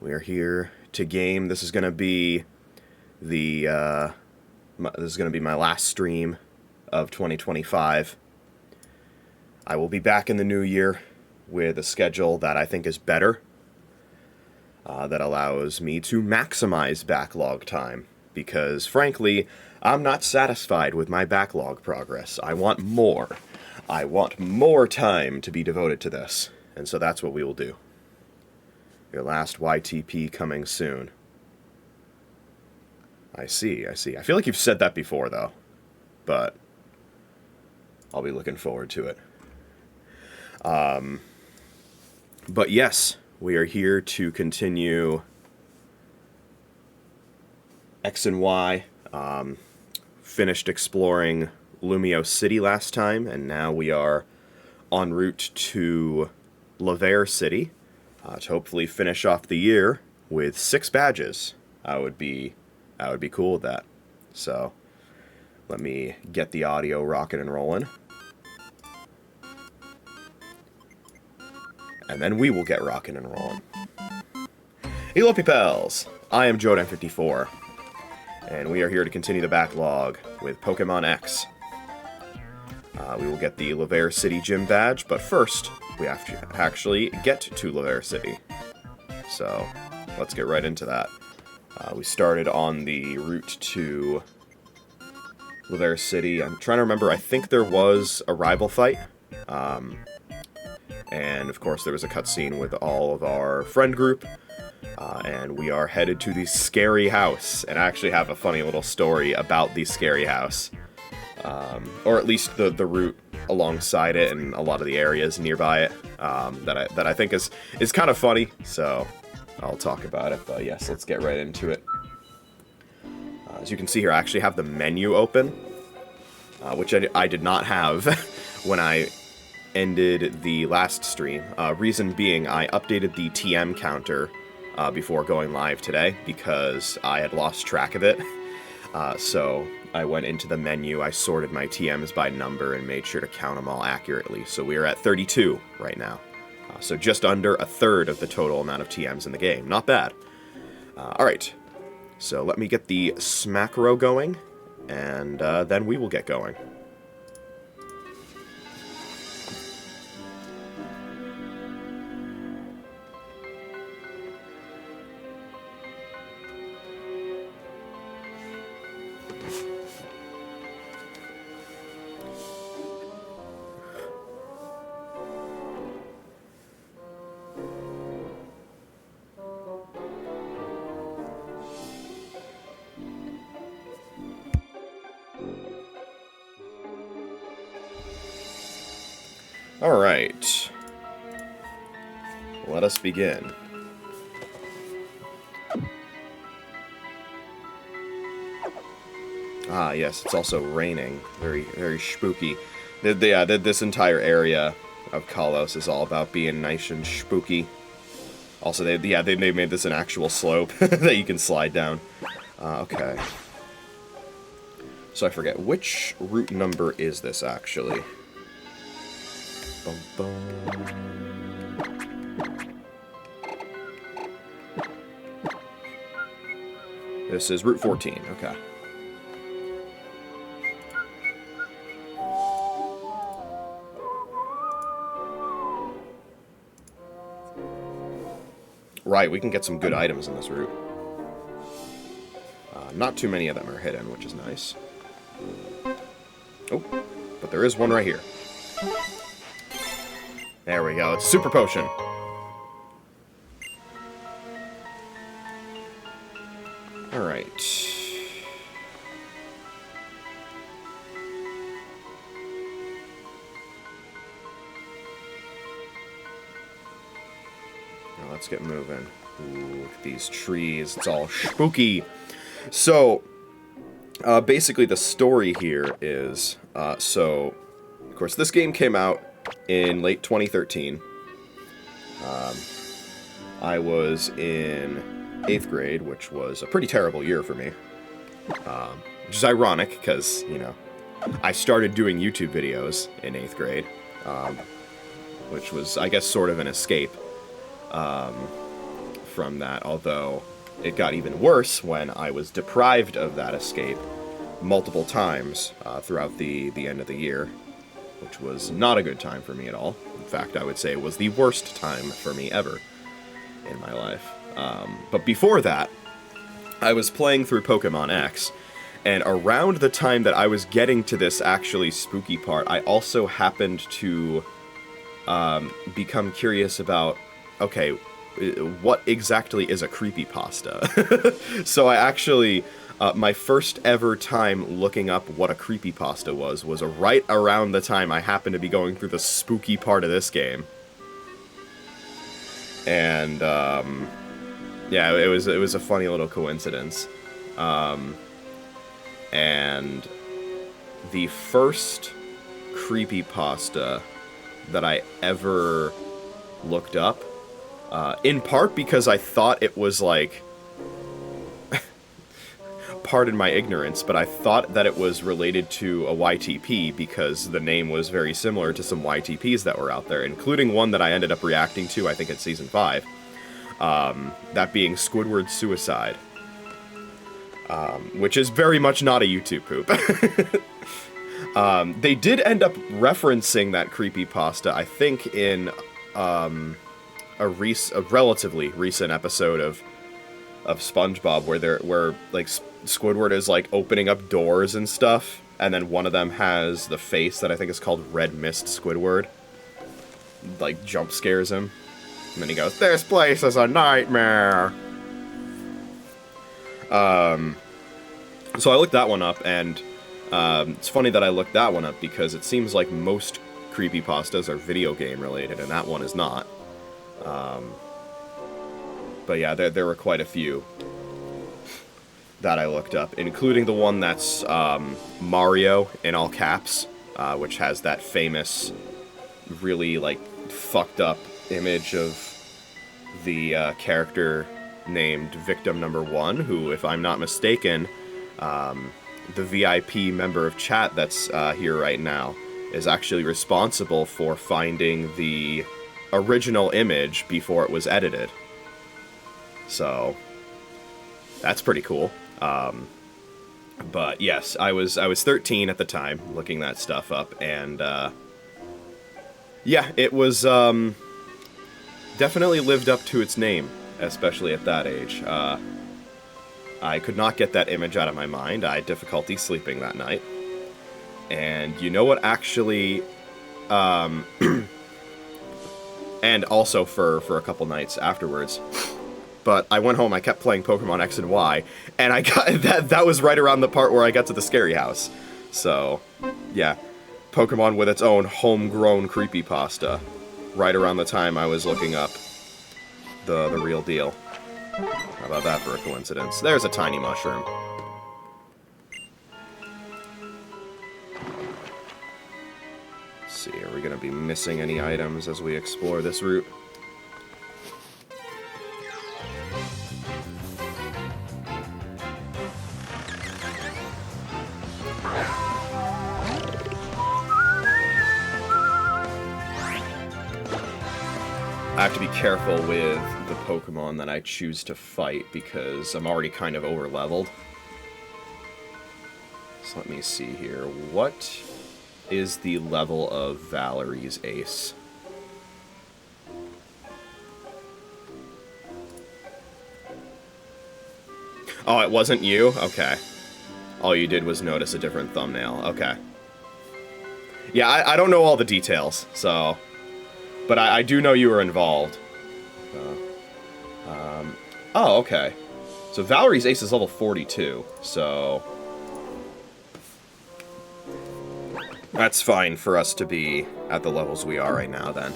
We are here to game. This is going to be the my last stream of 2025. I will be back in the new year with a schedule that I think is better, that allows me to maximize backlog time, because frankly, I'm not satisfied with my backlog progress. I want more. I want more time to be devoted to this, and so that's what we will do. Your last YTP coming soon. I see. I feel like you've said that before, though, but I'll be looking forward to it. But yes, we are here to continue X and Y. Finished exploring Lumio City last time, and now we are en route to Lavere City to hopefully finish off the year with 6 badges. I would be cool with that. So let me get the audio rocking and rolling, and then we will get rocking and rolling. Hello, pals! I am JoeDan54, and we are here to continue the backlog with Pokémon X. We will get the Lavere City Gym badge, but first, we have to actually get to Lavere City. So, let's get right into that. We started on the route to Lavere City. I'm trying to remember, I think there was a rival fight. And, of course, there was a cutscene with all of our friend group. And we are headed to the scary house. And I actually have a funny little story about the scary house. Or at least the route alongside it and a lot of the areas nearby it, that I think is kind of funny, so I'll talk about it. But yes, let's get right into it. As you can see here, I actually have the menu open, which I did not have when I ended the last stream. Reason being, I updated the TM counter before going live today because I had lost track of it. So I went into the menu, I sorted my TMs by number, and made sure to count them all accurately. So we are at 32 right now. So just under a third of the total amount of TMs in the game. Not bad. Alright, so let me get the smack row going, and then we will get going. Alright, let us begin. Ah, yes, it's also raining. Very, very spooky. This entire area of Kalos is all about being nice and spooky. Also, they made this an actual slope that you can slide down. Okay. So I forget, which route number is this, actually? Bum, bum. This is Route 14, okay. Right, we can get some good items in this route. Not too many of them are hidden, which is nice. Oh, but there is one right here. There we go, it's Super Potion. Alright. Now let's get moving. Ooh, look at these trees, it's all spooky. So, basically the story here is, so, of course, this game came out in late 2013. I was in 8th grade, which was a pretty terrible year for me. Which is ironic, because, you know, I started doing YouTube videos in 8th grade, which was, I guess, sort of an escape from that, although it got even worse when I was deprived of that escape multiple times throughout the end of the year, which was not a good time for me at all. In fact, I would say it was the worst time for me ever in my life. But before that, I was playing through Pokémon X, and around the time that I was getting to this actually spooky part, I also happened to become curious about, okay, what exactly is a creepypasta? So I actually, my first ever time looking up what a creepypasta was right around the time I happened to be going through the spooky part of this game. And, yeah, it was a funny little coincidence. And the first creepypasta that I ever looked up, in part because I thought it was like, pardon my ignorance, but I thought that it was related to a YTP because the name was very similar to some YTPs that were out there, including one that I ended up reacting to, I think it's Season 5, that being Squidward's Suicide, which is very much not a YouTube poop. They did end up referencing that creepypasta, I think, in a relatively recent episode of SpongeBob, where like Squidward is like opening up doors and stuff, and then one of them has the face that I think is called Red Mist Squidward, like jump scares him, and then he goes, "This place is a nightmare." So I looked that one up, and it's funny that I looked that one up because it seems like most creepypastas are video game related, and that one is not. But yeah, there were quite a few that I looked up, including the one that's Mario in all caps, which has that famous, really like fucked up image of the character named Victim Number 1, who, if I'm not mistaken, the VIP member of chat that's here right now is actually responsible for finding the original image before it was edited. So that's pretty cool. But yes, I was 13 at the time looking that stuff up, and yeah, it was definitely lived up to its name, especially at that age. I could not get that image out of my mind. I had difficulty sleeping that night. And you know what actually, and also for a couple nights afterwards, but I went home, I kept playing Pokemon X and Y, and I got, that was right around the part where I got to the scary house. So, yeah, Pokemon with its own homegrown creepypasta, right around the time I was looking up the real deal. How about that for a coincidence? There's a tiny mushroom. Let's see, are we going to be missing any items as we explore this route? I have to be careful with the Pokemon that I choose to fight because I'm already kind of over-leveled. So let me see here. What is the level of Valerie's ace? Oh, it wasn't you? Okay. All you did was notice a different thumbnail. Okay. Yeah, I don't know all the details, so... But I do know you were involved. Oh, okay. So Valerie's ace is level 42, so... That's fine for us to be at the levels we are right now, then.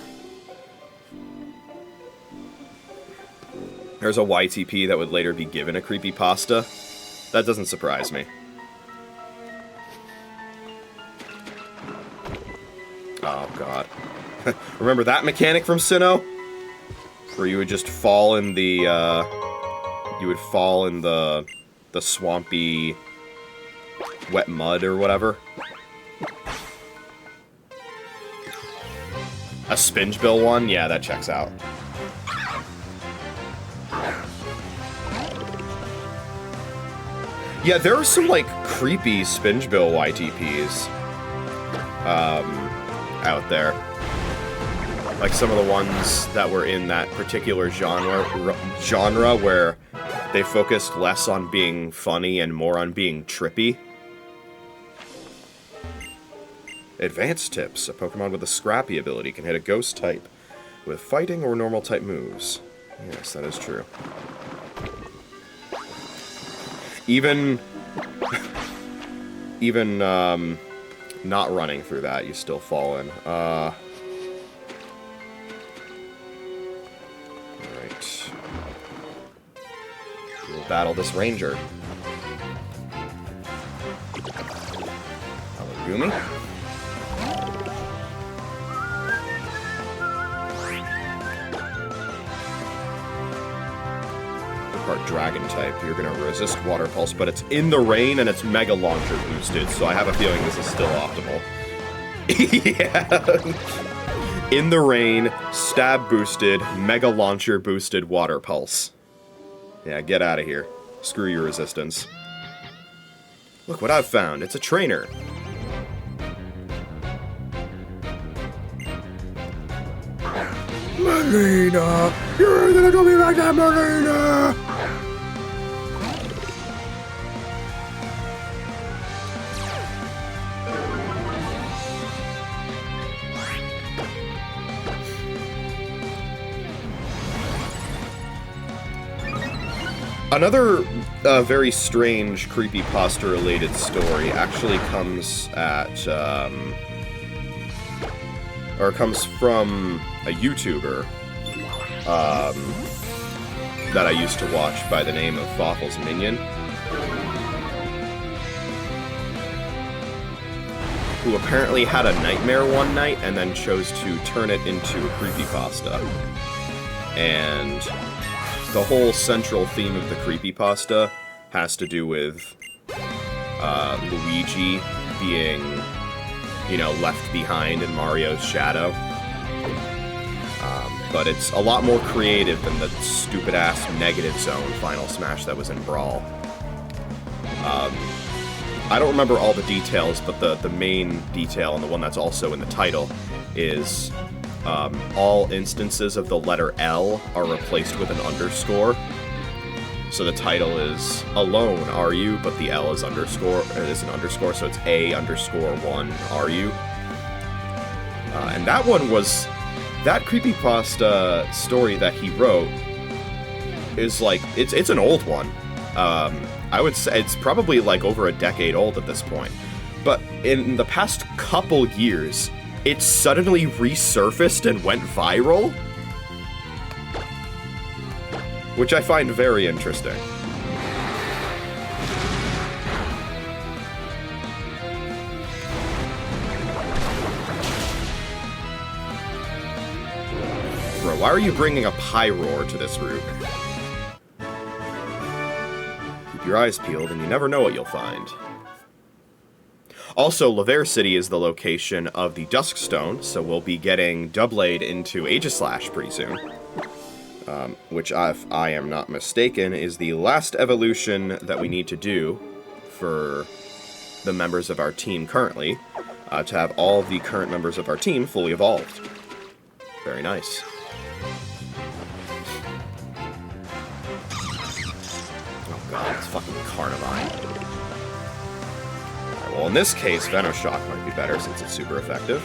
There's a YTP that would later be given a creepypasta. That doesn't surprise me. Oh, God. Remember that mechanic from Sinnoh? Where you would just fall in the, you would fall in the swampy, wet mud or whatever? A Spingebill one? Yeah, that checks out. Yeah, there are some, like, creepy Spingebill YTPs out there. Like some of the ones that were in that particular genre where they focused less on being funny and more on being trippy. Advanced tips. A Pokemon with a Scrappy ability can hit a Ghost type with fighting or normal type moves. Yes, that is true. Even not running through that, you still fall in. Alright. We'll battle this ranger. Alagumi. Part Dragon type. You're gonna resist Water Pulse, but it's in the rain and it's Mega Launcher boosted, so I have a feeling this is still optimal. Yeah. In the rain, stab boosted, Mega Launcher boosted Water Pulse. Yeah, get out of here. Screw your resistance. Look what I've found. It's a trainer. Melina! You're gonna do me like that, Melina! Another very strange creepypasta-related story actually comes at, or comes from a YouTuber that I used to watch by the name of Fawful's Minion, who apparently had a nightmare one night and then chose to turn it into a creepypasta. And the whole central theme of the creepypasta has to do with Luigi being, you know, left behind in Mario's shadow. But it's a lot more creative than the stupid-ass Negative Zone Final Smash that was in Brawl. I don't remember all the details, but the main detail, and the one that's also in the title, is all instances of the letter L are replaced with an underscore. So the title is Alone Are You, but the L is an underscore, so it's A_1 Are You. And that one was, that creepypasta story that he wrote is like, it's an old one. I would say it's probably like over a decade old at this point. But in the past couple years, it suddenly resurfaced and went viral, which I find very interesting. Bro, why are you bringing a Pyroar to this route? Keep your eyes peeled and you never know what you'll find. Also, Laver City is the location of the Duskstone, so we'll be getting Doublade into Aegislash pretty soon. Which, if I am not mistaken, is the last evolution that we need to do for the members of our team currently, to have all the current members of our team fully evolved. Very nice. Oh god, it's fucking Carnivine. Well, in this case, Venoshock might be better since it's super effective.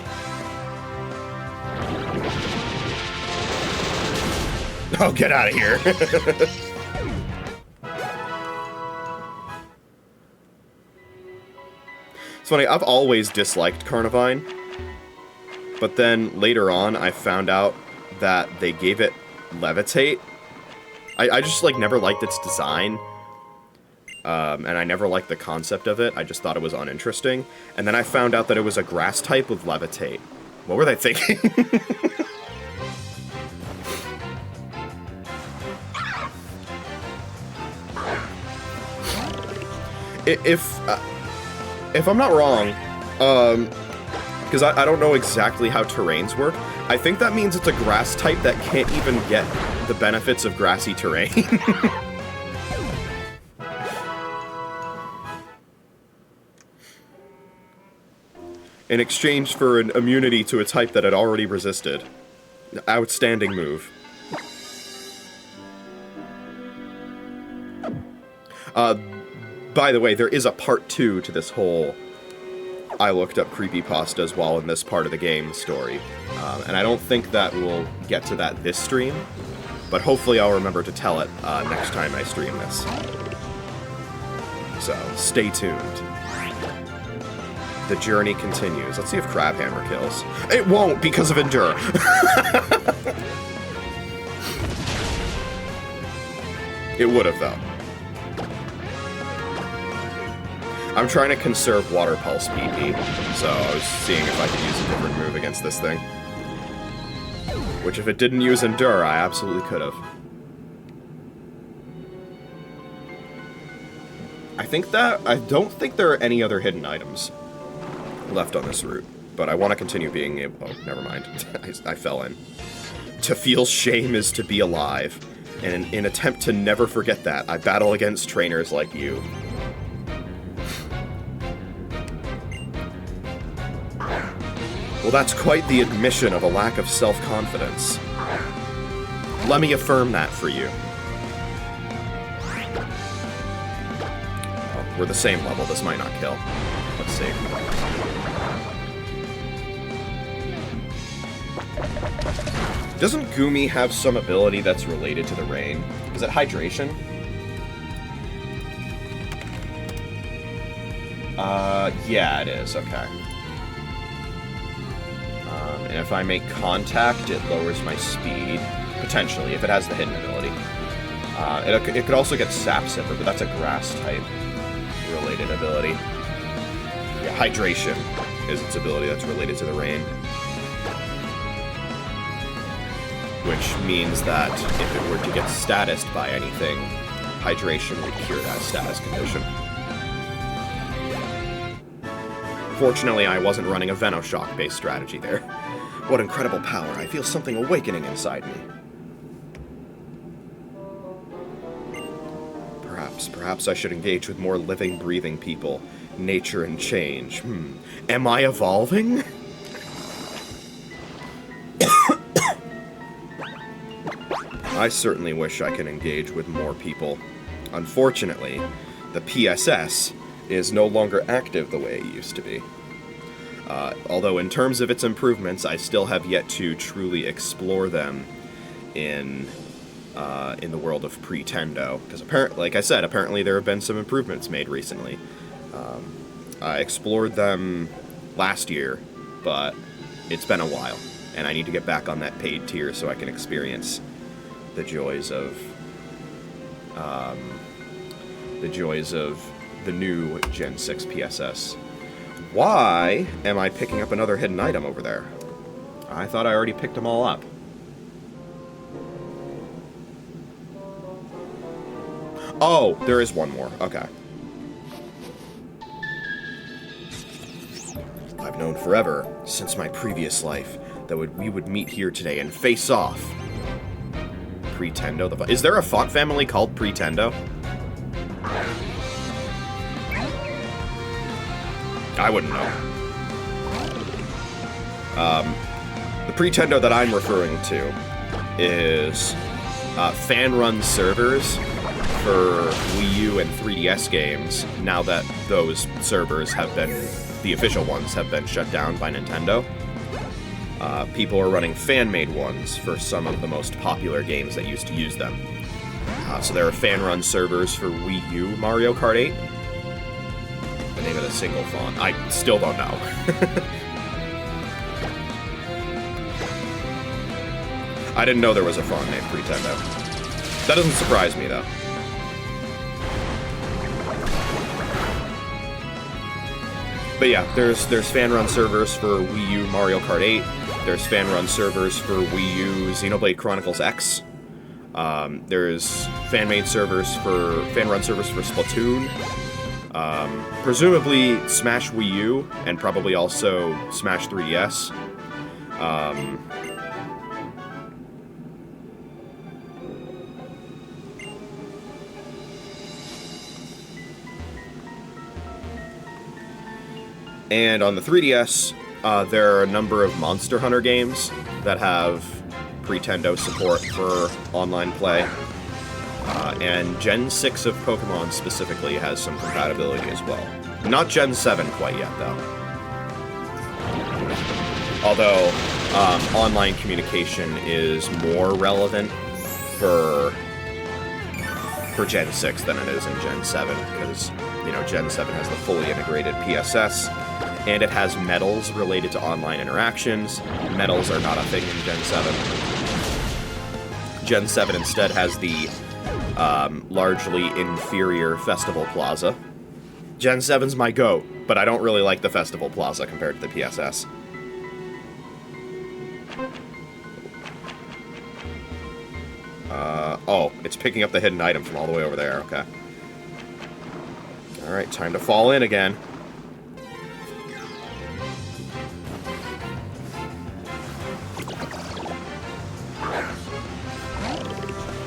Oh, get out of here! It's funny, I've always disliked Carnivine, but then later on I found out that they gave it Levitate. I just, like, never liked its design. And I never liked the concept of it. I just thought it was uninteresting. And then I found out that it was a grass type with Levitate. What were they thinking? If I'm not wrong, because I don't know exactly how terrains work, I think that means it's a grass type that can't even get the benefits of grassy terrain. in exchange for an immunity to a type that had already resisted. Outstanding move. By the way, there is a part 2 to this whole I looked up creepypastas while in this part of the game story. And I don't think that we'll get to that this stream, but hopefully I'll remember to tell it next time I stream this. So, stay tuned. The journey continues. Let's see if Crabhammer kills. It won't because of Endure. It would have, though. I'm trying to conserve Water Pulse PP, so I was seeing if I could use a different move against this thing. Which, if it didn't use Endure, I absolutely could have. I don't think there are any other hidden items left on this route, but I want to continue being able... Oh, never mind. I fell in. To feel shame is to be alive, and in an attempt to never forget that, I battle against trainers like you. Well, that's quite the admission of a lack of self-confidence. Let me affirm that for you. Oh, we're the same level. This might not kill. Let's see. Doesn't Gumi have some ability that's related to the rain? Is it hydration? Yeah, it is. Okay. And if I make contact, it lowers my speed. Potentially, if it has the hidden ability. It could also get Sap Sipper, but that's a grass-type related ability. Yeah, hydration is its ability that's related to the rain. Which means that if it were to get statused by anything, hydration would cure that status condition. Fortunately, I wasn't running a Venoshock-based strategy there. What incredible power. I feel something awakening inside me. Perhaps I should engage with more living, breathing people. Nature and change. Am I evolving? I certainly wish I could engage with more people. Unfortunately, the PSS is no longer active the way it used to be. Although in terms of its improvements, I still have yet to truly explore them in the world of Pretendo. Because apparently, like I said, apparently there have been some improvements made recently. I explored them last year, but it's been a while, and I need to get back on that paid tier so I can experience the joys of the new Gen 6 PSS. Why am I picking up another hidden item over there? I thought I already picked them all up. Oh, there is one more. Okay. I've known forever, since my previous life, that we would meet here today and face off. Pretendo. Is there a font family called Pretendo? I wouldn't know. The Pretendo that I'm referring to is fan-run servers for Wii U and 3DS games, now that those servers have been, the official ones, have been shut down by Nintendo. People are running fan-made ones for some of the most popular games that used to use them. So there are fan-run servers for Wii U Mario Kart 8. The name of the single font, I still don't know. I didn't know there was a font named Pretendo. That doesn't surprise me, though. But yeah, there's fan-run servers for Wii U Mario Kart 8. There's fan-run servers for Wii U Xenoblade Chronicles X. There's fan-run servers for Splatoon. Presumably Smash Wii U, and probably also Smash 3DS. And on the 3DS, There are a number of Monster Hunter games that have Pretendo support for online play. And Gen 6 of Pokemon specifically has some compatibility as well. Not Gen 7 quite yet, though. Although, online communication is more relevant for Gen 6 than it is in Gen 7, because, you know, Gen 7 has the fully integrated PSS, and it has medals related to online interactions. Medals are not a thing in Gen 7. Gen 7 instead has the largely inferior Festival Plaza. Gen 7's my goat, but I don't really like the Festival Plaza compared to the PSS. Oh, it's picking up the hidden item from all the way over there, okay. Alright, time to fall in again.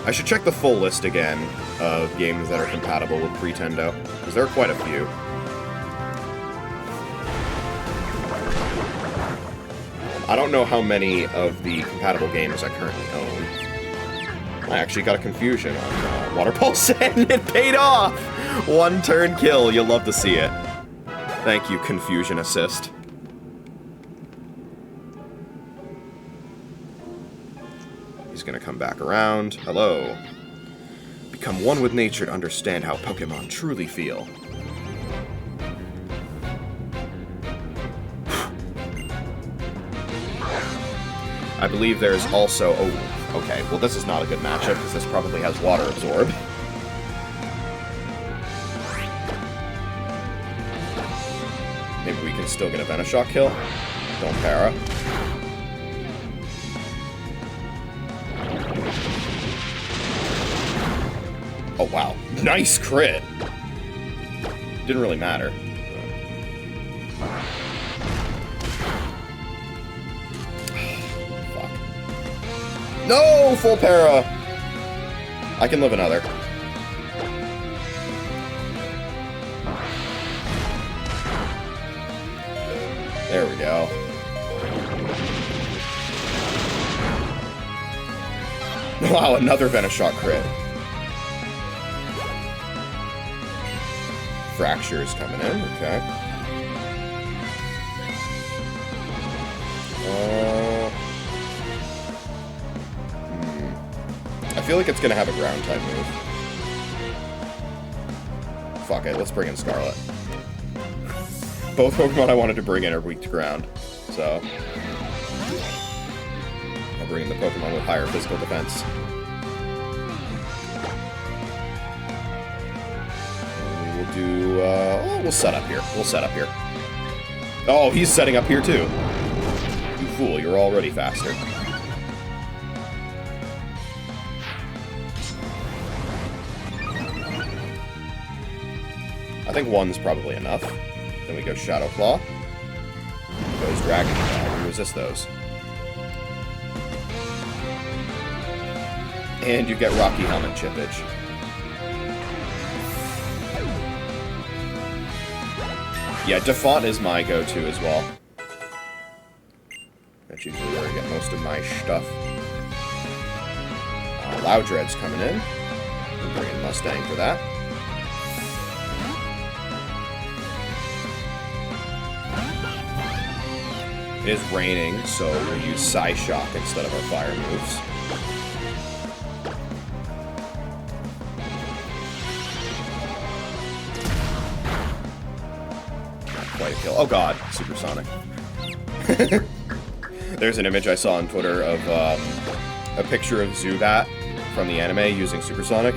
I should check the full list again of games that are compatible with Pretendo, because there are quite a few. I don't know how many of the compatible games I currently own. I actually got a confusion on Water Pulse, and it paid off! One turn kill, you'll love to see it. Thank you, Confusion Assist. He's gonna come back around. Hello. Become one with nature to understand how Pokémon truly feel. I believe there's also... Oh, okay. Well, this is not a good matchup, because this probably has Water Absorb. Maybe we can still get a Venoshock kill. Don't para. Oh, wow. Nice crit! Didn't really matter. Fuck. No! Full para! I can live another. There we go. Wow, another Venoshock crit. Fracture's coming in, okay. I feel like it's gonna have a ground type move. Fuck it, let's bring in Scarlet. Both Pokemon I wanted to bring in are weak to ground, so... I'll bring in the Pokemon with higher physical defense. We'll set up here. We'll set up here. Oh, he's setting up here too. You fool, you're already faster. I think one's probably enough. Then we go Shadow Claw. Goes Dragon Claw. We resist those. And you get Rocky Helmet Chippage. Yeah, Default is my go-to as well. That's usually where I get most of my stuff. Loudred's coming in. We'll bring in Mustang for that. It is raining, so we'll use Psyshock instead of our fire moves. Quite a kill. Oh god, Supersonic. There's an image I saw on Twitter of a picture of Zubat from the anime using Supersonic.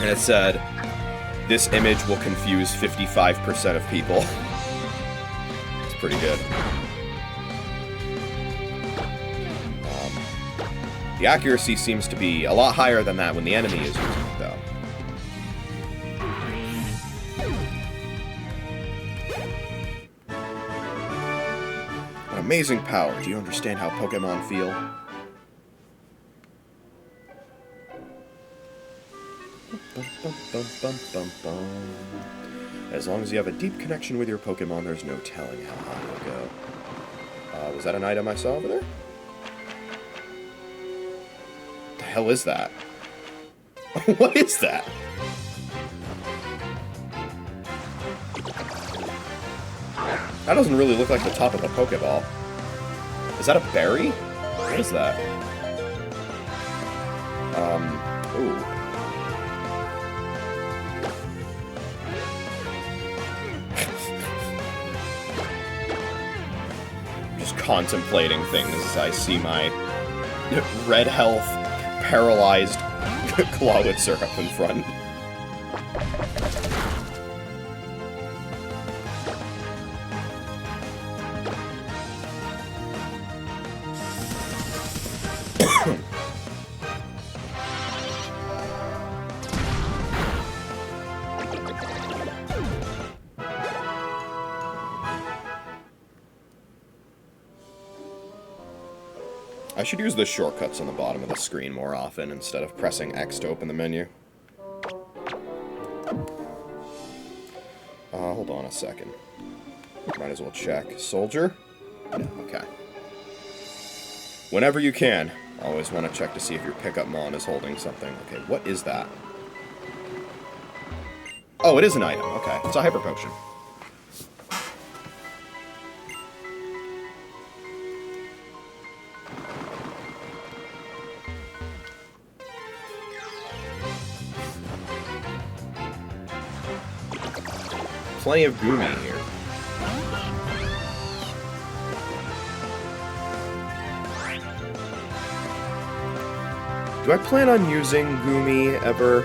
And it said, "This image will confuse 55% of people." It's pretty good. The accuracy seems to be a lot higher than that when the enemy is using it, though. Amazing power. Do you understand how Pokémon feel? As long as you have a deep connection with your Pokemon, there's no telling how high you'll go. Was that an item I saw over there? What the hell is that? What is that? That doesn't really look like the top of a Pokeball. Is that a berry? What is that? Ooh. Just contemplating things as I see my red health paralyzed Clawitzer up in front. I should use the shortcuts on the bottom of the screen more often instead of pressing X to open the menu. Hold on a second. Might as well check. Soldier? No, okay. Whenever you can, always want to check to see if your pickup mon is holding something. Okay, what is that? Oh, it is an item. Okay, it's a hyper potion. Plenty of Goomy here. Do I plan on using Goomy ever?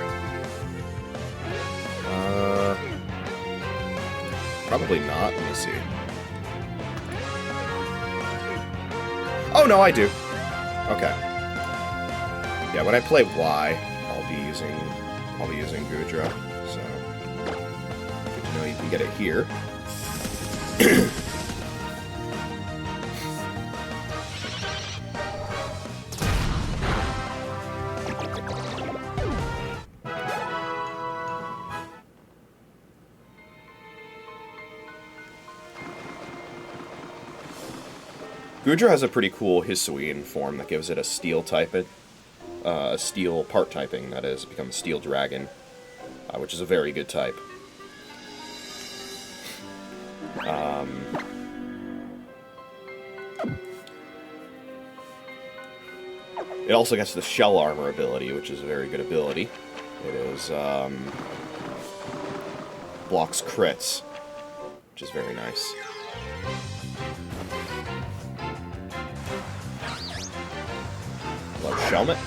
Probably not. Let me see. Oh no, I do. Okay. Yeah, when I play Y, I'll be using Goodra. So good to know you can get it here. Goodra has a pretty cool Hisuian form that gives it a steel steel part typing, that is, becomes Steel Dragon, which is a very good type. It also gets the Shell Armor ability, which is a very good ability. It is, blocks crits, which is very nice. Shelmet.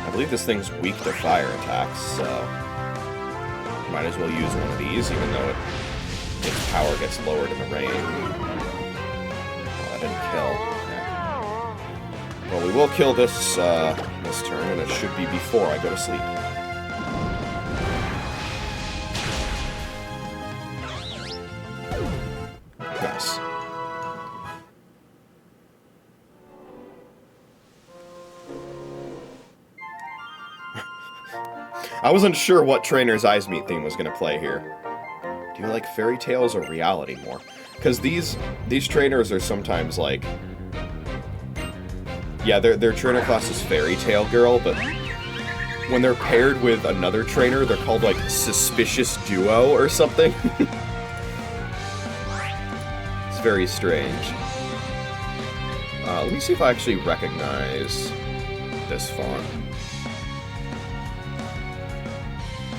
I believe this thing's weak to fire attacks, so might as well use one of these, even though its power gets lowered in the rain. Oh, that didn't kill. Okay. Well, we will kill this this turn, and it should be before I go to sleep. Nice. I wasn't sure what Trainer's Eyes Meet theme was going to play here. Do you like fairy tales or reality more? Because these trainers are sometimes like... Yeah, their trainer class is Fairy Tale Girl, but when they're paired with another trainer, they're called like Suspicious Duo or something. It's very strange. Let me see if I actually recognize this font.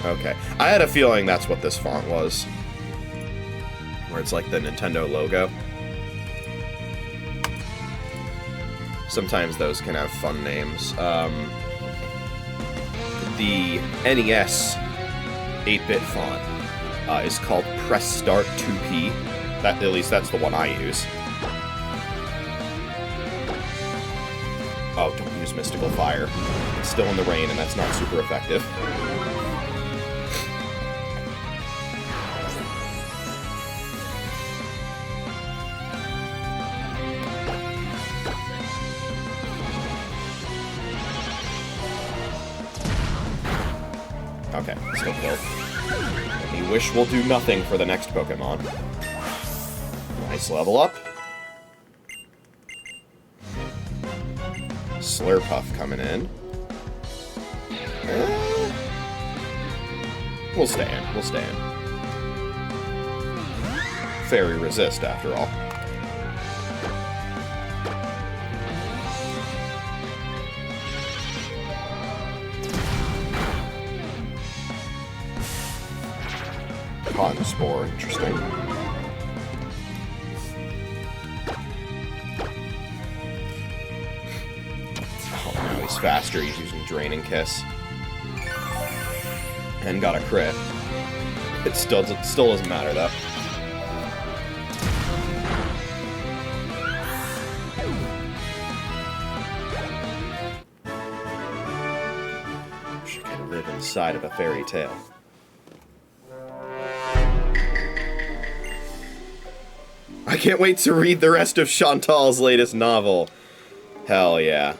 Okay, I had a feeling that's what this font was. Where it's like the Nintendo logo. Sometimes those can have fun names. The NES 8-bit font is called Press Start 2P. At least that's the one I use. Oh, don't use Mystical Fire. It's still in the rain and that's not super effective. Okay, still killed. The wish will do nothing for the next Pokemon. Nice level up. Slurpuff coming in. We'll stay in. We'll stay in. Fairy resist, after all. Cotton Spore, interesting. Oh, now he's faster. He's using Draining Kiss. And got a crit. It still doesn't matter, though. Wish I could live inside of a fairy tale. I can't wait to read the rest of Chantal's latest novel. Hell yeah.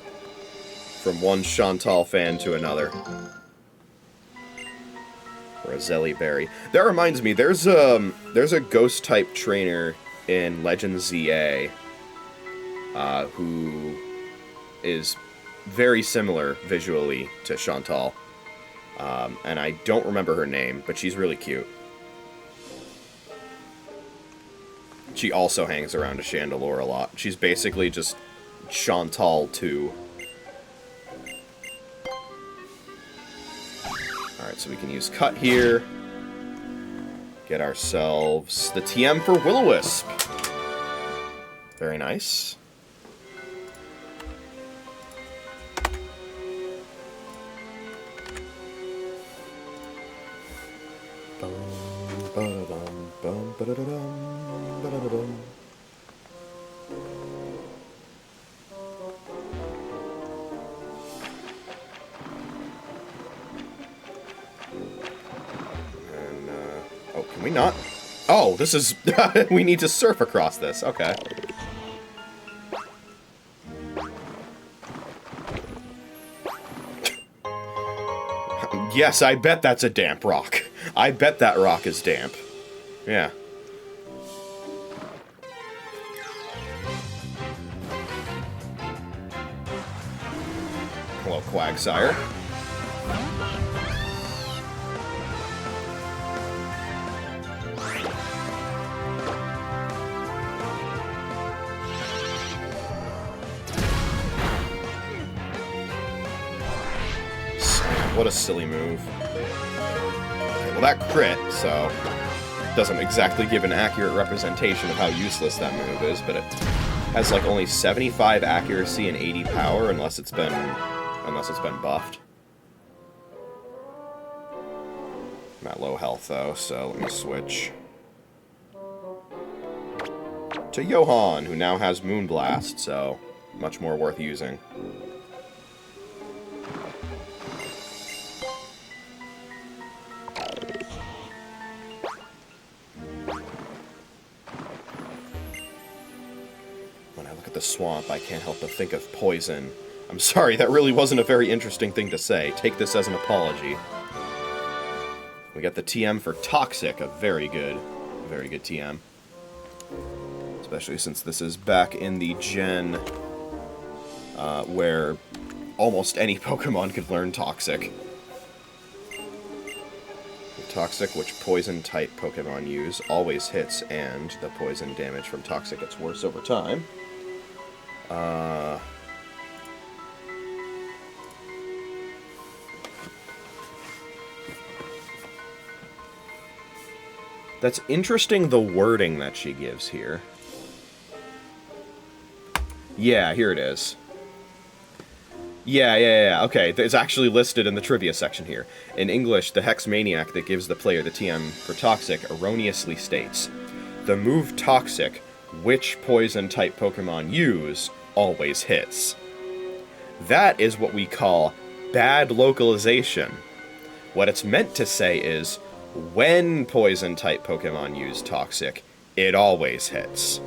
From one Chantal fan to another. Roselli Berry. That reminds me, there's a ghost-type trainer in Legend ZA who is very similar visually to Chantal. And I don't remember her name, but she's really cute. She also hangs around a Chandelure a lot. She's basically just Chantal 2. Alright, so we can use Cut here. Get ourselves the TM for Will-O-Wisp. Very nice. Oh, can we not? Oh, this is... we need to surf across this. Okay. Yes, I bet that's a damp rock. I bet that rock is damp. Yeah. Hello, Quagsire. What a silly move. Okay, well, that crit, so... doesn't exactly give an accurate representation of how useless that move is, but it has, like, only 75 accuracy and 80 power, unless it's been buffed. I'm at low health, though, so let me switch to Johan, who now has Moonblast, so much more worth using. The swamp, I can't help but think of poison. I'm sorry, that really wasn't a very interesting thing to say. Take this as an apology. We got the TM for Toxic, a very good TM. Especially since this is back in the gen where almost any Pokemon could learn Toxic. Toxic, which poison-type Pokemon use, always hits, and the poison damage from Toxic gets worse over time. That's interesting, the wording that she gives here. Yeah, here it is. Yeah. Okay, it's actually listed in the trivia section here. In English, the Hex Maniac that gives the player the TM for Toxic erroneously states, the move Toxic, which poison-type Pokemon use, always hits. That is what we call bad localization. What it's meant to say is, when poison-type Pokemon use Toxic, it always hits.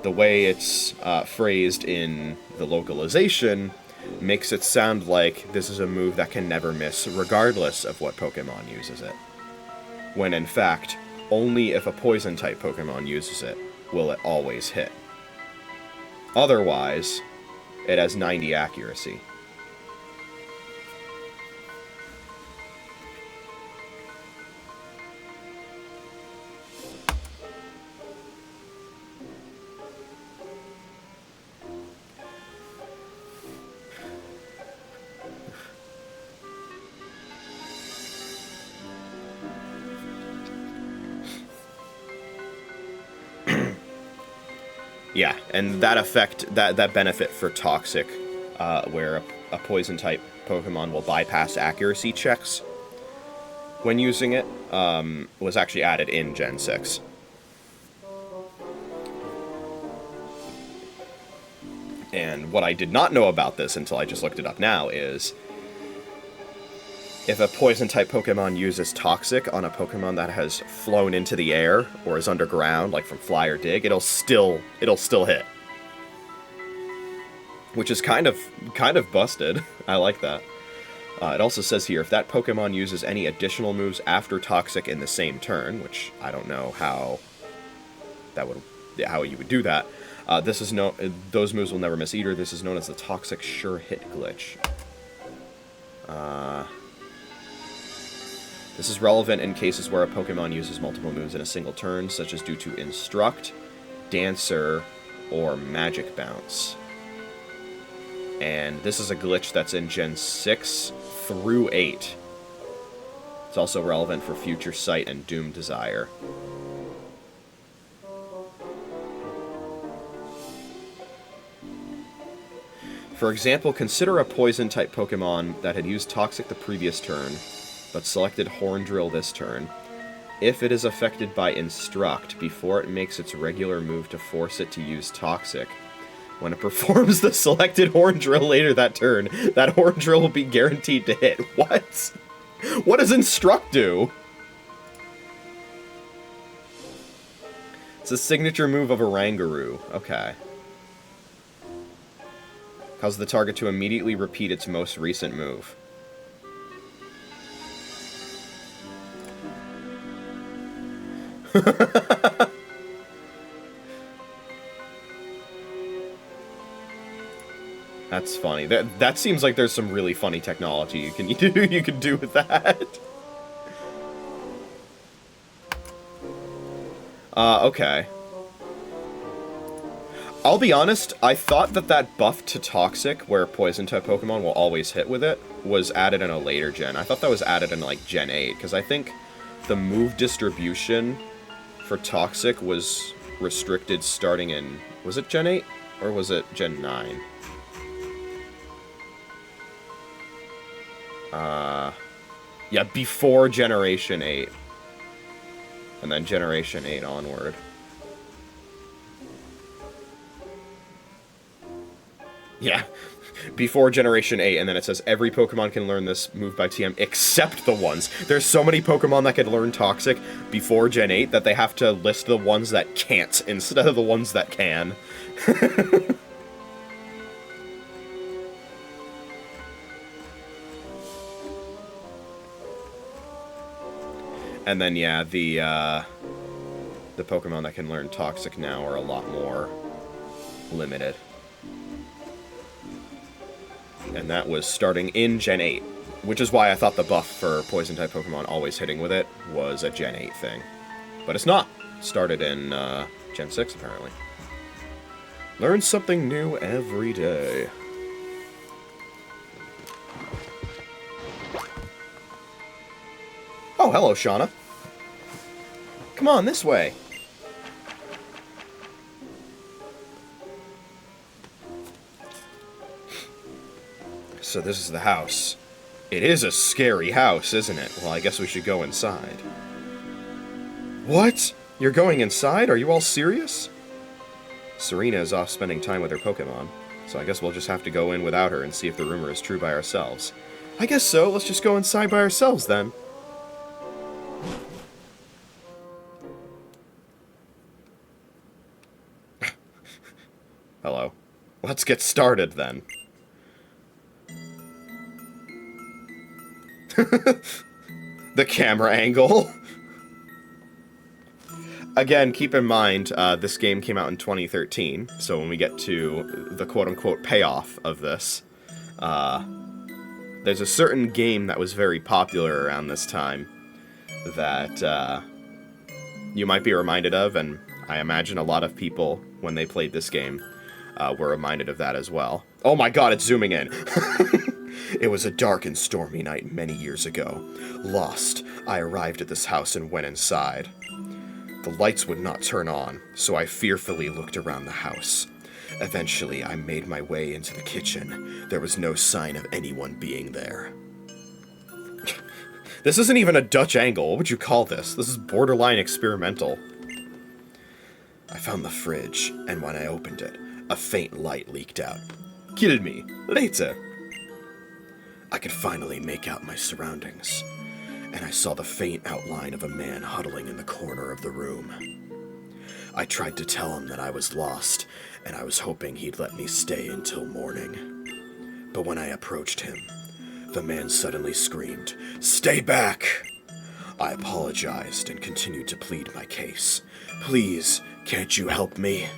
The way it's phrased in the localization makes it sound like this is a move that can never miss regardless of what Pokemon uses it. When in fact, only if a Poison-type Pokemon uses it will it always hit. Otherwise, it has 90 accuracy. Yeah, and that effect, that benefit for Toxic, where a Poison-type Pokemon will bypass accuracy checks when using it, was actually added in Gen 6. And what I did not know about this until I just looked it up now is, if a Poison-type Pokemon uses Toxic on a Pokemon that has flown into the air or is underground, like from Fly or Dig, it'll still hit. Which is kind of busted. I like that. It also says here, if that Pokemon uses any additional moves after Toxic in the same turn, which I don't know how you would do that. Those moves will never miss either. This is known as the Toxic Sure Hit glitch. This is relevant in cases where a Pokemon uses multiple moves in a single turn, such as due to Instruct, Dancer, or Magic Bounce. And this is a glitch that's in Gen 6 through 8. It's also relevant for Future Sight and Doom Desire. For example, consider a Poison-type Pokemon that had used Toxic the previous turn, but selected Horn Drill this turn. If it is affected by Instruct before it makes its regular move to force it to use Toxic, when it performs the selected Horn Drill later that turn, that Horn Drill will be guaranteed to hit. What? What does Instruct do? It's a signature move of Oranguru. Okay. Cause the target to immediately repeat its most recent move. That's funny. That seems like there's some really funny technology you can do with that. Okay. I'll be honest, I thought that buff to Toxic, where Poison-type Pokemon will always hit with it, was added in a later gen. I thought that was added in, like, Gen 8, because I think the move distribution for Toxic was restricted starting in... Was it Gen 8? Or was it Gen 9? Yeah, before Generation 8. And then Generation 8 onward. Yeah, before Generation 8, and then it says every Pokemon can learn this move by TM except the ones. There's so many Pokemon that can learn Toxic before Gen 8 that they have to list the ones that can't instead of the ones that can. And then, yeah, the Pokemon that can learn Toxic now are a lot more limited. And that was starting in Gen 8, which is why I thought the buff for Poison-type Pokemon always hitting with it was a Gen 8 thing. But it's not. It started in Gen 6, apparently. Learn something new every day. Oh, hello, Shauna. Come on, this way. So this is the house. It is a scary house, isn't it? Well, I guess we should go inside. What? You're going inside? Are you all serious? Serena is off spending time with her Pokemon, so I guess we'll just have to go in without her and see if the rumor is true by ourselves. I guess so. Let's just go inside by ourselves, then. Hello. Let's get started, then. The camera angle. Again, keep in mind, this game came out in 2013, so when we get to the quote-unquote payoff of this, there's a certain game that was very popular around this time that you might be reminded of, and I imagine a lot of people, when they played this game, were reminded of that as well. Oh my god, it's zooming in! It was a dark and stormy night many years ago. Lost, I arrived at this house and went inside. The lights would not turn on, so I fearfully looked around the house. Eventually, I made my way into the kitchen. There was no sign of anyone being there. This isn't even a Dutch angle. What would you call this? This is borderline experimental. I found the fridge, and when I opened it, a faint light leaked out. Kill me, later. I could finally make out my surroundings, and I saw the faint outline of a man huddling in the corner of the room. I tried to tell him that I was lost, and I was hoping he'd let me stay until morning. But when I approached him, the man suddenly screamed, "Stay back!" I apologized and continued to plead my case. "Please, can't you help me?"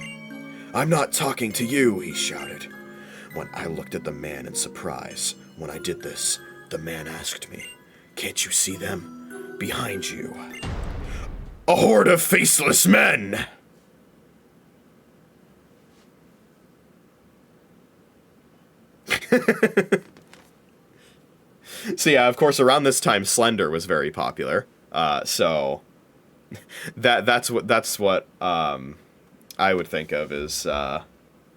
"I'm not talking to you," he shouted. When I looked at the man in surprise, when I did this, the man asked me, "Can't you see them? Behind you." "A horde of faceless men!" So yeah, of course, around this time, Slender was very popular. So that's what I would think of as let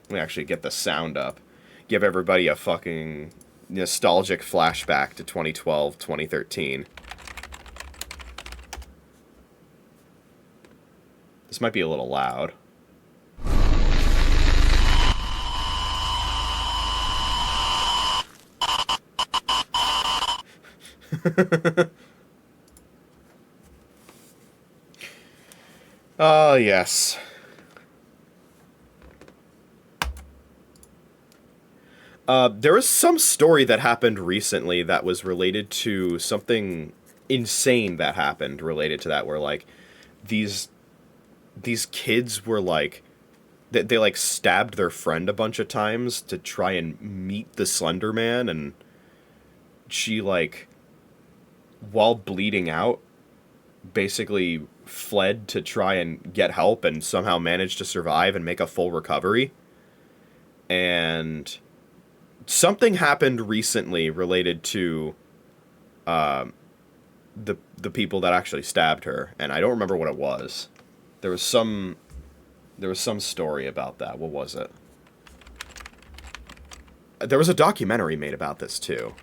me actually get the sound up. Give everybody a fucking nostalgic flashback to 2012, 2013. This might be a little loud. Oh, yes. There was some story that happened recently that was related to something insane that happened related to that, where, like, these kids were, like, they like, stabbed their friend a bunch of times to try and meet the Slender Man, and she, like, while bleeding out, basically fled to try and get help and somehow managed to survive and make a full recovery. And something happened recently related to the people that actually stabbed her, and I don't remember what it was. There was some story about that. What was it? There was a documentary made about this too.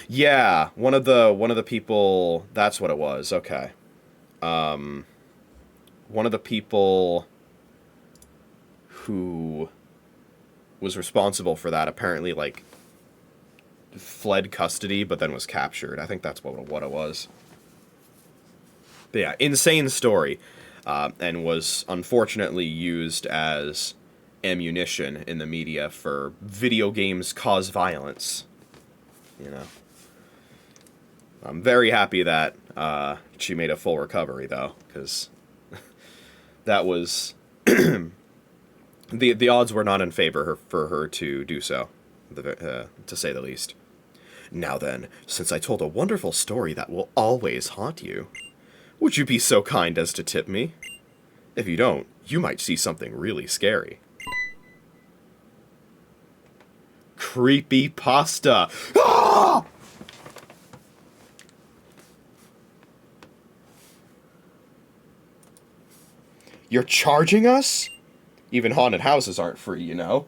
Yeah, one of the people, that's what it was. Okay. One of the people who was responsible for that apparently, like, fled custody but then was captured. I think that's what it was. But yeah, insane story. And was unfortunately used as ammunition in the media for video games cause violence. You know. I'm very happy that she made a full recovery, though, because that was the odds were not in favor for her to do so, to say the least. Now then, since I told a wonderful story that will always haunt you, would you be so kind as to tip me? If you don't, you might see something really scary. Creepy pasta. Ah! You're charging us? Even haunted houses aren't free, you know.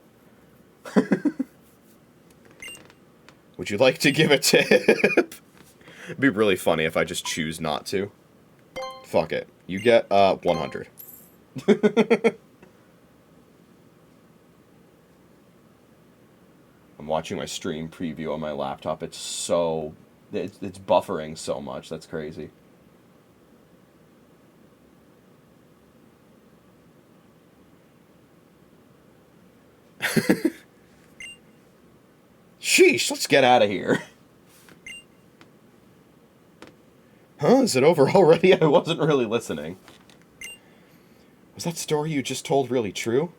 Would you like to give a tip? It'd be really funny if I just choose not to. Fuck it. You get 100. I'm watching my stream preview on my laptop. It's buffering so much. That's crazy. Sheesh, let's get out of here. Huh? Is it over already? I wasn't really listening. Was that story you just told really true?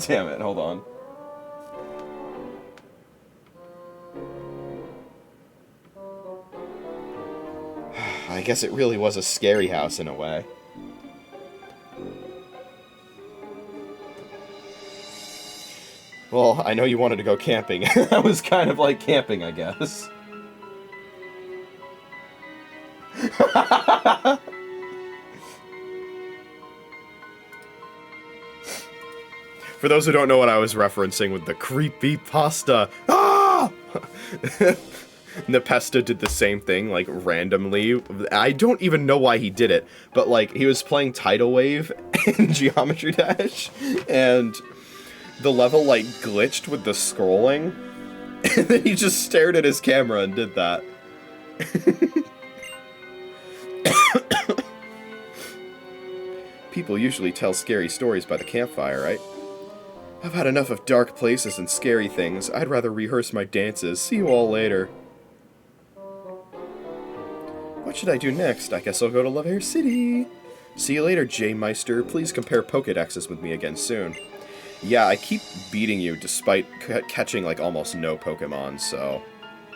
Damn it, hold on. I guess it really was a scary house in a way. Well, I know you wanted to go camping. That was kind of like camping, I guess. For those who don't know what I was referencing with the creepy pasta, ah! Nepesta did the same thing, like, randomly. I don't even know why he did it, but, like, he was playing Tidal Wave in Geometry Dash, and the level, like, glitched with the scrolling, and then he just stared at his camera and did that. People usually tell scary stories by the campfire, right? I've had enough of dark places and scary things. I'd rather rehearse my dances. See you all later. What should I do next? I guess I'll go to Love Air City. See you later, J-Meister. Please compare Pokédexes with me again soon. Yeah, I keep beating you despite catching, like, almost no Pokemon, so...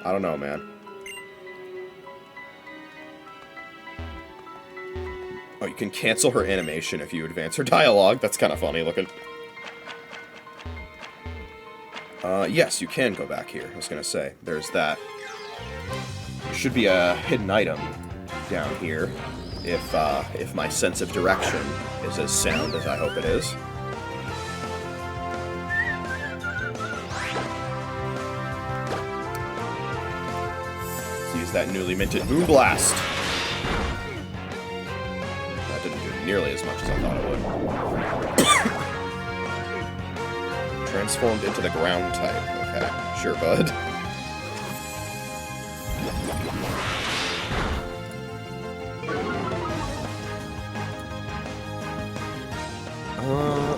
I don't know, man. Oh, you can cancel her animation if you advance her dialogue. That's kind of funny looking. Yes, you can go back here. I was gonna say, there's that. There should be a hidden item down here, if my sense of direction is as sound as I hope it is. Let's use that newly minted Moonblast. That didn't do nearly as much as I thought it would. Transformed into the ground type. Okay, sure, bud.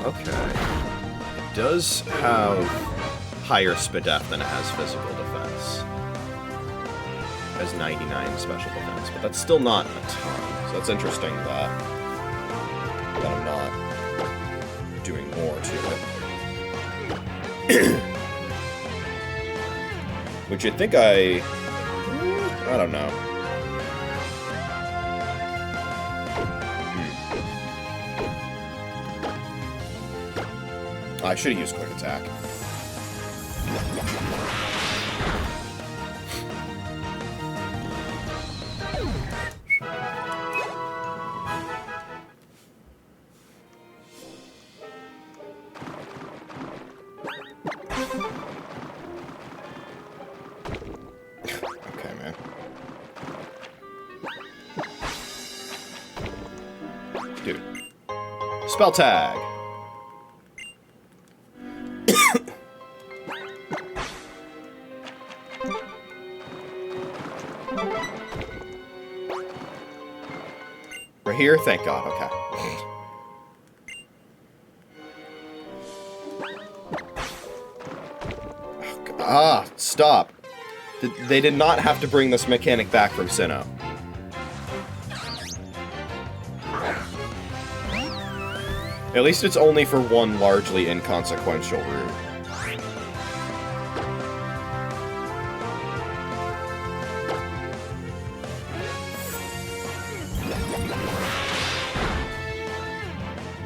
Okay. It does have higher SPDF than it has physical defense. It has 99 special defense, but that's still not a ton. So that's interesting that I'm not doing more to it. Would you think I don't know. I should have used Quick Attack. Okay, man. Dude. Spell tag! We're here? Thank God, okay. Ah, stop. They did not have to bring this mechanic back from Sinnoh. At least it's only for one largely inconsequential route.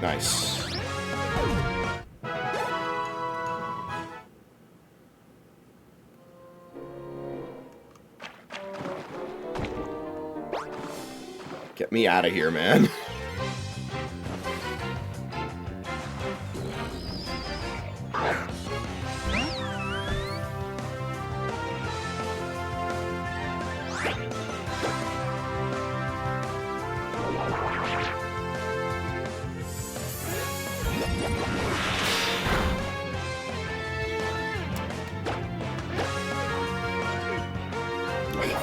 Nice. Get me out of here, man.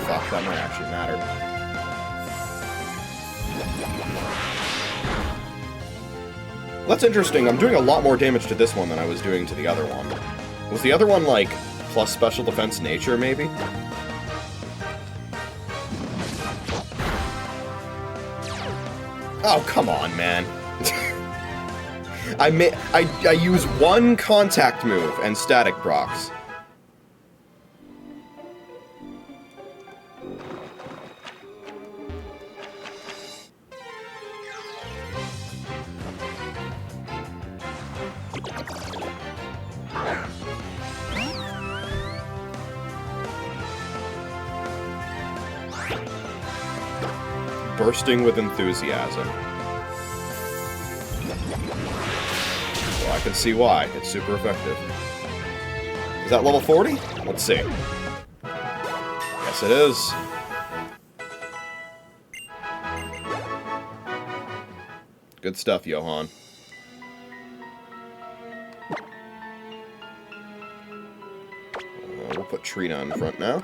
Fuck, that might actually matter. That's interesting. I'm doing a lot more damage to this one than I was doing to the other one. Was the other one, like, plus special defense nature, maybe? Oh, come on, man. I use one contact move and static procs. Bursting with enthusiasm. Well, I can see why. It's super effective. Is that level 40? Let's see. Yes, it is. Good stuff, Johan. We'll put Trina in front now.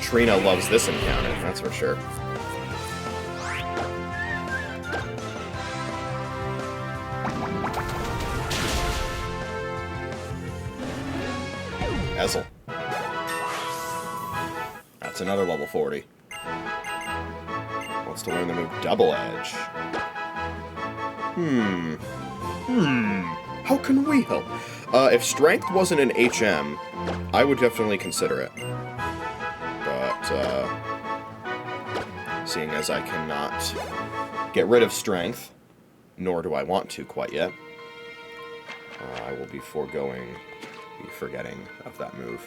Trina loves this encounter, that's for sure. Ezel. That's another level 40. Wants to learn the move Double Edge. How can we help? If Strength wasn't an HM, I would definitely consider it. Seeing as I cannot get rid of Strength, nor do I want to quite yet, I will be forgetting of that move.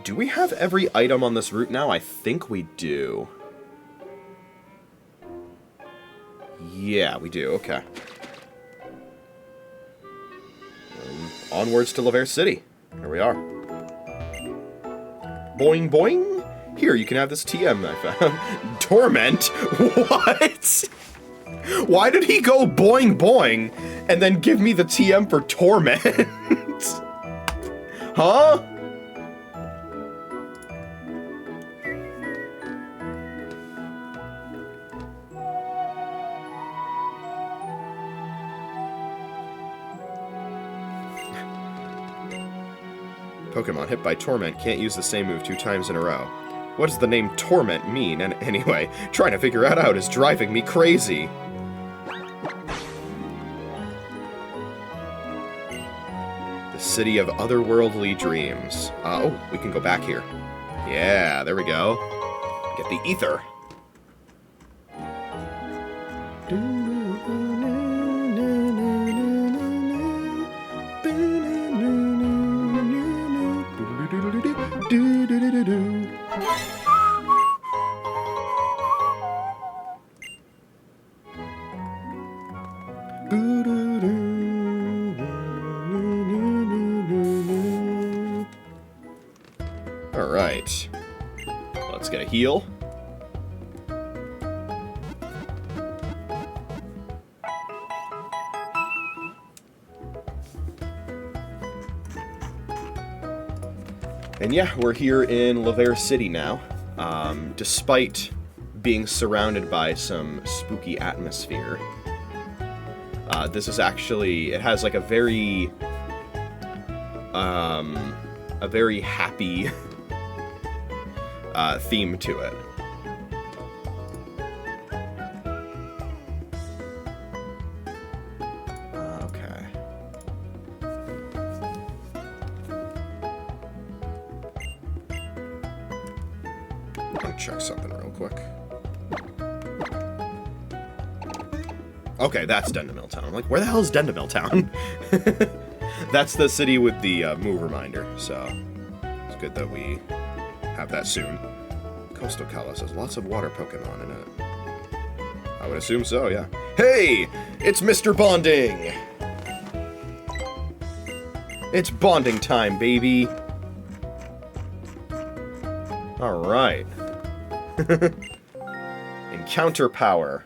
Do we have every item on this route now? I think we do. Yeah, we do. Okay. Onwards to Laver City. Here we are. Boing, boing. Here, you can have this TM I found. Torment? What? Why did he go boing, boing, and then give me the TM for Torment? Huh? Pokemon hit by Torment can't use the same move 2 times in a row. What does the name Torment mean? And anyway, trying to figure that out is driving me crazy. The city of otherworldly dreams. Oh, we can go back here. Yeah, there we go. Get the ether. Alright. Let's get a heal. And yeah, we're here in Laver City now. Despite being surrounded by some spooky atmosphere, this is actually, it has like a very happy theme to it. Okay. Let me check something real quick. Okay, that's Dendemil Town. I'm like, where the hell is Dendemil Town? That's the city with the move reminder, so it's good that we have that soon. Coastal Kalos has lots of water Pokemon in it. I would assume so, yeah. Hey! It's Mr. Bonding! It's bonding time, baby! Alright. Encounter power.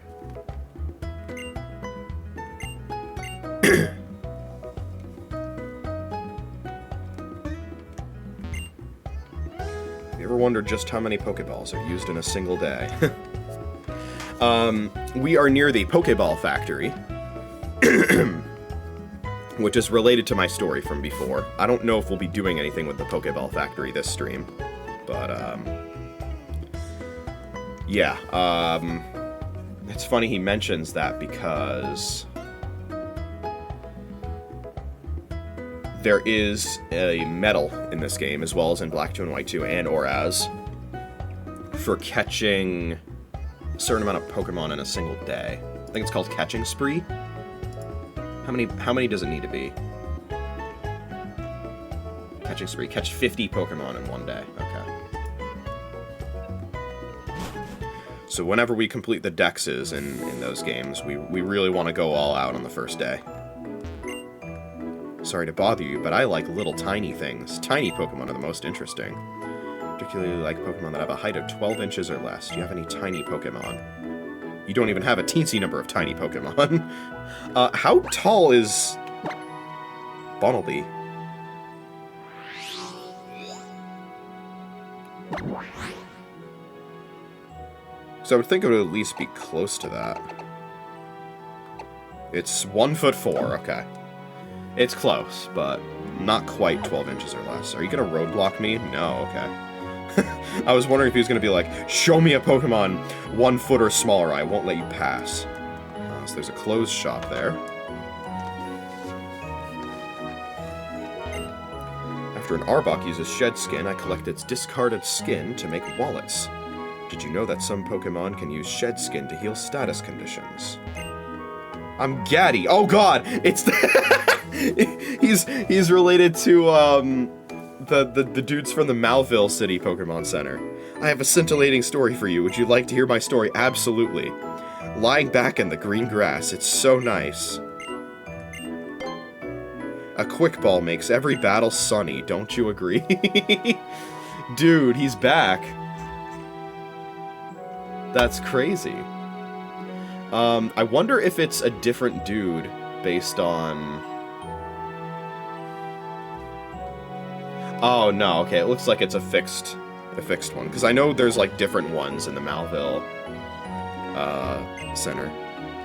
You ever wondered just how many Pokeballs are used in a single day? We are near the Pokeball factory, which is related to my story from before. I don't know if we'll be doing anything with the Pokeball factory this stream, but, yeah, it's funny he mentions that because there is a medal in this game, as well as in Black 2 and White 2 and Oraz, for catching a certain amount of Pokemon in a single day. I think it's called Catching Spree. How many does it need to be? Catching Spree. Catch 50 Pokemon in one day. Okay. So whenever we complete the dexes in those games, we really want to go all out on the first day. Sorry to bother you, but I like little tiny things. Tiny Pokemon are the most interesting. Particularly like Pokemon that have a height of 12 inches or less. Do you have any tiny Pokemon? You don't even have a teensy number of tiny Pokemon. How tall is Bunnelby? So I would think it would at least be close to that. It's 1'4", okay. It's close, but not quite 12 inches or less. Are you gonna roadblock me? No, okay. I was wondering if he was gonna be like, show me a Pokemon 1 foot or smaller, I won't let you pass. So there's a closed shop there. After an Arbok uses shed skin, I collect its discarded skin to make wallets. Did you know that some Pokemon can use shed skin to heal status conditions? I'm Gaddy. Oh god! It's he's related to the dudes from the Malville City Pokemon Center. I have a scintillating story for you. Would you like to hear my story? Absolutely. Lying back in the green grass, it's so nice. A quick ball makes every battle sunny, don't you agree? Dude, he's back. That's crazy. I wonder if it's a different dude based on... Oh, no, okay, it looks like it's a fixed one. Because I know there's, like, different ones in the Malville Center.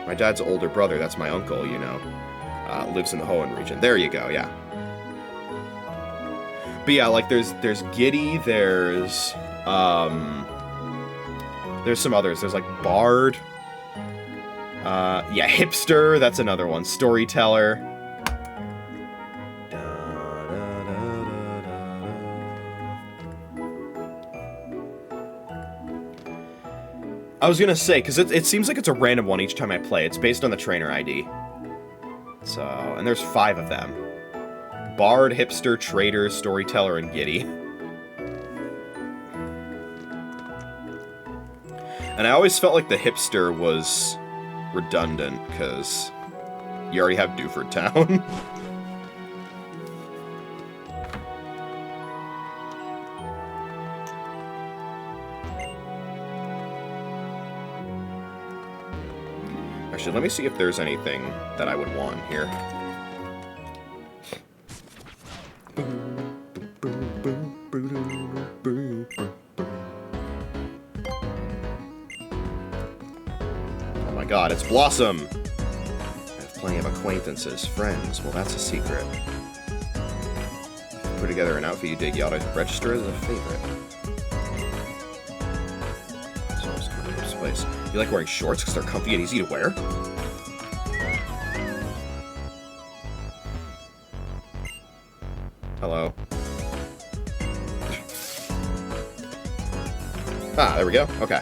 My dad's older brother, that's my uncle, you know, lives in the Hoenn region. There you go, yeah. But yeah, like, there's Giddy, there's some others. There's, like, Bard. Yeah, Hipster, that's another one. Storyteller. I was gonna say, because it seems like it's a random one each time I play. It's based on the trainer ID. So, and there's 5 of them. Bard, Hipster, Trader, Storyteller, and Giddy. And I always felt like the Hipster was redundant, because you already have Dewford Town. Actually, let me see if there's anything that I would want here. Oh my god, it's Blossom! I have plenty of acquaintances, friends. Well, that's a secret. Put together an outfit you dig, you ought to register as a favorite. So I was coming to this place. You like wearing shorts because they're comfy and easy to wear? Hello. Ah, there we go. Okay.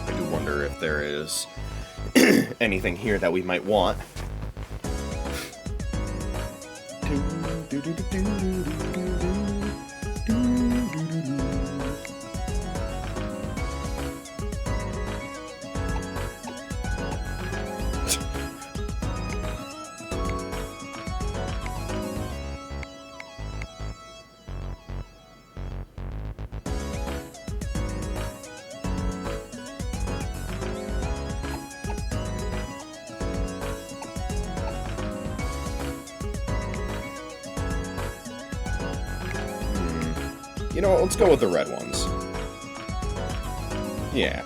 I do wonder if there is anything here that we might want. You know what, let's go with the red ones. Yeah.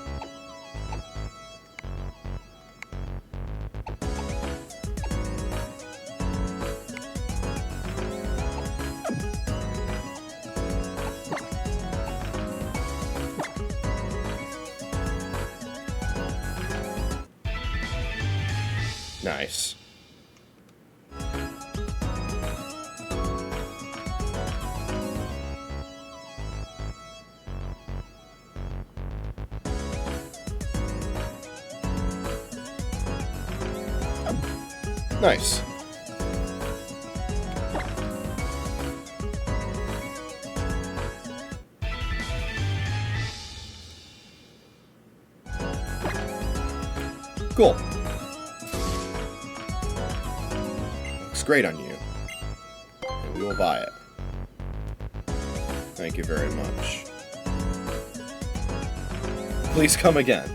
Nice. Nice. Cool. Looks great on you. And we will buy it. Thank you very much. Please come again.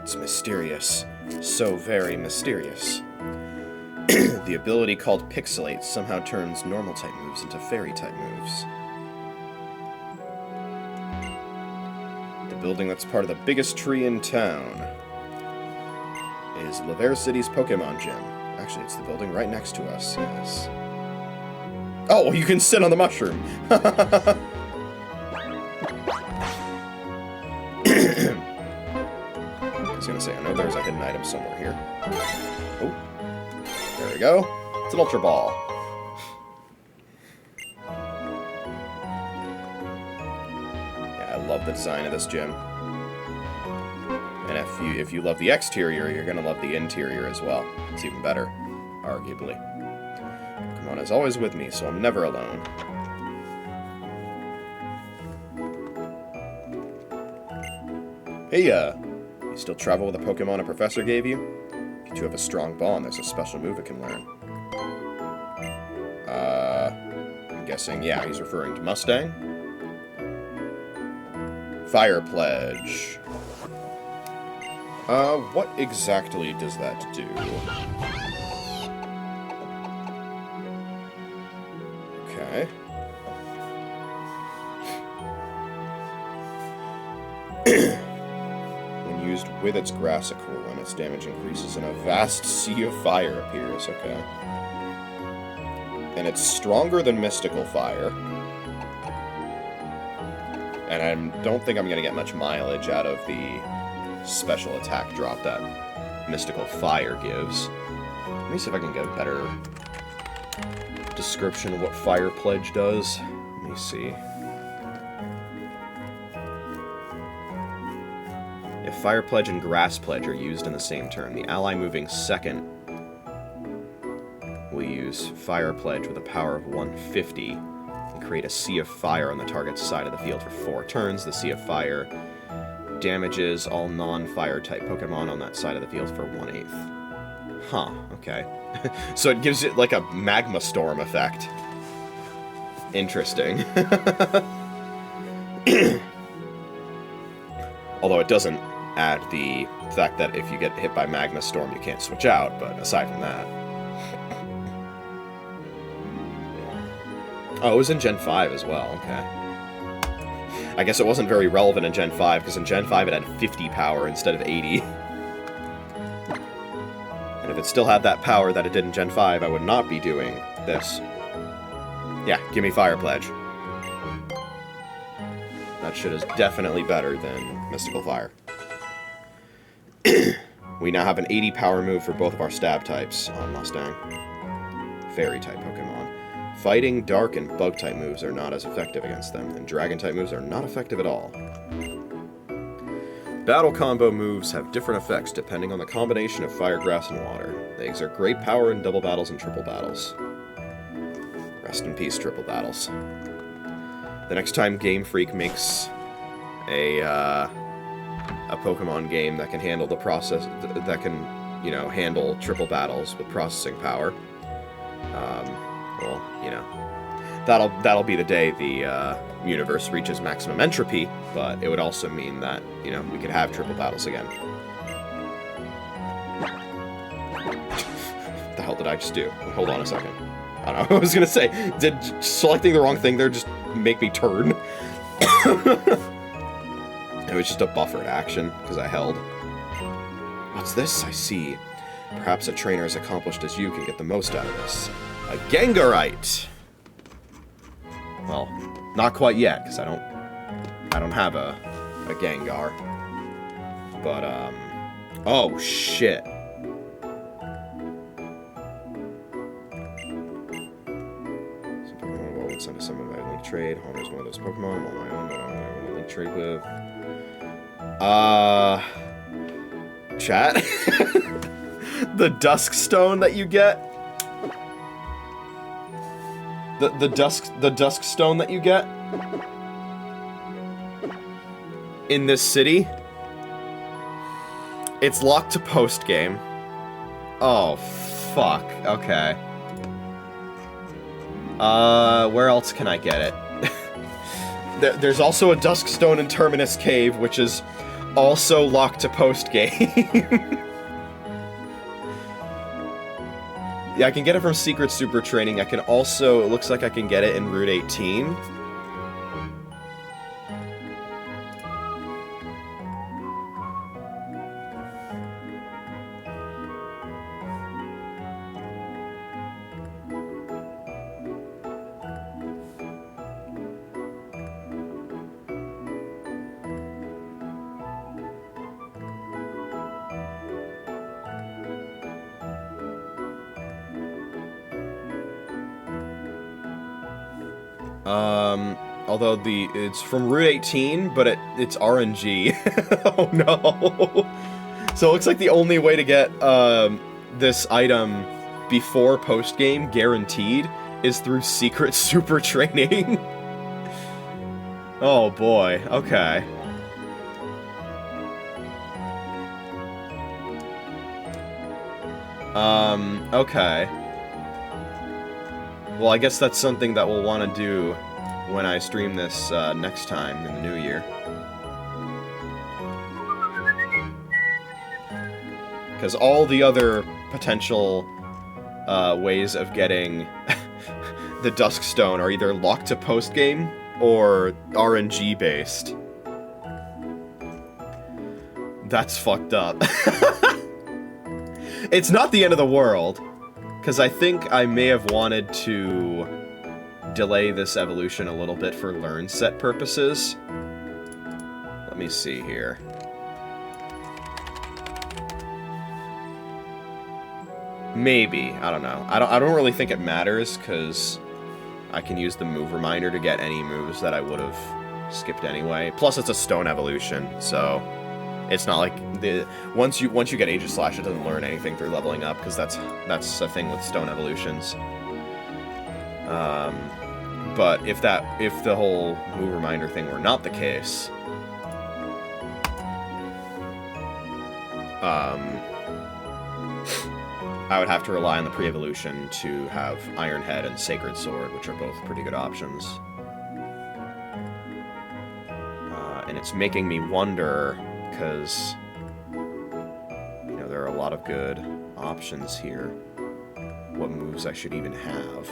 It's mysterious. So very mysterious. The ability called Pixelate somehow turns normal-type moves into fairy-type moves. The building that's part of the biggest tree in town is Laver City's Pokémon Gym. Actually, it's the building right next to us, yes. Oh, you can sit on the mushroom! I was gonna say, I know there's a hidden item somewhere here. Oh, there we go. It's an Ultra Ball. Yeah, I love the design of this gym. And if you love the exterior, you're gonna love the interior as well. It's even better, arguably. Pokémon is always with me, so I'm never alone. Hey, you still travel with a Pokemon a professor gave you? If you two have a strong bond, there's a special move it can learn. I'm guessing, yeah, he's referring to Mustang. Fire Pledge. What exactly does that do? Okay. When used with its grass equivalent, its damage increases and a vast sea of fire appears. Okay. And it's stronger than Mystical Fire. And I don't think I'm going to get much mileage out of the special attack drop that Mystical Fire gives. Let me see if I can get a better description of what Fire Pledge does. Let me see. If Fire Pledge and Grass Pledge are used in the same turn, the ally moving second will use Fire Pledge with a power of 150 and create a Sea of Fire on the target's side of the field for 4 turns. The Sea of Fire damages all non-fire type Pokemon on that side of the field for 1/8. Huh, okay. So it gives it like a Magma Storm effect. Interesting. Although it doesn't add the fact that if you get hit by Magma Storm you can't switch out, but aside from that. Oh, it was in Gen 5 as well, okay. I guess it wasn't very relevant in Gen 5, because in Gen 5 it had 50 power instead of 80. And if it still had that power that it did in Gen 5, I would not be doing this. Yeah, give me Fire Pledge. That shit is definitely better than Mystical Fire. We now have an 80 power move for both of our stab types on Mustang. Fairy type Pokemon. Fighting, Dark, and Bug type moves are not as effective against them, and Dragon type moves are not effective at all. Battle combo moves have different effects depending on the combination of Fire, Grass, and Water. They exert great power in double battles and triple battles. Rest in peace, triple battles. The next time Game Freak makes a Pokemon game that can handle the process, that can, you know, handle triple battles with processing power, well, you know, that'll be the day the universe reaches maximum entropy, but it would also mean that, you know, we could have triple battles again. What the hell did I just do? Hold on a second. I don't know. I was gonna say, did selecting the wrong thing there just make me turn? It was just a buffered action, because I held. What's this? I see. Perhaps a trainer as accomplished as you can get the most out of this. A Gengarite! Well, not quite yet, because I don't have a Gengar. But, oh, shit. Some Pokemon evolved sent to summon by Link Trade. Homer's one of those Pokemon. I'm on my own, but I'm going to Link Trade with. Chat? The Dusk Stone that you get? The Dusk Stone that you get? In this city? It's locked to post-game. Oh, fuck. Okay. Where else can I get it? There's also a Dusk Stone in Terminus Cave, which is also locked to post-game. Yeah, I can get it from Secret Super Training. I can also, it looks like I can get it in Route 18. Although it's from Route 18, but it's RNG. Oh no. So it looks like the only way to get this item before post-game guaranteed is through Secret Super Training. Oh boy, okay. Okay. Well, I guess that's something that we'll want to do when I stream this next time in the new year. Because all the other potential ways of getting the Dusk Stone are either locked to post-game or RNG based. That's fucked up. It's not the end of the world, because I think I may have wanted to delay this evolution a little bit for learn set purposes. Let me see here. Maybe, I don't know. I don't really think it matters, because I can use the move reminder to get any moves that I would have skipped anyway. Plus, it's a stone evolution, so it's not like once you get Aegislash, it doesn't learn anything through leveling up, because that's a thing with stone evolutions. But if the whole move reminder thing were not the case, I would have to rely on the pre-evolution to have Iron Head and Sacred Sword, which are both pretty good options. And it's making me wonder, because, you know, there are a lot of good options here, what moves I should even have.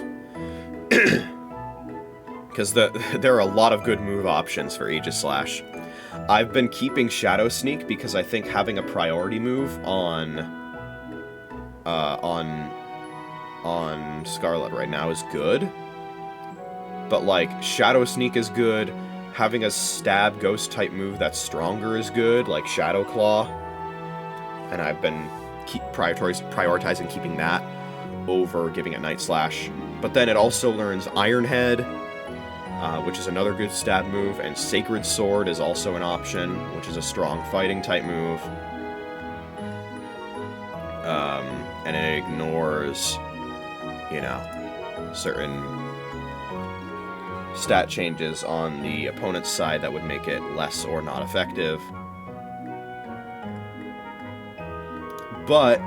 Because there are a lot of good move options for Aegislash. I've been keeping Shadow Sneak because I think having a priority move on Scarlet right now is good. But, like, Shadow Sneak is good. Having a stab ghost type move that's stronger is good, like Shadow Claw. And I've been prioritizing keeping that over giving it Night Slash. But then it also learns Iron Head, which is another good stab move, and Sacred Sword is also an option, which is a strong fighting type move. And it ignores, you know, certain stat changes on the opponent's side that would make it less or not effective. But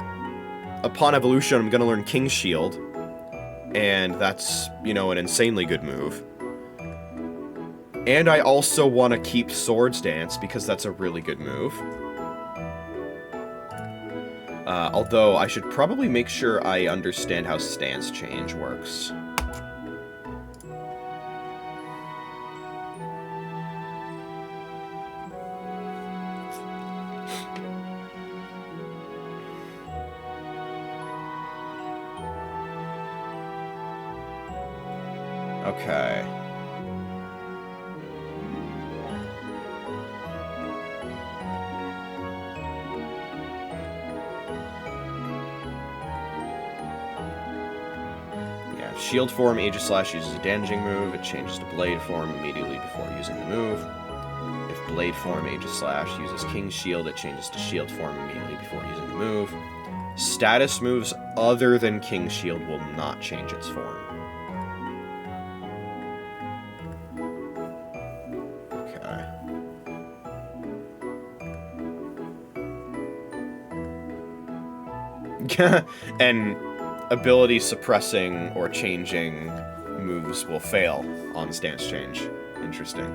upon evolution, I'm going to learn King's Shield, and that's, you know, an insanely good move. And I also want to keep Swords Dance, because that's a really good move. Although, I should probably make sure I understand how Stance Change works. Okay. Yeah, Shield form, Aegislash uses a damaging move. It changes to Blade form immediately before using the move. If Blade form, Aegislash uses King's Shield, it changes to Shield form immediately before using the move. Status moves other than King's Shield will not change its form. And ability suppressing or changing moves will fail on Stance Change. Interesting.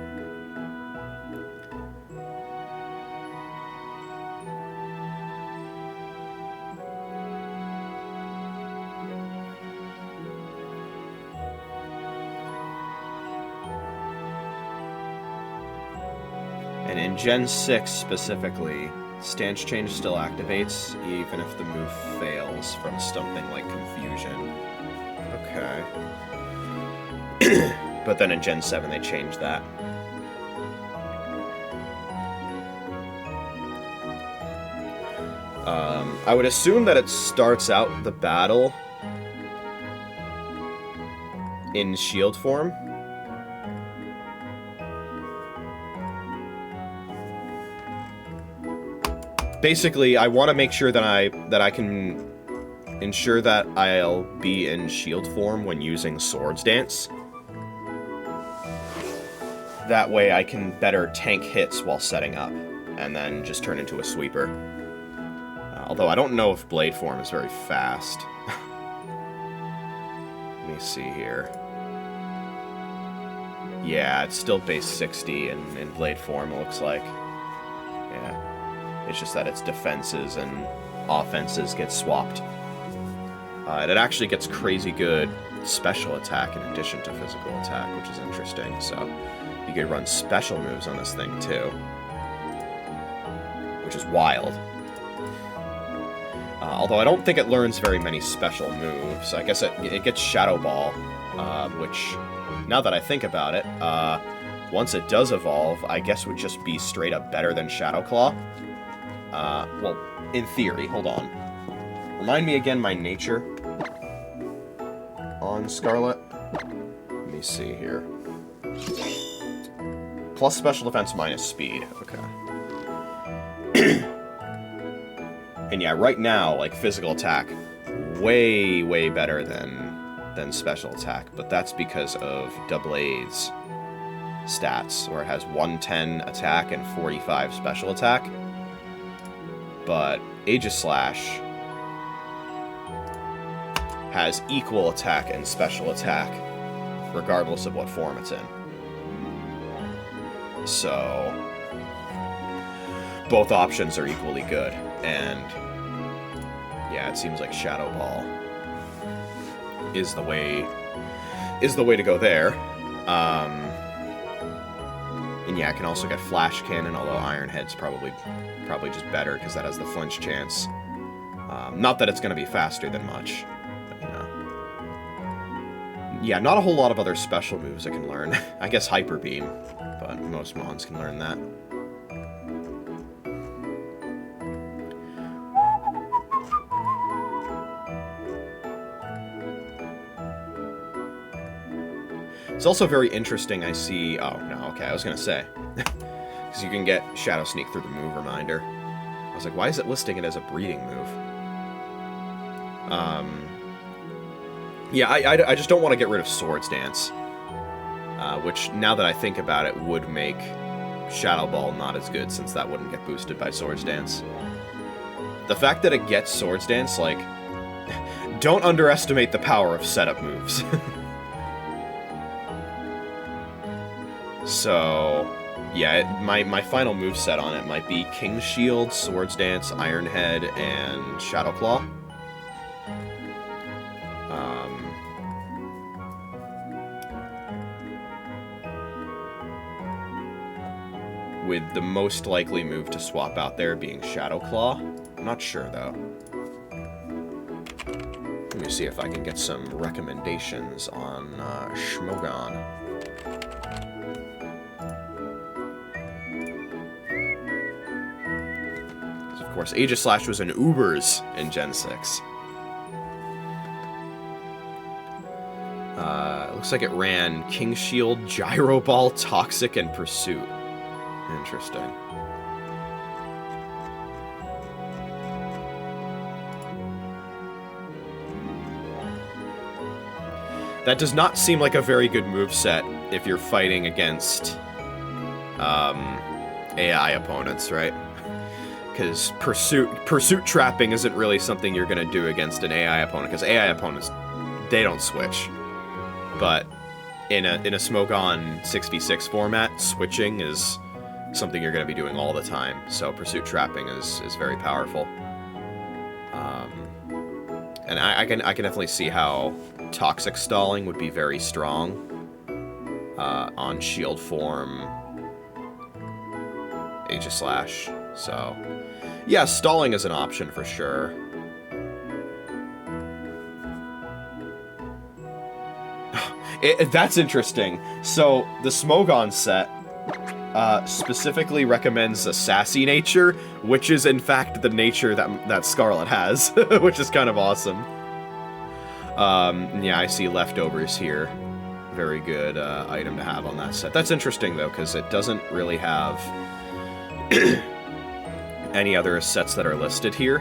And in Gen 6 specifically, Stance Change still activates, even if the move fails from something like Confusion. Okay. But then in Gen 7 they changed that. I would assume that it starts out the battle in Shield form. Basically, I want to make sure that I can ensure that I'll be in Shield form when using Swords Dance. That way I can better tank hits while setting up, and then just turn into a sweeper. Although I don't know if Blade form is very fast. Let me see here. Yeah, it's still base 60 in Blade form, it looks like. Yeah. It's just that its defenses and offenses get swapped. And it actually gets crazy good special attack in addition to physical attack, which is interesting. So you could run special moves on this thing too, which is wild. Although I don't think it learns very many special moves. I guess it gets Shadow Ball, which, now that I think about it, once it does evolve, I guess would just be straight up better than Shadow Claw. Well, in theory, hold on. Remind me again my nature on Scarlet. Let me see here. Plus special defense minus speed. Okay. And yeah, right now, like, physical attack, way, way better than special attack. But that's because of Doublade's stats, where it has 110 attack and 45 special attack. But Aegislash has equal attack and special attack, regardless of what form it's in. So both options are equally good, and yeah, it seems like Shadow Ball is the way to go there. And yeah, I can also get Flash Cannon, although Iron Head's probably just better because that has the flinch chance. Not that it's going to be faster than much, but, you know. Yeah, not a whole lot of other special moves I can learn. I guess Hyper Beam, but most Mons can learn that. It's also very interesting, I see... Oh, no, okay, I was going to say. Because you can get Shadow Sneak through the move reminder. I was like, why is it listing it as a breeding move? Yeah, I just don't want to get rid of Swords Dance. Which, now that I think about it, would make Shadow Ball not as good, since that wouldn't get boosted by Swords Dance. The fact that it gets Swords Dance, like... don't underestimate the power of setup moves. So, yeah, my final moveset on it might be King's Shield, Swords Dance, Iron Head, and Shadow Claw. With the most likely move to swap out there being Shadow Claw. I'm not sure, though. Let me see if I can get some recommendations on Schmogon. Of course, Aegislash was an Ubers in Gen 6. Looks like it ran King's Shield, Gyro Ball, Toxic, and Pursuit. Interesting. That does not seem like a very good moveset if you're fighting against AI opponents, right? Because pursuit trapping isn't really something you're going to do against an AI opponent, because AI opponents, they don't switch. But in a Smogon 6v6 format, switching is something you're going to be doing all the time. So pursuit trapping is very powerful. And I can definitely see how Toxic stalling would be very strong on shield form Aegislash. So yeah, stalling is an option for sure. That's interesting. So the Smogon set specifically recommends a sassy nature, which is in fact the nature that Scarlet has, which is kind of awesome. Yeah, I see leftovers here. Very good item to have on that set. That's interesting though, because it doesn't really have any other sets that are listed here.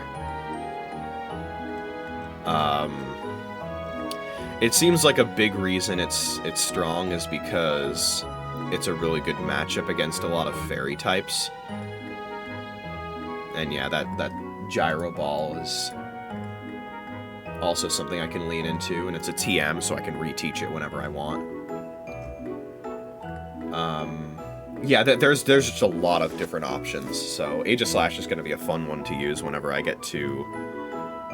It seems like a big reason it's strong is because it's a really good matchup against a lot of fairy types. And yeah, that Gyro Ball is also something I can lean into, and it's a TM, so I can reteach it whenever I want. Yeah, there's just a lot of different options, so Aegislash is going to be a fun one to use whenever I get to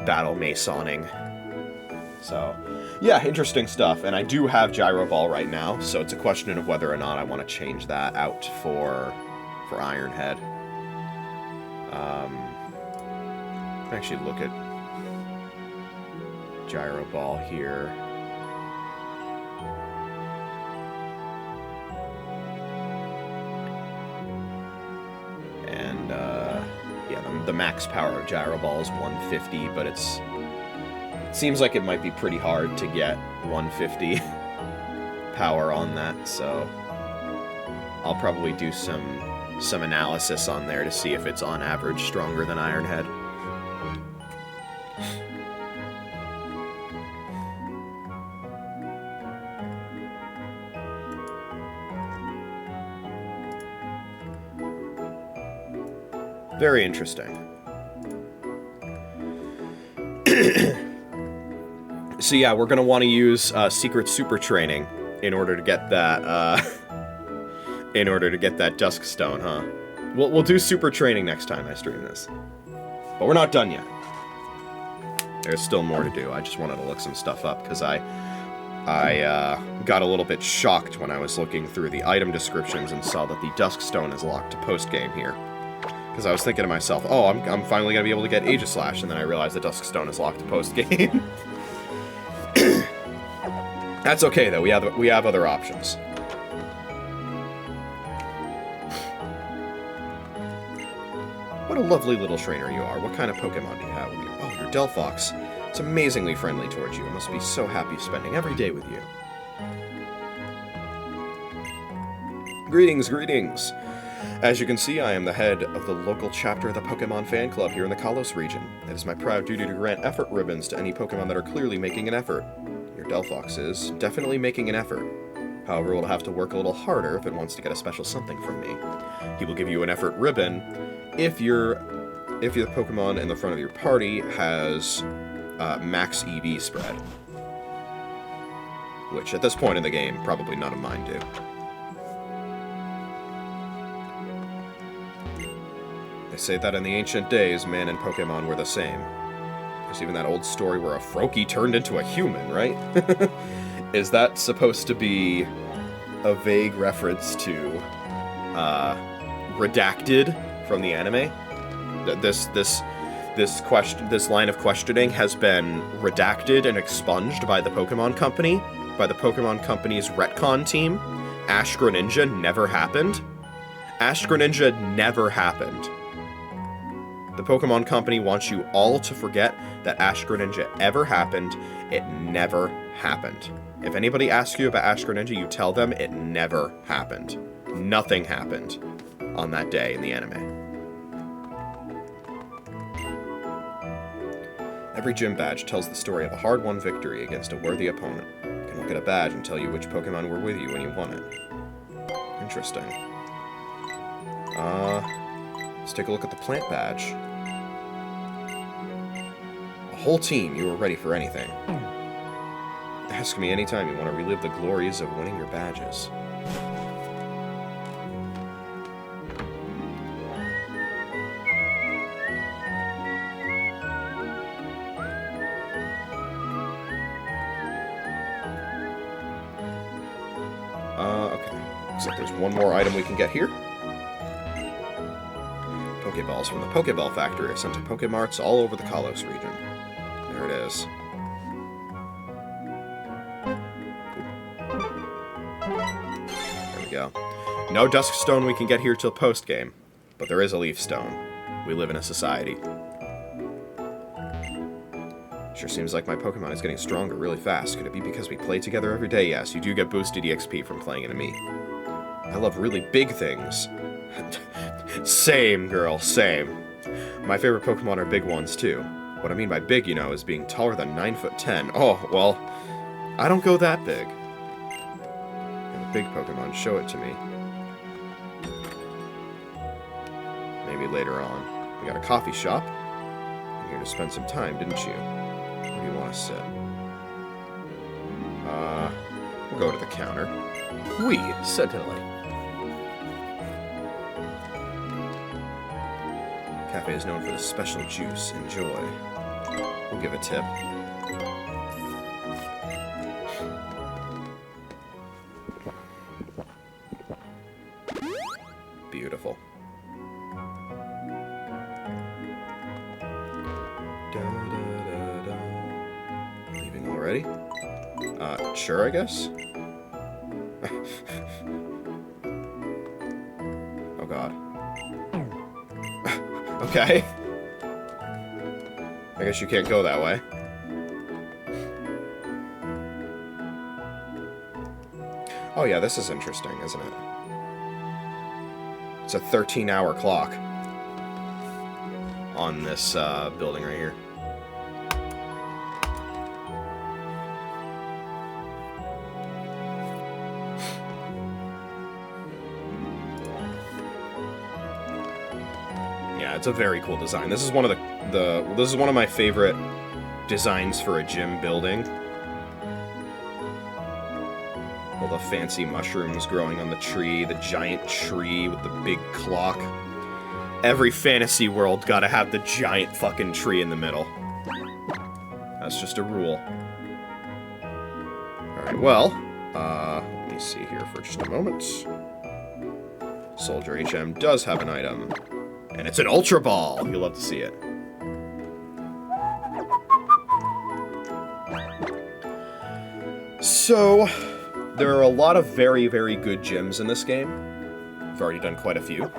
battle Masoning. So, yeah, interesting stuff, and I do have Gyro Ball right now, so it's a question of whether or not I want to change that out for Iron Head. Actually look at Gyro Ball here. And, yeah, the max power of Gyro Ball is 150, but it seems like it might be pretty hard to get 150 power on that, so I'll probably do some analysis on there to see if it's on average stronger than Iron Head. Very interesting. So yeah, we're gonna want to use Secret Super Training in order to get that Dusk Stone, huh? We'll do Super Training next time I stream this, but we're not done yet. There's still more to do. I just wanted to look some stuff up because I got a little bit shocked when I was looking through the item descriptions and saw that the Dusk Stone is locked to post game here. Because I was thinking to myself, oh, I'm finally gonna be able to get Aegislash, and then I realized the Dusk Stone is locked to post game. That's okay though. We have other options. What a lovely little trainer you are. What kind of Pokemon do you have with you? Oh, your Delphox. It's amazingly friendly towards you. I must be so happy spending every day with you. Greetings, greetings. As you can see, I am the head of the local chapter of the Pokemon fan club here in the Kalos region. It is my proud duty to grant effort ribbons to any Pokemon that are clearly making an effort. Your Delphox is definitely making an effort. However, it will have to work a little harder if it wants to get a special something from me. He will give you an effort ribbon if your Pokemon in the front of your party has max EV spread. Which, at this point in the game, probably none of mine do. They say that in the ancient days, man and Pokémon were the same. There's even that old story where a Froakie turned into a human, right? Is that supposed to be a vague reference to Redacted from the anime? This line of questioning has been redacted and expunged by the Pokémon Company, by the Pokémon Company's retcon team. Ash Greninja never happened. Ash Greninja never happened. The Pokémon Company wants you all to forget that Ash Greninja ever happened. It never happened. If anybody asks you about Ash Greninja, you tell them it never happened. Nothing happened on that day in the anime. Every gym badge tells the story of a hard-won victory against a worthy opponent. You can look at a badge and tell you which Pokemon were with you when you won it. Interesting. Let's take a look at the plant badge. A whole team, you were ready for anything. Ask me anytime you want to relive the glories of winning your badges. Okay. Looks like there's one more item we can get here. Pokeballs from the Pokeball Factory are sent to Pokemarts all over the Kalos region. There it is. There we go. No Dusk Stone we can get here till post-game, but there is a Leaf Stone. We live in a society. Sure seems like my Pokemon is getting stronger really fast. Could it be because we play together every day? Yes, you do get boosted EXP from playing enemy. I love really big things. Same, girl, same. My favorite Pokemon are big ones, too. What I mean by big, you know, is being taller than 9'10". Oh, well, I don't go that big. A big Pokemon, show it to me. Maybe later on. We got a coffee shop. You're here to spend some time, didn't you? Where do you want to sit? We'll go to the counter. Oui, certainly. Cafe is known for the special juice. Enjoy. We'll give a tip. Beautiful. Leaving already? Sure, I guess? Oh god. Okay. I guess you can't go that way. Oh yeah, this is interesting, isn't it? It's a 13-hour clock on this building right here. Yeah, it's a very cool design. This is one of this is one of my favorite designs for a gym building. All the fancy mushrooms growing on the tree, the giant tree with the big clock. Every fantasy world gotta have the giant fucking tree in the middle. That's just a rule. Alright, well, let me see here for just a moment. Soldier HM does have an item. And it's an Ultra Ball! You'll love to see it. So, there are a lot of very, very good gyms in this game. I've already done quite a few.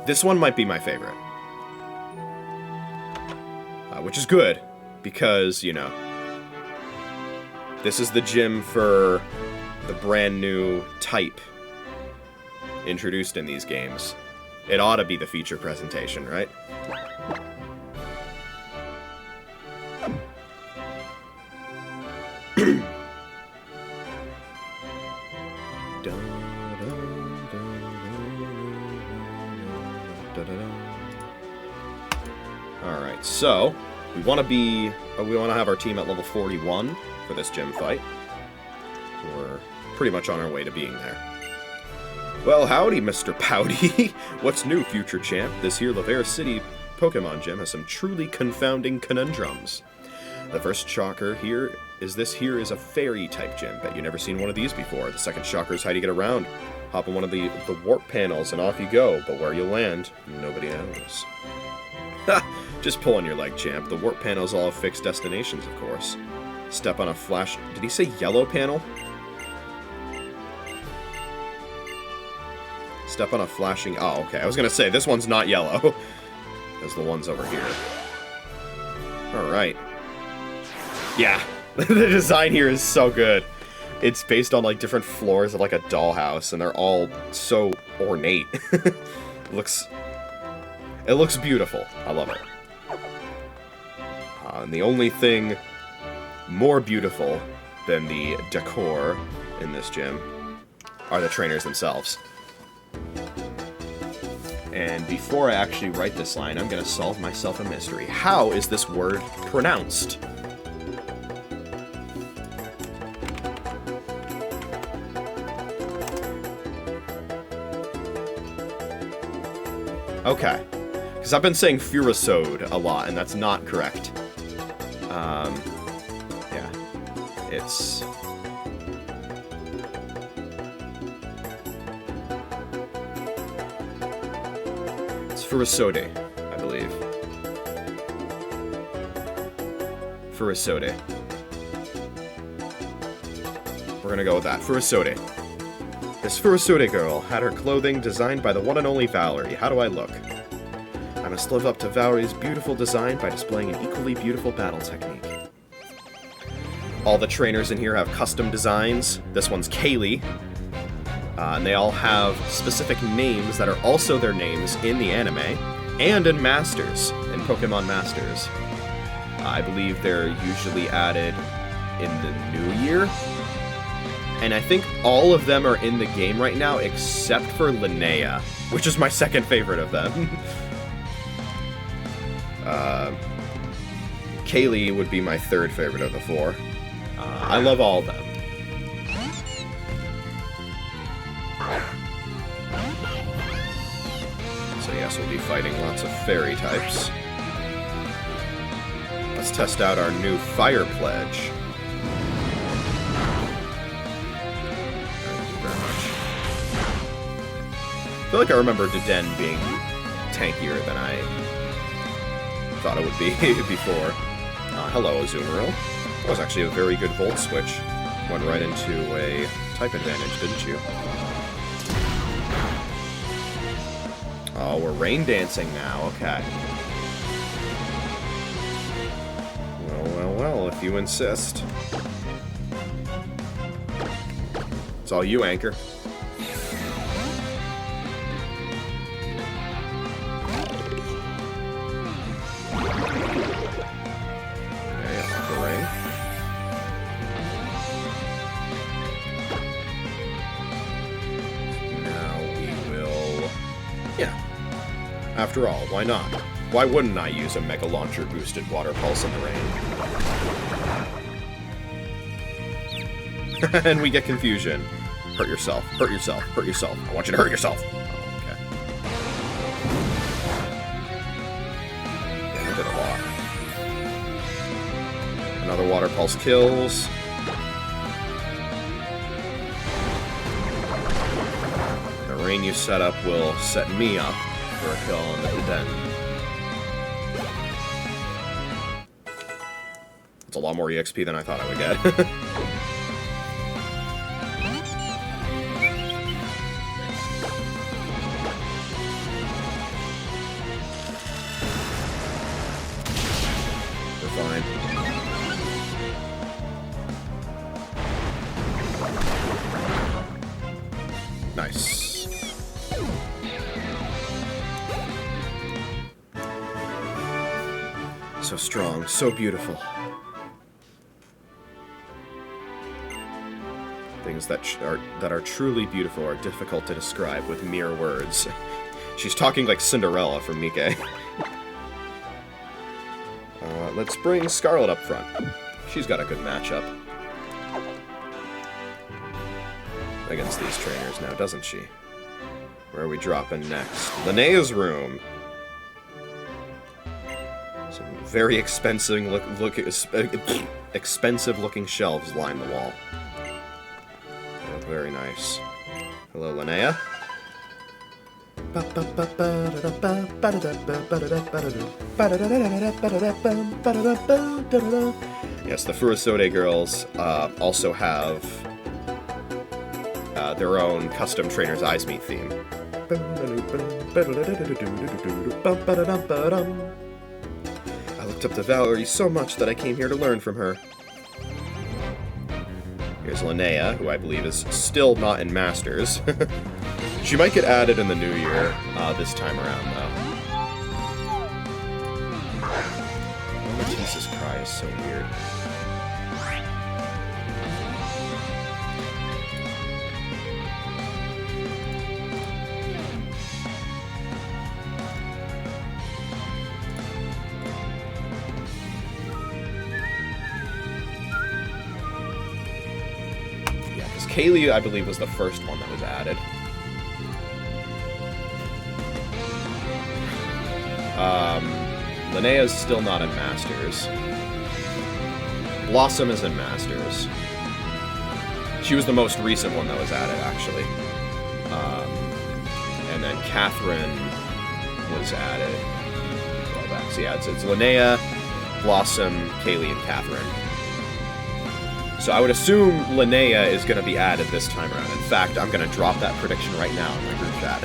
This one might be my favorite. Which is good, because, you know, this is the gym for the brand new type introduced in these games. It ought to be the feature presentation, right? Alright, so, We want to have our team at level 41 for this gym fight. We're pretty much on our way to being there. Well, howdy, Mr. Pouty. What's new, future champ? This here Lavera City Pokemon gym has some truly confounding conundrums. The first shocker here is a fairy-type gym. Bet you never seen one of these before. The second shocker is how do you get around? Hop on one of the warp panels and off you go, but where you land, nobody knows. Ha! Just pull on your leg, champ. The warp panels all have fixed destinations, of course. Step on a flash... Did he say yellow panel? Step on a flashing... Oh, okay. I was gonna say, this one's not yellow. There's the ones over here. Alright. Yeah. The design here is so good. It's based on, like, different floors of, like, a dollhouse, and they're all so ornate. It looks beautiful. I love it. And the only thing more beautiful than the decor in this gym are the trainers themselves. And before I actually write this line, I'm going to solve myself a mystery. How is this word pronounced? Okay. Because I've been saying Furasode a lot, and that's not correct. Yeah. It's... Furasode, I believe. Furasode. We're gonna go with that. Furasode. This Furasode girl had her clothing designed by the one and only Valerie. How do I look? I must live up to Valerie's beautiful design by displaying an equally beautiful battle technique. All the trainers in here have custom designs. This one's Kaylee. And they all have specific names that are also their names in the anime and in Masters, in Pokemon Masters. I believe they're usually added in the new year. And I think all of them are in the game right now except for Linnea, which is my second favorite of them. Kaylee would be my third favorite of the four. I love all of them. So yes, we'll be fighting lots of fairy types. Let's test out our new Fire Pledge. Thank you very much. I feel like I remember JoeDan being tankier than I thought it would be before. Hello, Azumarill. That was actually a very good Volt Switch. Went right into a type advantage, didn't you? Oh, we're rain dancing now, okay. Well, if you insist. It's all you, Anchor. Okay, off the rain. Now we will... Yeah. After all, why not? Why wouldn't I use a Mega Launcher boosted Water Pulse in the rain? And we get confusion. Hurt yourself, hurt yourself, hurt yourself. I want you to hurt yourself. Oh, okay. Yeah, I did a lot. Another Water Pulse kills. The rain you set up will set me up for a kill on the den. It's a lot more EXP than I thought I would get. We're fine. Nice. So strong, so beautiful. Things that are truly beautiful are difficult to describe with mere words. She's talking like Cinderella from Mike. Let's bring Scarlet up front. She's got a good matchup against these trainers now, doesn't she? Where are we dropping next? Linnea's room. Some very expensive looking shelves line the wall. Oh, very nice. Hello, Linnea. Yes, the Furisode girls also have their own custom Trainer's Eyes Meet theme. I looked up to Valerie so much that I came here to learn from her. Here's Linnea, who I believe is still not in Masters. She might get added in the new year this time around, though. Oh, Jesus Christ, so weird. Yeah, because Kaylee, I believe, was the first one that was added. Linnea's still not in Masters. Blossom is in Masters. She was the most recent one that was added, actually. And then Catherine was added. Well, back. So yeah, it's Linnea, Blossom, Kaylee, and Catherine. So I would assume Linnea is going to be added this time around. In fact, I'm going to drop that prediction right now in my group chat.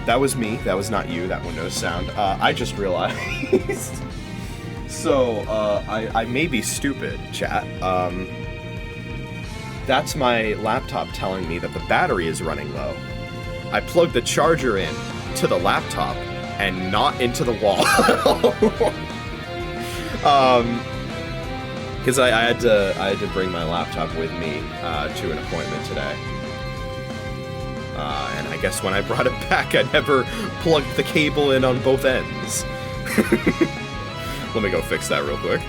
That was me. That was not you. That Windows sound. I just realized. So, I may be stupid, chat. That's my laptop telling me that the battery is running low. I plugged the charger in to the laptop and not into the wall. Because I had to bring my laptop with me to an appointment today. And I guess when I brought it back, I never plugged the cable in on both ends. Let me go fix that real quick.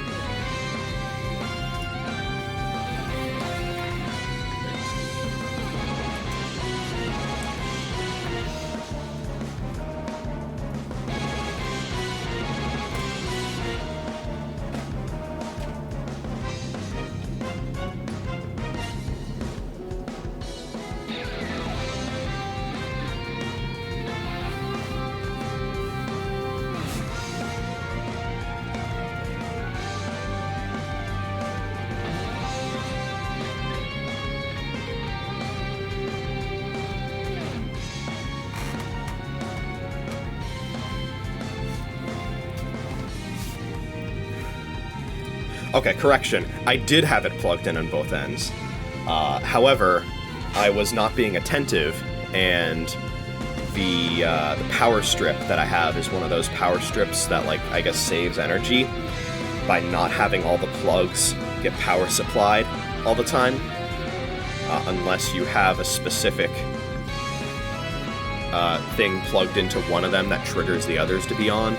Okay, correction. I did have it plugged in on both ends. However, I was not being attentive, and the power strip that I have is one of those power strips that, like, I guess saves energy by not having all the plugs get power supplied all the time, unless you have a specific thing plugged into one of them that triggers the others to be on.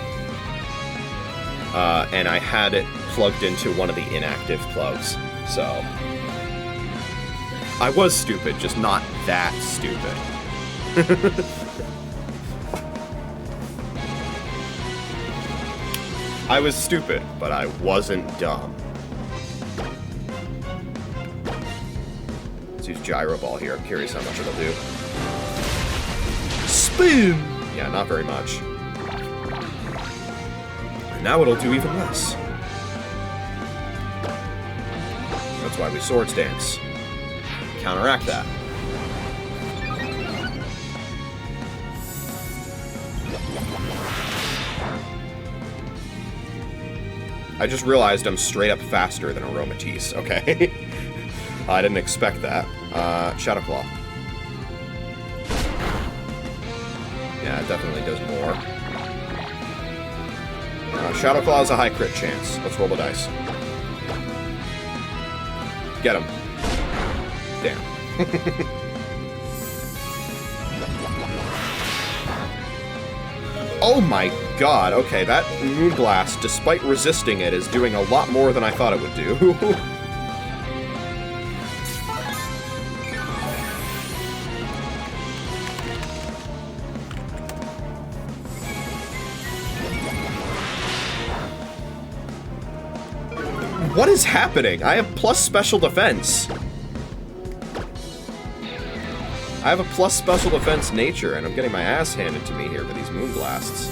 And I had it plugged into one of the inactive plugs, so I was stupid, just not that stupid. I was stupid, but I wasn't dumb. Let's use Gyro Ball here. I'm curious how much it'll do. Spoon! Yeah, not very much. And now it'll do even less. That's why we Swords Dance. Counteract that. I just realized I'm straight up faster than Aromatisse. Okay. I didn't expect that. Shadow Claw. Yeah, it definitely does more. Shadow Claw has a high crit chance. Let's roll the dice. Get him. Damn. Oh my god, okay, that Moonblast, despite resisting it, is doing a lot more than I thought it would do. What is happening? I have plus special defense. I have a plus special defense nature, and I'm getting my ass handed to me here with these Moonblasts.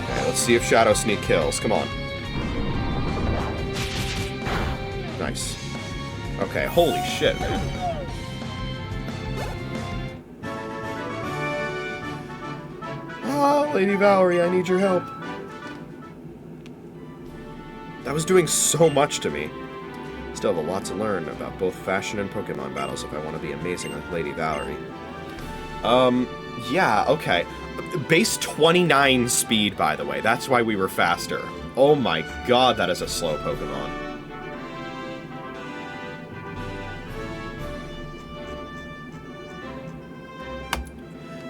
Okay, let's see if Shadow Sneak kills. Come on. Nice. Okay, holy shit, man. Oh, Lady Valerie, I need your help. That was doing so much to me. Still have a lot to learn about both fashion and Pokemon battles if I want to be amazing like Lady Valerie. Yeah, okay. Base 29 speed, by the way. That's why we were faster. Oh my god, that is a slow Pokemon.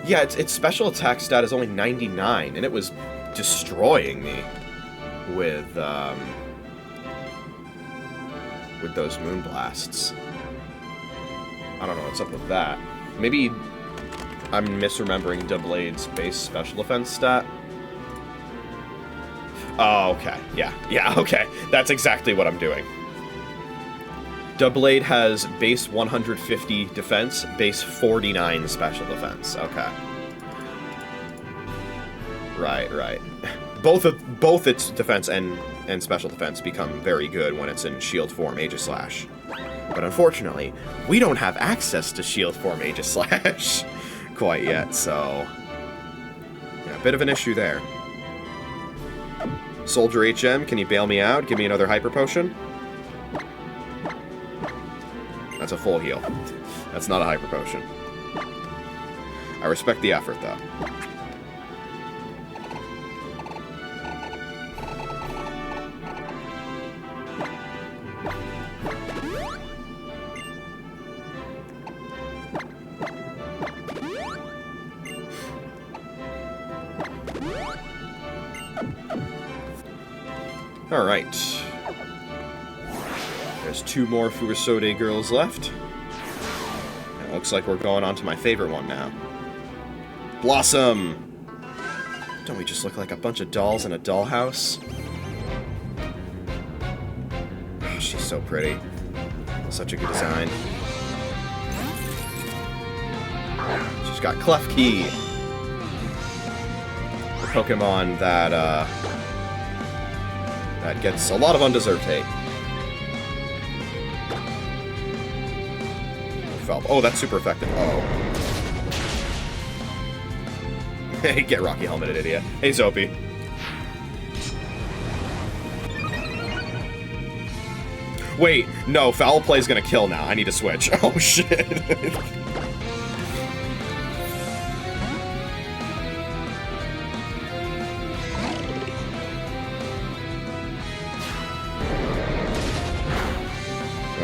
Yeah, its special attack stat is only 99, and it was destroying me with those Moonblasts. I don't know what's up with that. Maybe I'm misremembering Doublade's base special defense stat. Oh, okay. Yeah, okay. That's exactly what I'm doing. Doublade has base 150 defense, base 49 special defense. Okay. Right. Both its defense and special defense become very good when it's in shield form Aegislash. But unfortunately, we don't have access to shield form Aegislash quite yet, so yeah, a bit of an issue there. Soldier HM, can you bail me out? Give me another Hyper Potion? That's a full heal. That's not a Hyper Potion. I respect the effort, though. Alright. There's 2 more Furisode girls left. It looks like we're going on to my favorite one now. Blossom! Don't we just look like a bunch of dolls in a dollhouse? Oh, she's so pretty. Such a good design. She's got Klefki. The Pokemon that, that gets a lot of undeserved hate. Oh, that's super effective. Oh. Hey, get Rocky Helmeted, idiot. Hey, Zopi. Wait, no, Foul Play's gonna kill now. I need to switch. Oh, shit.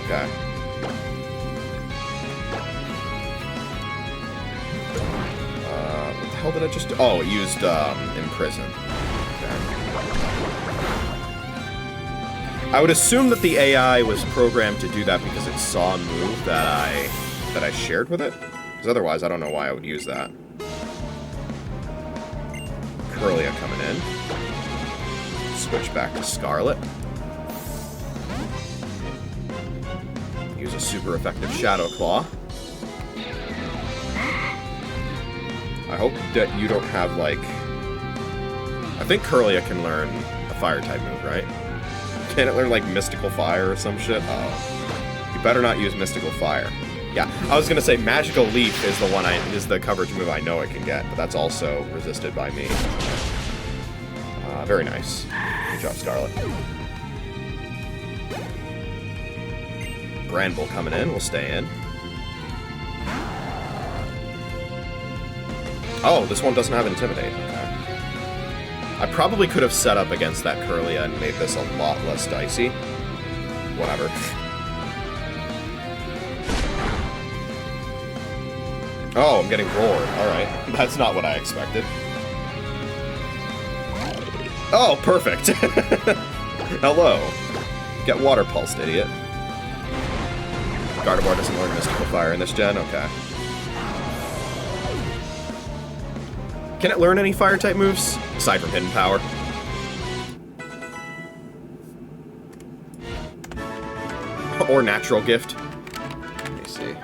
Okay. What the hell did I just do? Oh, it used, Imprison. Okay. I would assume that the AI was programmed to do that because it saw a move that I shared with it. Because otherwise, I don't know why I would use that. Curlia coming in. Switch back to Scarlet. Use a super effective Shadow Claw. I hope that you don't have, like... I think Curlia can learn a Fire-type move, right? Can it learn, like, Mystical Fire or some shit? Oh. You better not use Mystical Fire. Yeah, I was gonna say Magical Leaf is the one is the coverage move I know it can get, but that's also resisted by me. Very nice. Good job, Scarlet. Granbull coming in, we'll stay in. Oh, this one doesn't have Intimidate. Okay. I probably could have set up against that Curlia and made this a lot less dicey. Whatever. Oh, I'm getting roared. Alright. That's not what I expected. Oh, perfect. Hello. Get Water Pulsed, idiot. Gardevoir doesn't learn Mystical Fire in this gen? Okay. Can it learn any Fire-type moves? Aside from Hidden Power? Or Natural Gift? Let me see.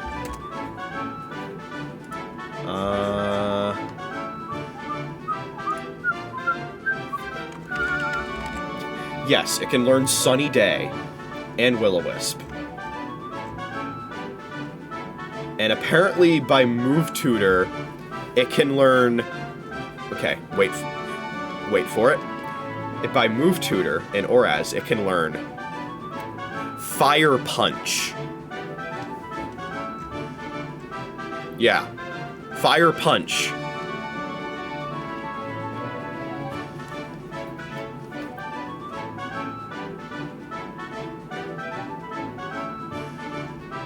Yes, it can learn Sunny Day and Will-O-Wisp. And apparently by Move Tutor, it can learn... Okay, wait for it. By Move Tutor in Oraz, it can learn Fire Punch. Yeah. Fire Punch.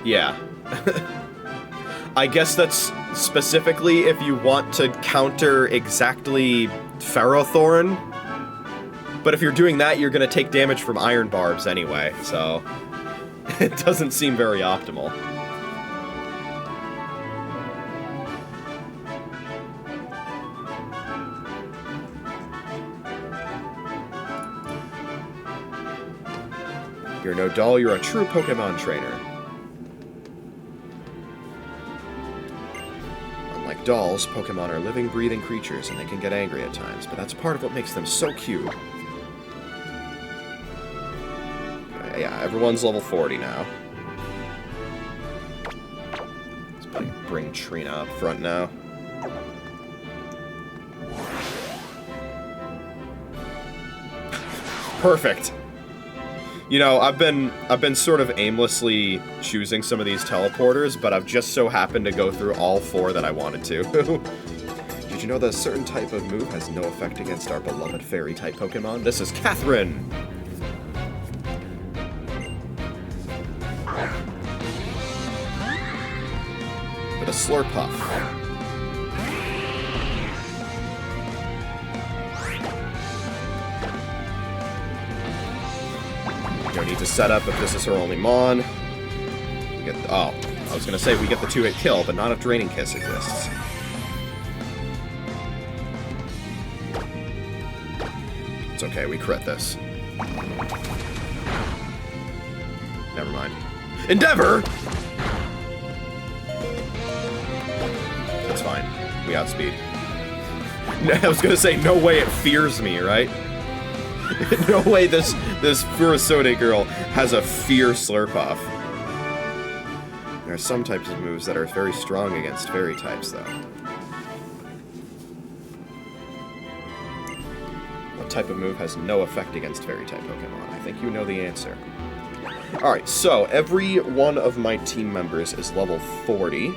Yeah. I guess that's specifically if you want to counter exactly Ferrothorn. But if you're doing that, you're going to take damage from Iron Barbs anyway, so it doesn't seem very optimal. You're no doll, you're a true Pokemon trainer. Unlike dolls, Pokemon are living, breathing creatures, and they can get angry at times, but that's part of what makes them so cute. Okay, yeah, everyone's level 40 now. Let's bring Trina up front now. Perfect. You know, I've been sort of aimlessly choosing some of these teleporters, but I've just so happened to go through all 4 that I wanted to. Did you know that a certain type of move has no effect against our beloved fairy-type Pokemon? This is Catherine! With a Slurpuff. Don't need to set up if this is her only Mon. We get I was gonna say we get the 2-hit kill, but not if Draining Kiss exists. It's okay, we crit this. Never mind. Endeavor! That's fine. We outspeed. I was gonna say, no way it fears me, right? No way this Furisode girl has a fear Slurpuff. There are some types of moves that are very strong against fairy types, though. What type of move has no effect against fairy type Pokemon? I think you know the answer. Alright, so every one of my team members is level 40,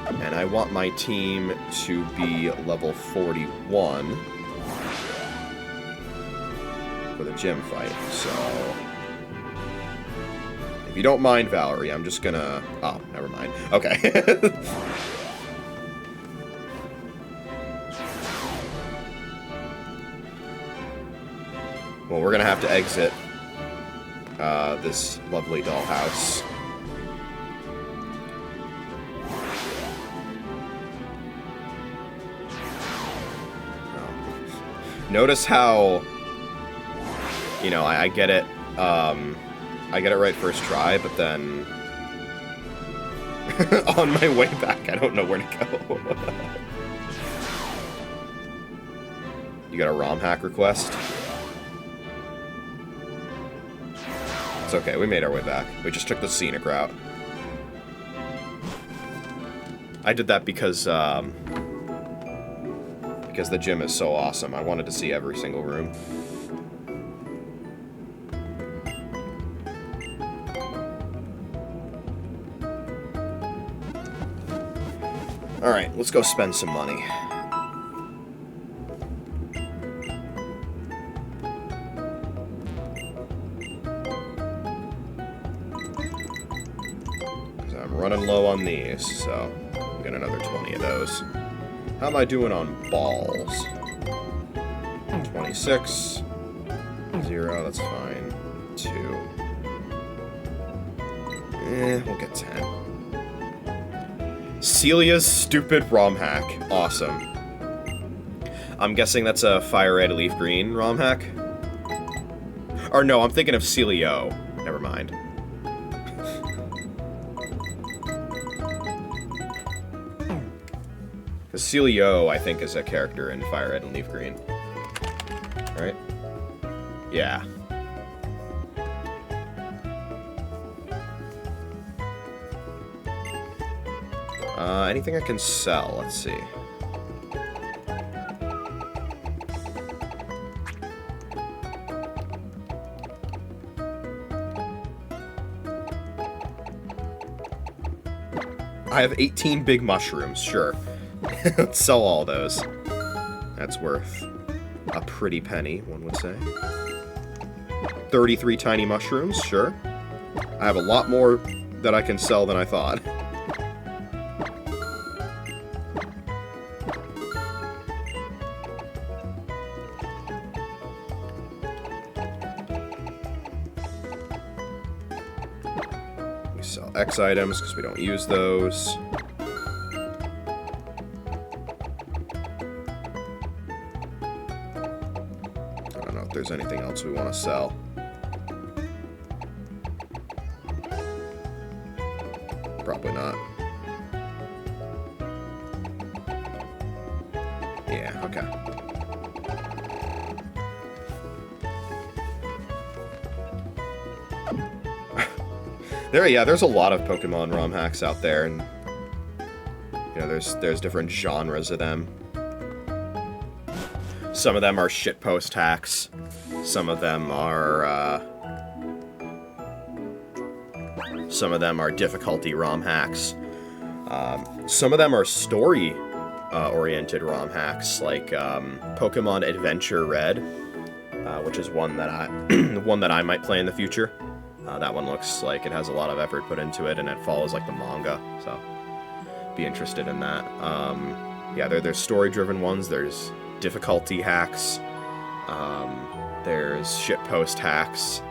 and I want my team to be level 41. For the gym fight, so if you don't mind, Valerie, I'm just gonna... Oh, never mind. Okay. Well, we're gonna have to exit this lovely dollhouse. Oh. Notice how... You know, I get it, I get it right first try, but then on my way back, I don't know where to go. You got a ROM hack request? It's okay, we made our way back. We just took the scenic route. I did that because the gym is so awesome. I wanted to see every single room. Alright, let's go spend some money. Running low on these, so I'll get another 20 of those. How am I doing on balls? 26. 0, that's fine. 2. We'll get 10. Celia's stupid ROM hack. Awesome. I'm guessing that's a fire red leaf green ROM hack? Or no, I'm thinking of Celio. Never mind. Celio, I think, is a character in Fire Red and Leaf Green. Right? Yeah. Anything I can sell? Let's see. I have 18 big mushrooms, sure. Let's sell all those. That's worth a pretty penny, one would say. 33 tiny mushrooms, sure. I have a lot more that I can sell than I thought. We sell X items because we don't use those. There's anything else we want to sell. Probably not. Yeah, okay. There's a lot of Pokemon ROM hacks out there, and you know, there's different genres of them. Some of them are shitpost hacks. Some of them are difficulty ROM hacks. Some of them are story oriented ROM hacks, like Pokemon Adventure Red, which is one that I might play in the future. That one looks like it has a lot of effort put into it, and it follows like the manga, so be interested in that. Yeah, there's story-driven ones. There's difficulty hacks. There's shitpost hacks.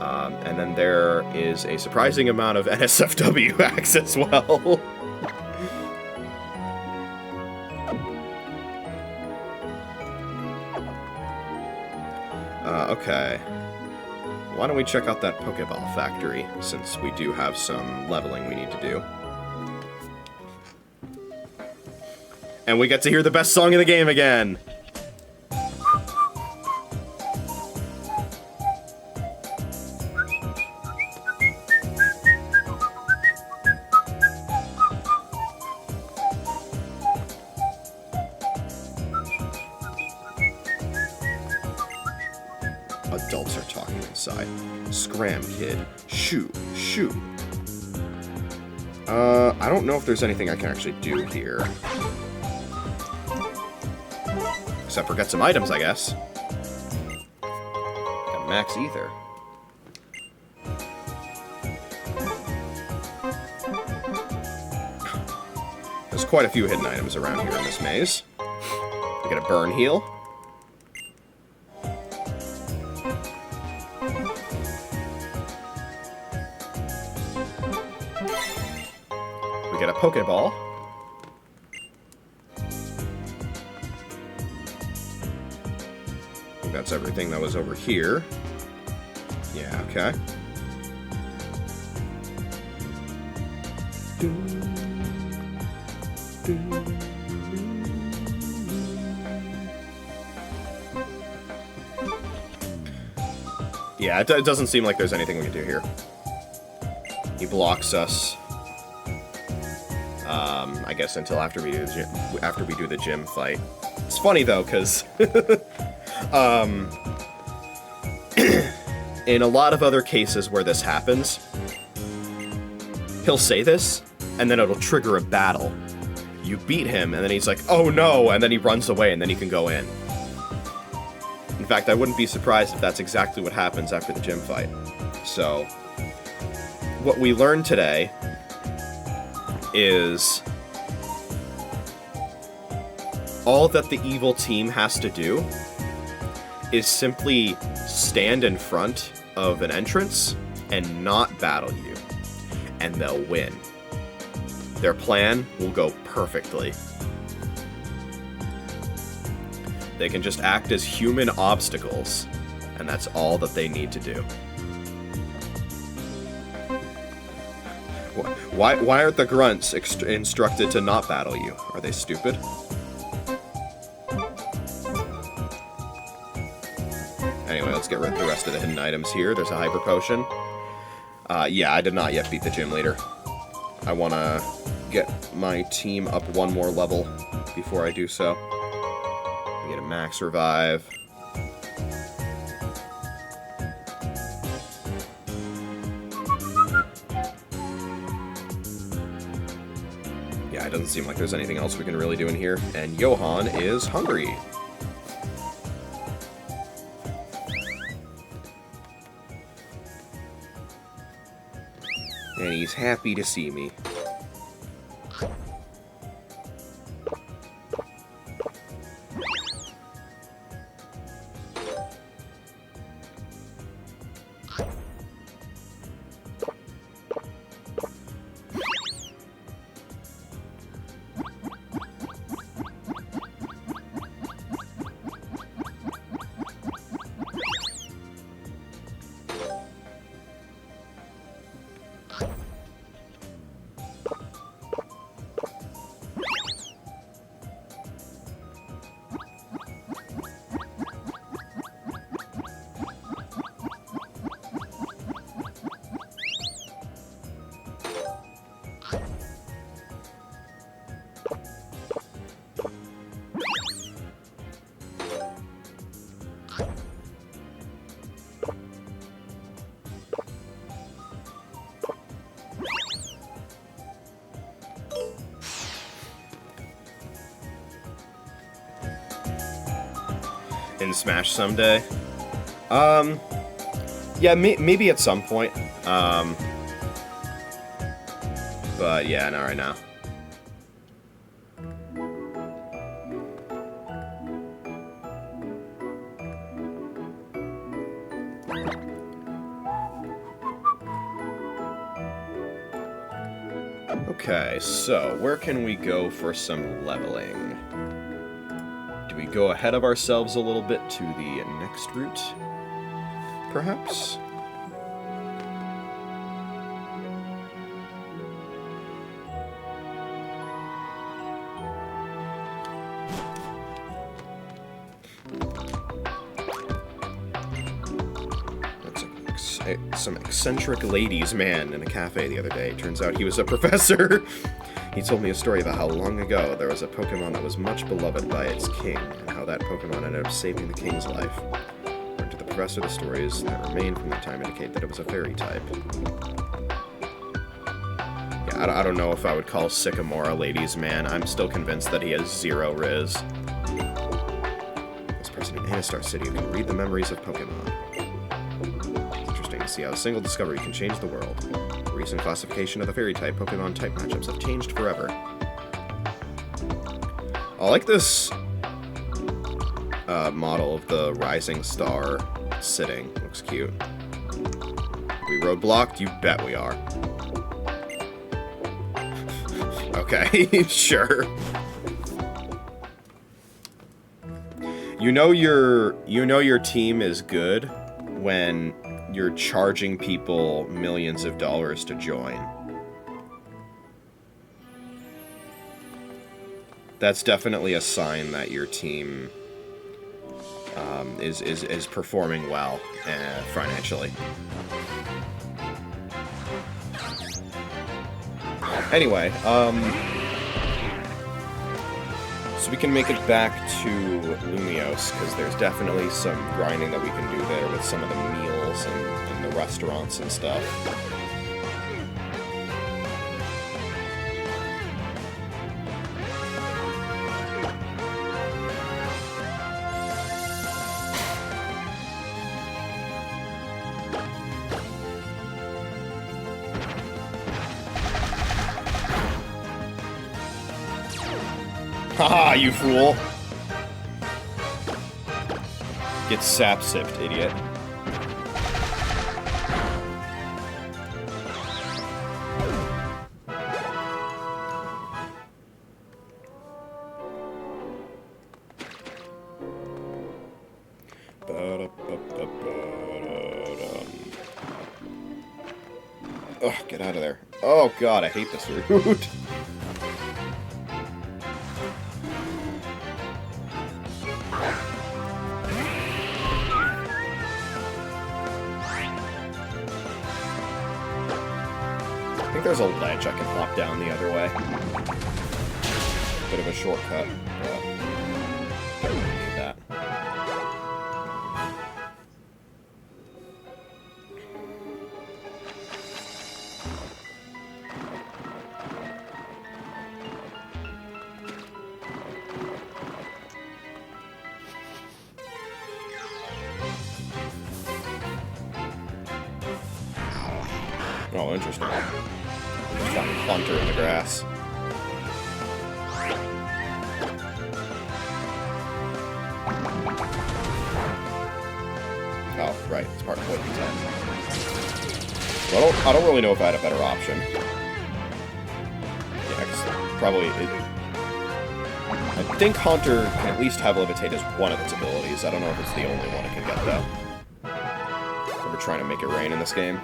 And then there is a surprising amount of NSFW hacks as well. Okay. Why don't we check out that Pokeball factory, since we do have some leveling we need to do. And we get to hear the best song in the game again! Adults are talking inside. Scram, kid. Shoo, shoo. I don't know if there's anything I can actually do here. Except for get some items, I guess. Got max ether. There's quite a few hidden items around here in this maze. We get a burn heal. We get a Pokeball. I think that's everything that was over here. Yeah, okay. Yeah, it doesn't seem like there's anything we can do here. He blocks us. I guess until after we do the gym fight. It's funny though, because in a lot of other cases where this happens, he'll say this, and then it'll trigger a battle. You beat him, and then he's like, "Oh no!" and then he runs away, and then he can go in. In fact, I wouldn't be surprised if that's exactly what happens after the gym fight. So, what we learned today is all that the evil team has to do is simply stand in front of an entrance and not battle you, and they'll win. Their plan will go perfectly. They can just act as human obstacles, and that's all that they need to do. Why aren't the grunts instructed to not battle you? Are they stupid? Anyway, let's get rid of the rest of the hidden items here. There's a hyper potion. Yeah, I did not yet beat the gym leader. I want to get my team up one more level before I do so. Get a max revive. Yeah, it doesn't seem like there's anything else we can really do in here. And Johan is hungry. And he's happy to see me. In Smash someday? Yeah, maybe at some point. But yeah, not right now. Okay, so where can we go for some leveling? Do we go ahead of ourselves a little bit to the next route? Perhaps? Some eccentric ladies man in a cafe the other day. Turns out he was a professor. He told me a story about how long ago there was a Pokemon that was much beloved by its king, and how that Pokemon ended up saving the king's life. According to the professor, the stories that remain from that time indicate that it was a fairy type. Yeah, I don't know if I would call Sycamore a ladies man. I'm still convinced that he has zero riz. As president of Anastar City, you can read the memories of Pokemon. See how a single discovery can change the world. The recent classification of the fairy type Pokemon type matchups have changed forever. I like this model of the rising star sitting. Looks cute. We roadblocked? You bet we are. Okay, sure. You know your team is good when you're charging people millions of dollars to join. That's definitely a sign that your team is performing well financially. Anyway, So we can make it back to Lumios, because there's definitely some grinding that we can do there with some of the meals and the restaurants and stuff. Haha, you fool! Get sap-sipped, idiot. Ugh, get out of there. Oh god, I hate this route. I think there's a ledge I can hop down the other way. Bit of a shortcut. Don't really need that. Oh, interesting. Just found a hunter in the grass. Oh, right. It's part of Poison Zen. Well, I don't really know if I had a better option. Yeah, 'cause probably... I think Hunter can at least have Levitate as one of its abilities. I don't know if it's the only one it can get, though. We're trying to make it rain in this game.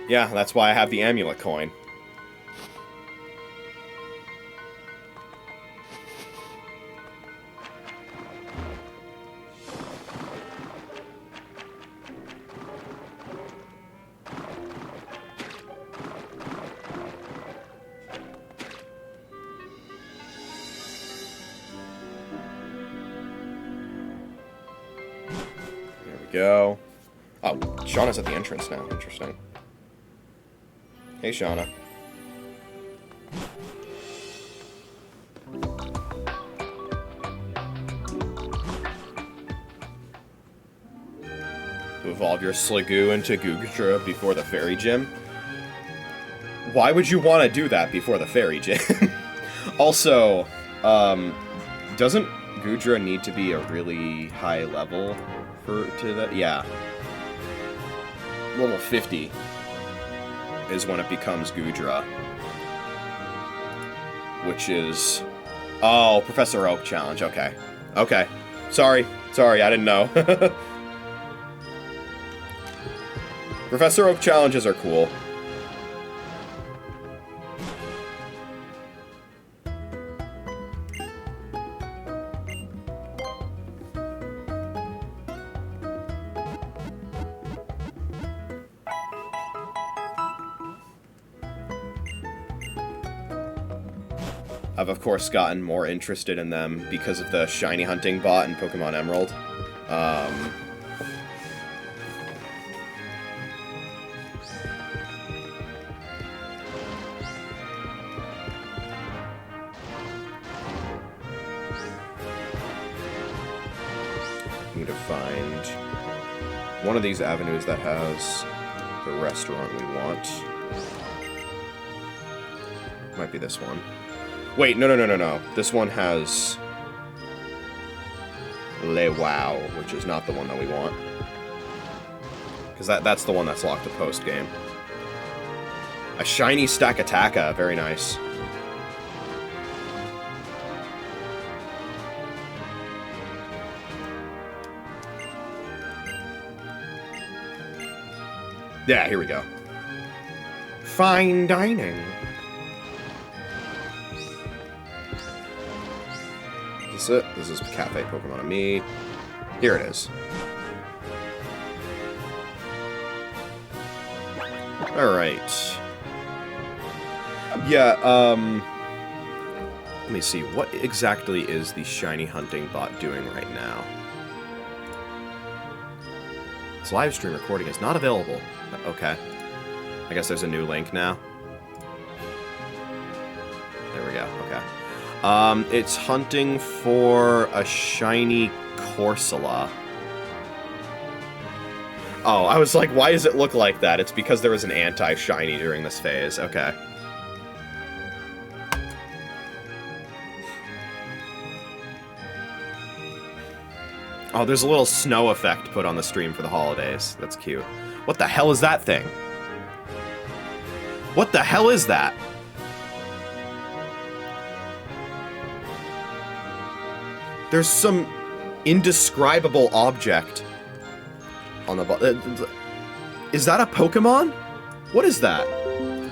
Yeah, that's why I have the amulet coin. There we go. Oh, Shauna's at the entrance now. Interesting. Hey, Shauna. To evolve your Sligoo into Googdra before the fairy gym? Why would you want to do that before the fairy gym? Also, doesn't Googdra need to be a really high level to that? Yeah. Level 50. Is when it becomes Googdra. Which is... Oh, Professor Oak challenge, okay. Okay. Sorry, I didn't know. Professor Oak challenges are cool. I've, of course, gotten more interested in them because of the shiny hunting bot in Pokemon Emerald. Need to find one of these avenues that has the restaurant we want. Might be this one. Wait, no. This one has Le Wow, which is not the one that we want. Because that's the one that's locked to post-game. A shiny Stakataka, very nice. Yeah, here we go. Fine dining. Is this it? This is Cafe Pokemon and Me. Here it is. Alright. Yeah, Let me see, what exactly is the shiny hunting bot doing right now? This live stream recording is not available. Okay. I guess there's a new link now. There we go, okay. It's hunting for a shiny Corsola. Oh, I was like, why does it look like that? It's because there was an anti-shiny during this phase. Okay. Oh, there's a little snow effect put on the stream for the holidays. That's cute. What the hell is that thing? What the hell is that? There's some indescribable object on the bottom. Is that a Pokemon? What is that?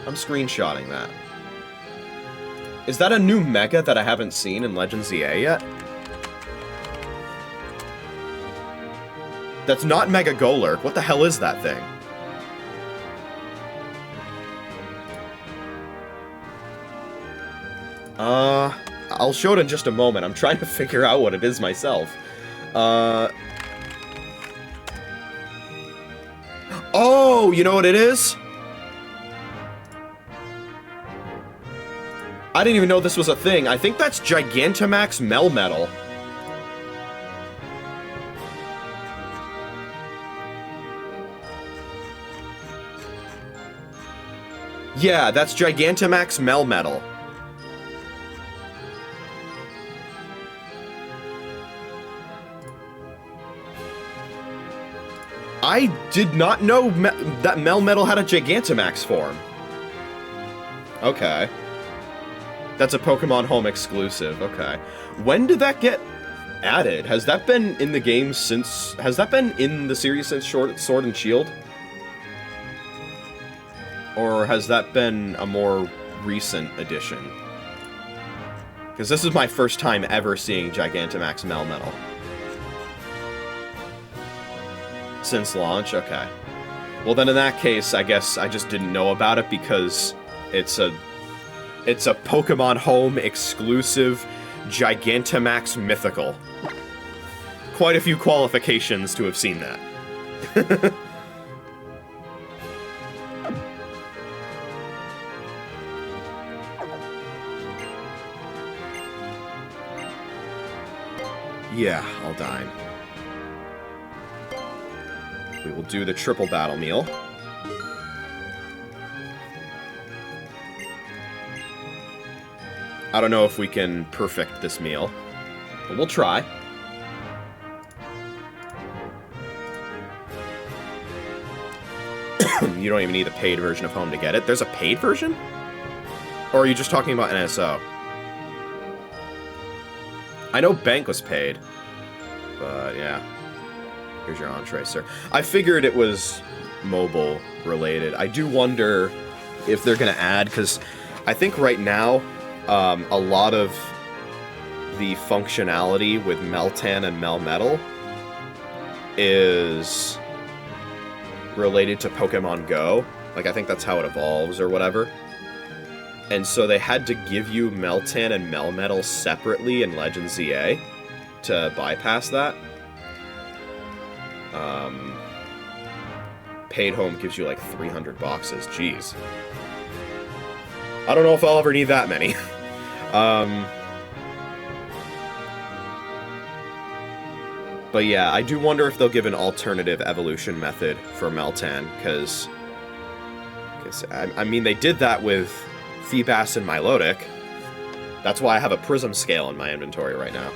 I'm screenshotting that. Is that a new Mega that I haven't seen in Legends EA yet? That's not Mega Golurk. What the hell is that thing? I'll show it in just a moment. I'm trying to figure out what it is myself. Oh, you know what it is? I didn't even know this was a thing. I think that's Gigantamax Melmetal. Yeah, that's Gigantamax Melmetal. I did not know that Melmetal had a Gigantamax form. Okay. That's a Pokemon Home exclusive, okay. When did that get added? Has that been in the game since... Has that been in the series since Sword and Shield? Or has that been a more recent addition? Because this is my first time ever seeing Gigantamax Melmetal. Since launch? Okay. Well then in that case, I guess I just didn't know about it because it's a Pokemon Home exclusive Gigantamax Mythical. Quite a few qualifications to have seen that. Yeah, I'll dine. We will do the triple battle meal. I don't know if we can perfect this meal, but we'll try. You don't even need a paid version of Home to get it. There's a paid version? Or are you just talking about NSO? I know Bank was paid, but yeah. Here's your entree, sir. I figured it was mobile related. I do wonder if they're gonna add, because I think right now, a lot of the functionality with Meltan and Melmetal is related to Pokemon Go. Like, I think that's how it evolves or whatever. And so they had to give you Meltan and Melmetal separately in Legends EA to bypass that. Paid Home gives you like 300 boxes. Jeez. I don't know if I'll ever need that many. But yeah, I do wonder if they'll give an alternative evolution method for Meltan, because I mean, they did that with Feebas and Milotic. That's why I have a Prism Scale in my inventory right now.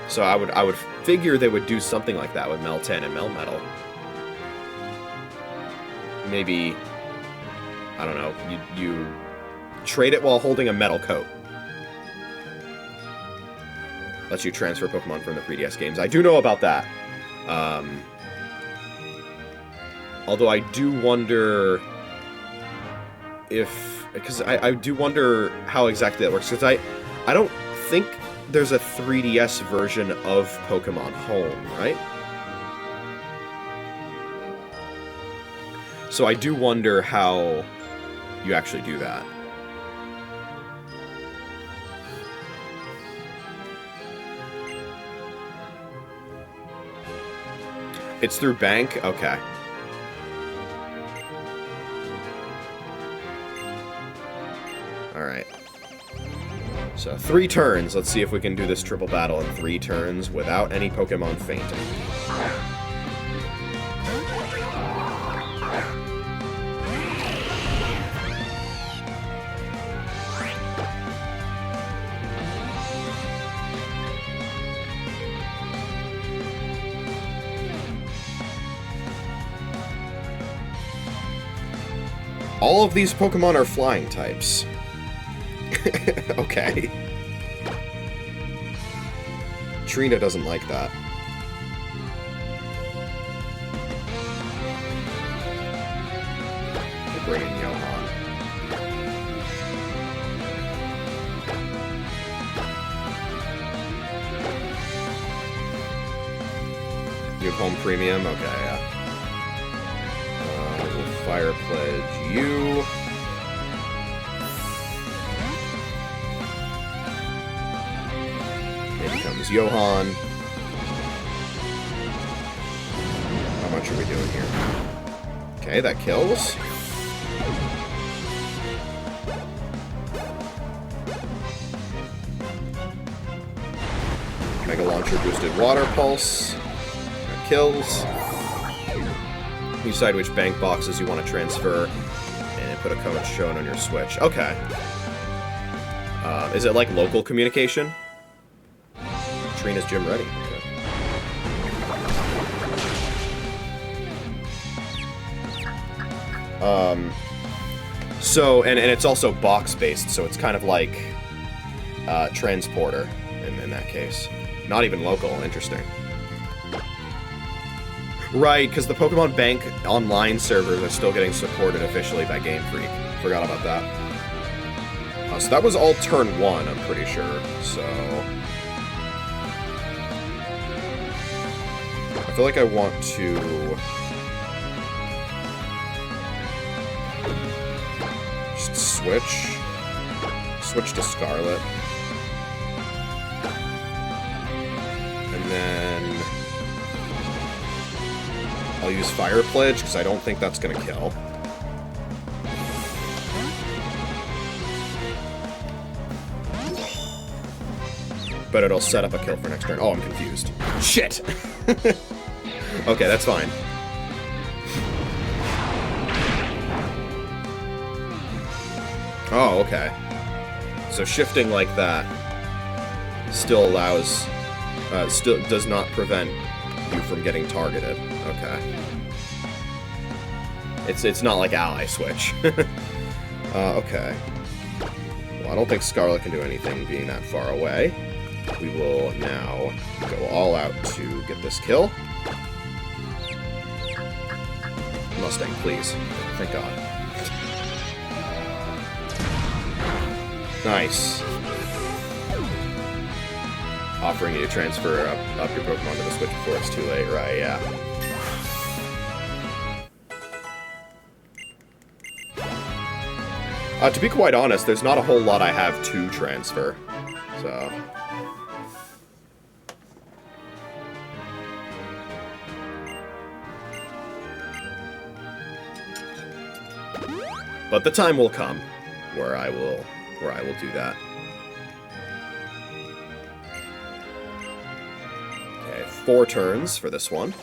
So I would figure they would do something like that with Meltan and Melmetal. Maybe, I don't know, you trade it while holding a metal coat. Lets you transfer Pokemon from the 3DS games. I do know about that. Although I do wonder if... Because I do wonder how exactly that works. Because I don't think there's a 3DS version of Pokemon Home, right? So I do wonder how you actually do that. It's through bank? Okay. Alright. So 3 turns. Let's see if we can do this triple battle in 3 turns without any Pokemon fainting. All of these Pokemon are flying types. Okay. Trina doesn't like that. We'll bring in Johan. You have home premium? Okay, yeah. We'll Fire Pledge you. Here comes Johan. How much are we doing here? Okay, that kills. Mega Launcher boosted Water Pulse. That kills. You decide which bank boxes you want to transfer, and put a code shown on your Switch. Okay. Is it like local communication? Trina's gym ready. Okay. So, and it's also box-based, so it's kind of like Transporter in that case. Not even local. Interesting. Right, because the Pokemon Bank online servers are still getting supported officially by Game Freak. Forgot about that. So that was all turn 1, I'm pretty sure. So I feel like I want to just switch to Scarlet. And then I'll use Fire Pledge, because I don't think that's going to kill. But it'll set up a kill for next turn. Oh, I'm confused. Shit! Okay, that's fine. Oh, okay. So shifting like that still allows... still does not prevent you from getting targeted. Okay. It's not like Ally Switch. Okay. Well, I don't think Scarlet can do anything being that far away. We will now go all out to get this kill. Mustang, please. Thank God. Nice. Offering you to transfer up your Pokemon to the Switch before it's too late, right? Yeah. To be quite honest, there's not a whole lot I have to transfer, so... But the time will come where I will do that. Okay, 4 turns for this one.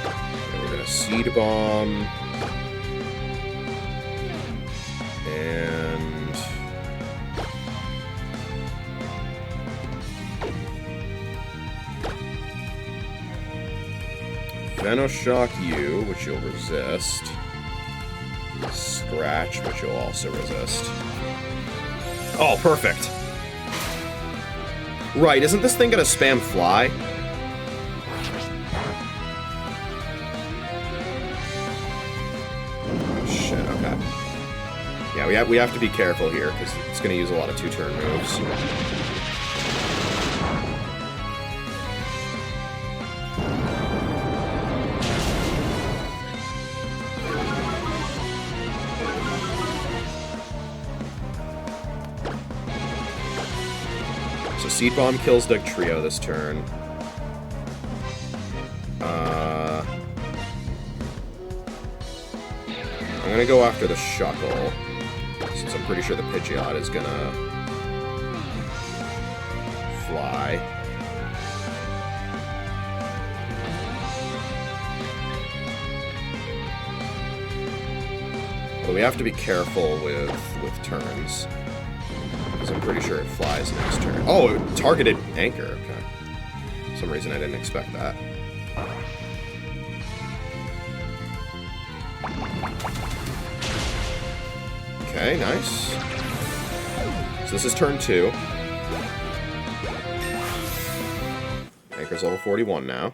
Okay, we're gonna Seed Bomb. And Venoshock you, which you'll resist. Scratch, which you'll also resist. Oh, perfect. Right, isn't this thing gonna spam Fly? Oh, shit, okay. Yeah, we have to be careful here, because it's going to use a lot of 2-turn moves. So Seed Bomb kills Dugtrio this turn. I'm gonna go after the Shuckle, since I'm pretty sure the Pidgeot is gonna fly. But we have to be careful with turns, because I'm pretty sure it flies next turn. Oh, it targeted Anchor. Okay. For some reason I didn't expect that. Okay, nice. So this is turn 2. Anchor's level 41 now.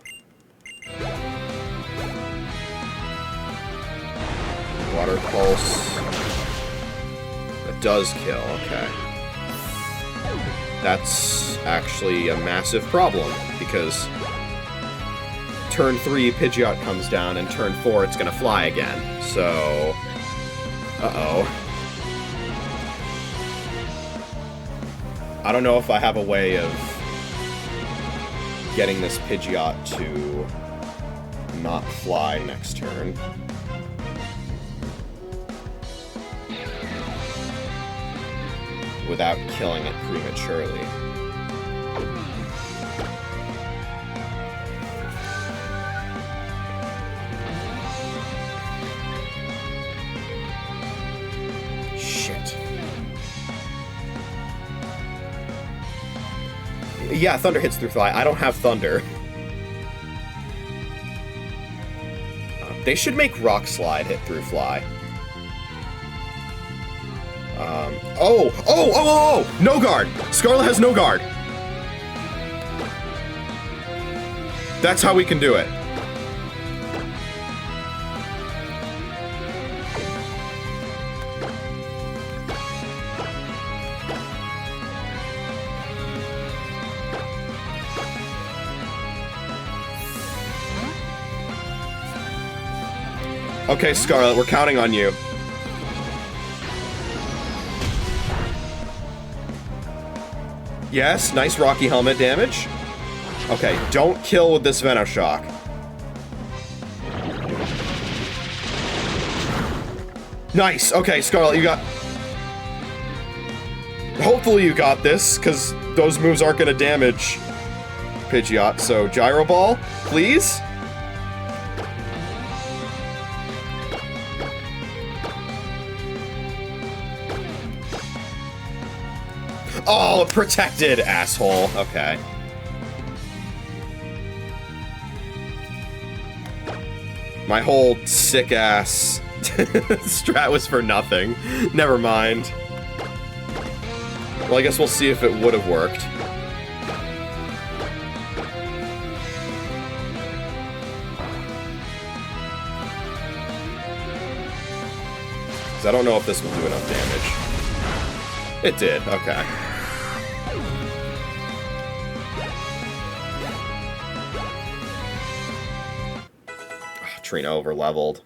Water Pulse. That does kill, okay. That's actually a massive problem, because turn 3, Pidgeot comes down, and turn 4, it's gonna fly again. So... uh-oh. I don't know if I have a way of getting this Pidgeot to not fly next turn. Without killing it prematurely. Shit. Yeah, Thunder hits through Fly. I don't have Thunder. They should make Rock Slide hit through Fly. Oh! No guard! Scarlet has no guard! That's how we can do it. Okay, Scarlet, we're counting on you. Yes, nice Rocky Helmet damage. Okay, don't kill with this Venoshock. Nice! Okay, Scarlet, you got... Hopefully you got this, because those moves aren't going to damage Pidgeot. So, Gyro Ball, please? Oh, protected, asshole. Okay. My whole sick-ass strat was for nothing. Never mind. Well, I guess we'll see if it would have worked. Because I don't know if this will do enough damage. It did, okay. Trina over-leveled.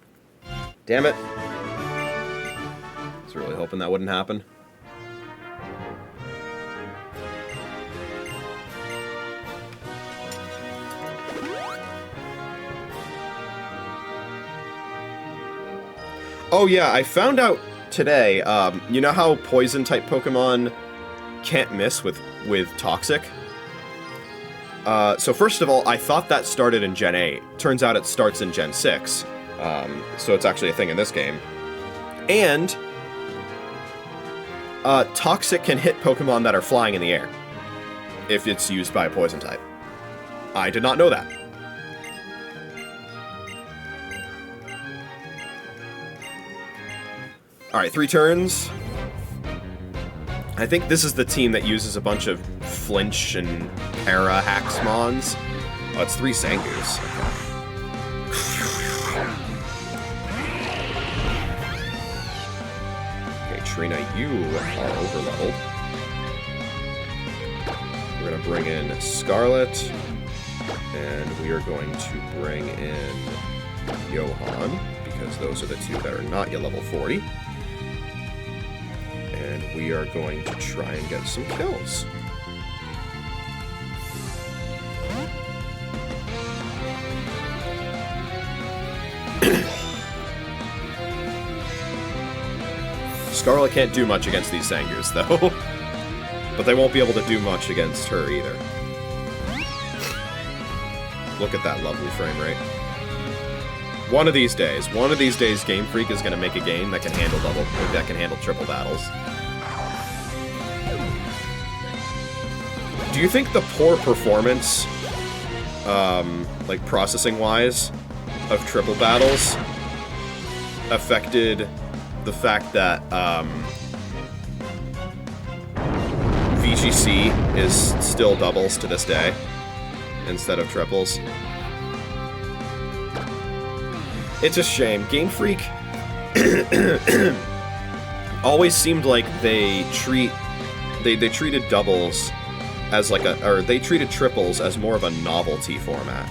Damn it. I was really hoping that wouldn't happen. Oh yeah, I found out today, you know how Poison-type Pokemon can't miss with Toxic? So first of all, I thought that started in Gen 8. Turns out it starts in Gen 6. So it's actually a thing in this game. And Toxic can hit Pokemon that are flying in the air if it's used by a Poison type. I did not know that. Alright, 3 turns. I think this is the team that uses a bunch of Flinch and Para Haxmons. Oh, it's 3 Zangoos. Okay, Trina, you are overleveled. We're going to bring in Scarlet, and we are going to bring in Johan, because those are the 2 that are not yet level 40. And we are going to try and get some kills. Scarlet can't do much against these Sangus, though. But they won't be able to do much against her, either. Look at that lovely frame rate. One of these days, Game Freak is going to make a game that can handle triple battles. Do you think the poor performance, like processing-wise, of triple battles affected the fact that VGC is still doubles to this day instead of triples? It's a shame. Game Freak always seemed like they treated doubles as like they treated triples as more of a novelty format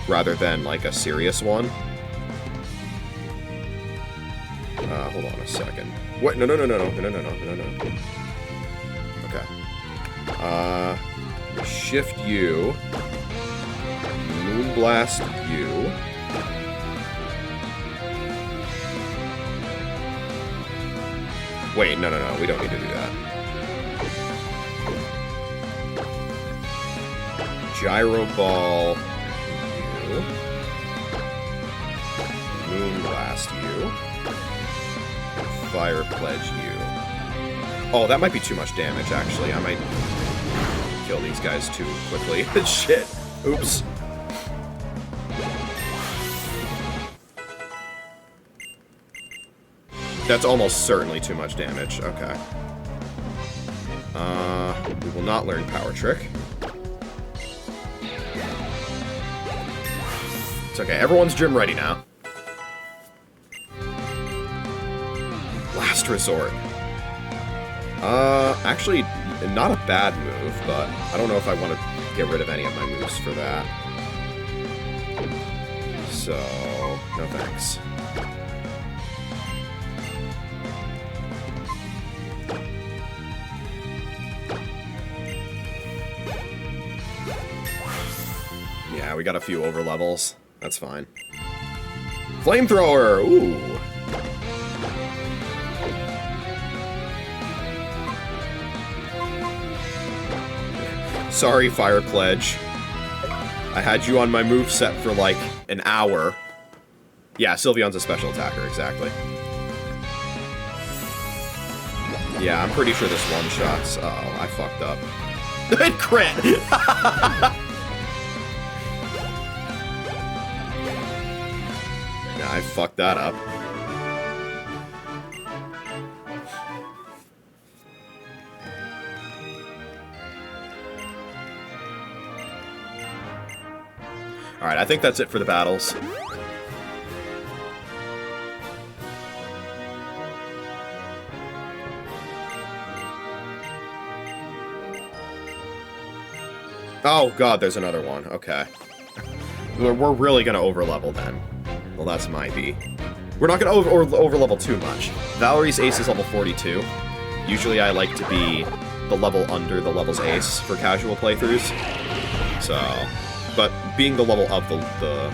rather than like a serious one. Hold on a second. What? No. Okay. Shift U. Moonblast U. Wait, no, we don't need to do that. Gyro Ball U. Moonblast U. Fire Pledge U. Oh, that might be too much damage, actually. I might kill these guys too quickly. Shit. Oops. That's almost certainly too much damage. Okay. We will not learn Power Trick. It's okay. Everyone's gym ready now. Last Resort. Actually, not a bad move, but I don't know if I want to get rid of any of my moves for that. So, no thanks. Yeah, we got a few over levels. That's fine. Flamethrower! Ooh! Sorry, Fire Pledge. I had you on my moveset for like an hour. Yeah, Sylveon's a special attacker, exactly. Yeah, I'm pretty sure this one-shots. Uh-oh, I fucked up. Crit! I fucked that up. Alright, I think that's it for the battles. Oh god, there's another one. Okay. We're really gonna overlevel then. Well, that's my B. We're not gonna overlevel too much. Valerie's ace is level 42. Usually I like to be the level under the level's ace for casual playthroughs. So, but being the level of the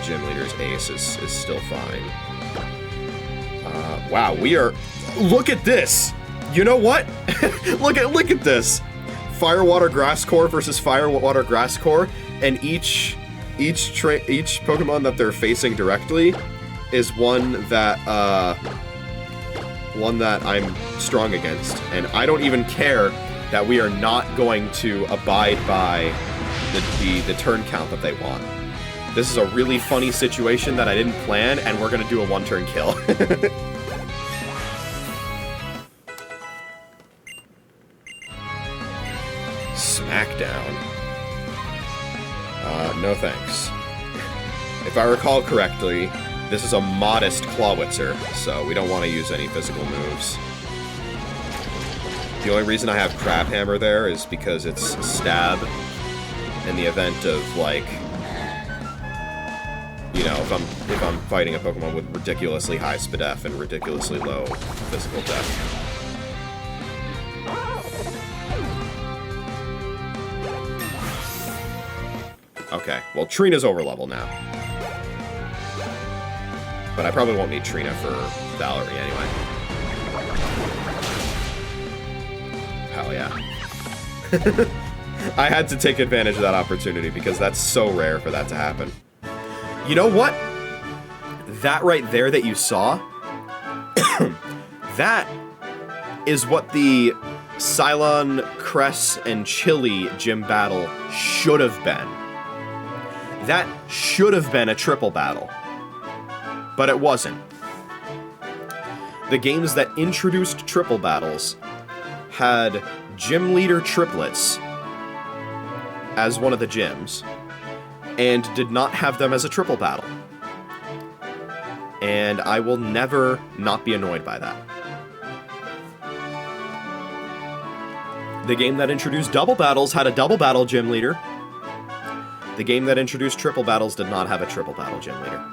gym leader's ace is still fine. Wow, we are... Look at this! You know what? look at this! Fire, Water, Grass Core versus Fire, Water, Grass Core, and each Pokemon that they're facing directly is one that I'm strong against, and I don't even care that we are not going to abide by the turn count that they want. This is a really funny situation that I didn't plan, and we're gonna do a one-turn kill. Smackdown. No thanks. If I recall correctly, this is a modest Clawitzer, so we don't want to use any physical moves. The only reason I have Crab Hammer there is because it's stab in the event of, like, you know, if I'm fighting a Pokemon with ridiculously high SPDF and ridiculously low physical def. Okay, well, Trina's over level now. But I probably won't need Trina for Valerie anyway. Hell yeah. I had to take advantage of that opportunity because that's so rare for that to happen. You know what? That right there that you saw, that is what the Cylon, Cress, and Chili gym battle should have been. That should have been a triple battle. But it wasn't. The games that introduced triple battles had gym leader triplets as one of the gyms, and did not have them as a triple battle. And I will never not be annoyed by that. The game that introduced double battles had a double battle gym leader. The game that introduced triple battles did not have a triple battle gym leader.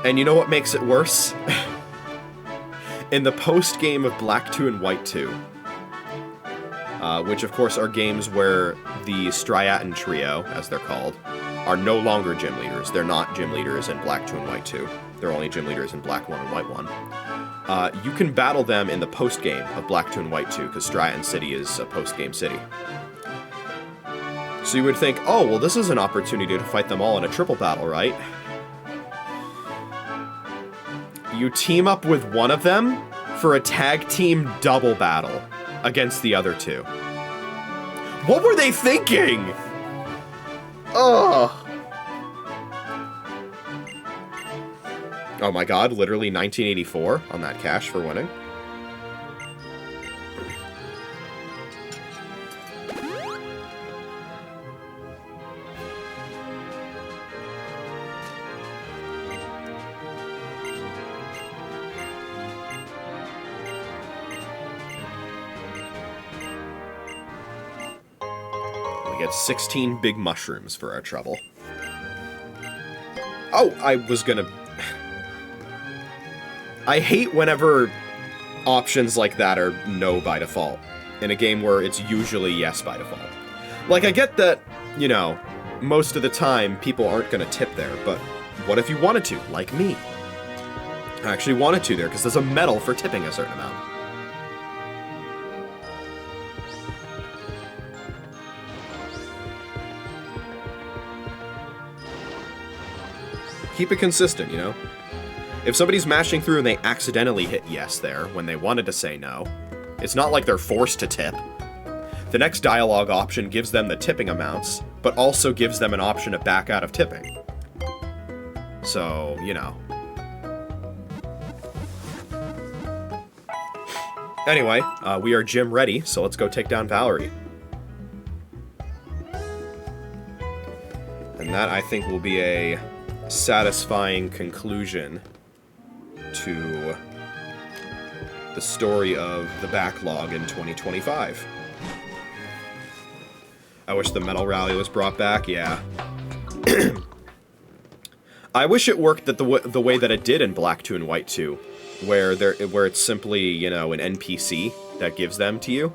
And you know what makes it worse? In the post-game of Black 2 and White 2, which of course are games where the Striaton Trio, as they're called, are no longer gym leaders. They're not gym leaders in Black 2 and White 2. They're only gym leaders in Black 1 and White 1. You can battle them in the post-game of Black 2 and White 2, because Striaton City is a post-game city. So you would think, oh, well, this is an opportunity to fight them all in a triple battle, right? You team up with one of them for a tag team double battle against the other two. What were they thinking? Ugh. Oh my god, literally 1984 on that cash for winning. We get 16 big mushrooms for our trouble. Oh, I was gonna... I hate whenever options like that are no by default, in a game where it's usually yes by default. Like, I get that, you know, most of the time people aren't gonna tip there, but what if you wanted to, like me? I actually wanted to there, because there's a medal for tipping a certain amount. Keep it consistent, you know? If somebody's mashing through and they accidentally hit yes there when they wanted to say no, it's not like they're forced to tip. The next dialogue option gives them the tipping amounts, but also gives them an option to back out of tipping. So, you know. Anyway, we are gym ready, so let's go take down Valerie. And that, I think, will be a satisfying conclusion to the story of the backlog in 2025. I wish the medal rally was brought back, yeah. I wish it worked that the way that it did in Black 2 and White 2, where it's simply, you know, an NPC that gives them to you.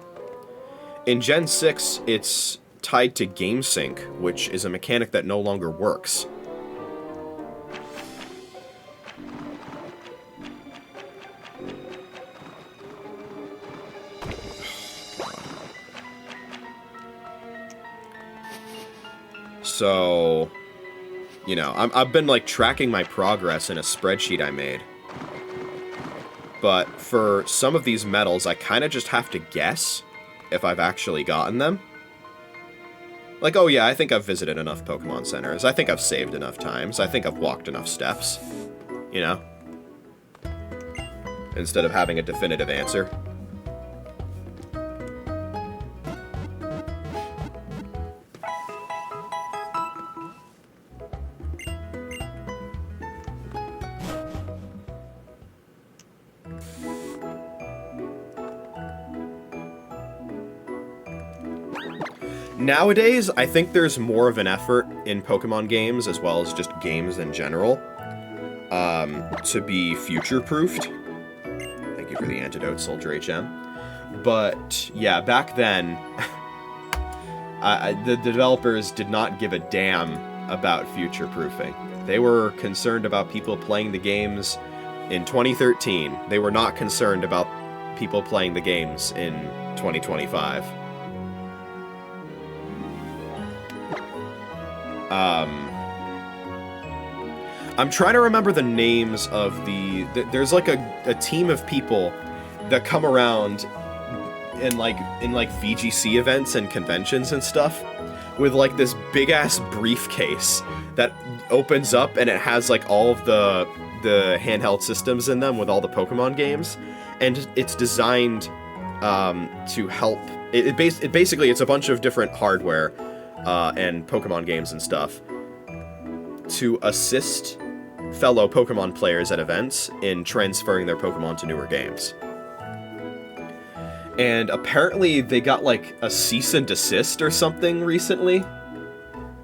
In Gen 6, it's tied to GameSync, which is a mechanic that no longer works. So, you know, I've been, like, tracking my progress in a spreadsheet I made. But for some of these medals, I kind of just have to guess if I've actually gotten them. Like, oh yeah, I think I've visited enough Pokemon Centers. I think I've saved enough times. I think I've walked enough steps. You know? Instead of having a definitive answer. Nowadays, I think there's more of an effort in Pokemon games, as well as just games in general, to be future-proofed. Thank you for the antidote, Soldier HM. But, yeah, back then, the developers did not give a damn about future-proofing. They were concerned about people playing the games in 2013. They were not concerned about people playing the games in 2025. I'm trying to remember the names of there's like a team of people that come around in like VGC events and conventions and stuff with like this big ass briefcase that opens up and it has like all of the handheld systems in them with all the Pokemon games, and it's designed to help. Basically it's a bunch of different hardware and Pokemon games and stuff to assist fellow Pokemon players at events in transferring their Pokemon to newer games. And apparently they got like a cease and desist or something recently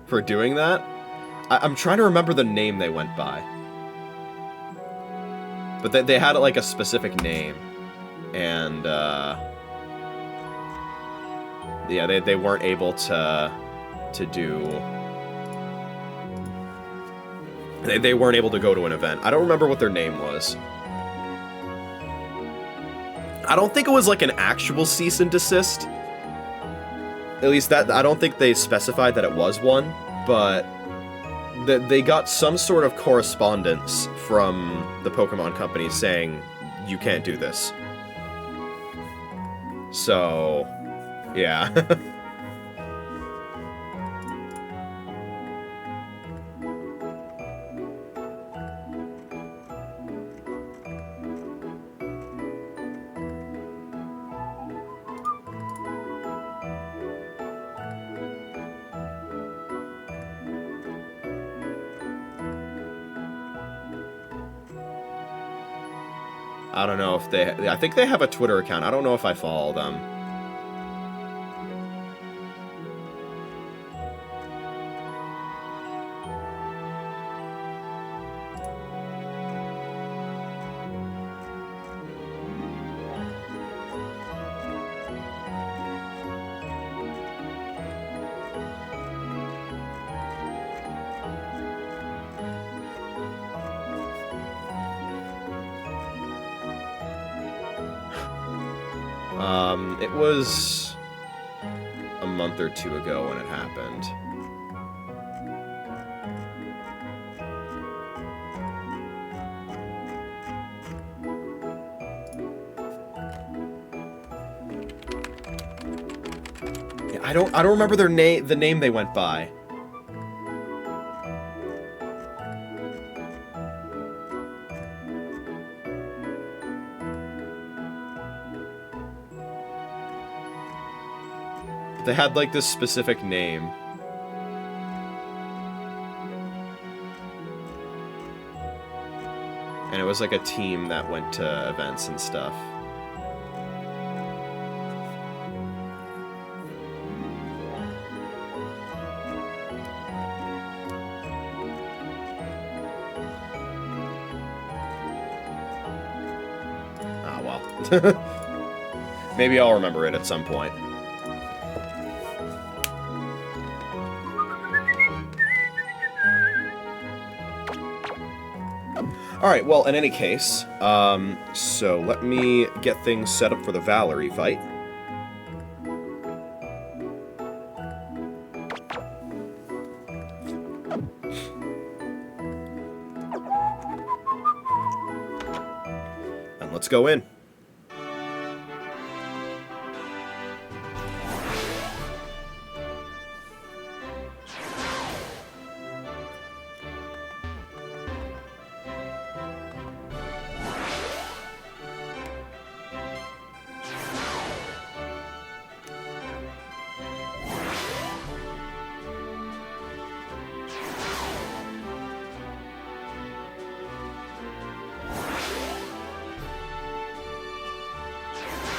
for doing that. I'm trying to remember the name they went by. But they had like a specific name. And yeah, they weren't able to do... They weren't able to go to an event. I don't remember what their name was. I don't think it was like an actual cease and desist. At least that, I don't think they specified that it was one, but they got some sort of correspondence from the Pokemon company saying, you can't do this. So, yeah. I don't know if I think they have a Twitter account. I don't know if I follow them. It was a month or two ago when it happened. Yeah, I don't remember their name, the name they went by. They had, like, this specific name. And it was, like, a team that went to events and stuff. Ah, well. Maybe I'll remember it at some point. Alright, well, in any case, so let me get things set up for the Valerie fight. And let's go in.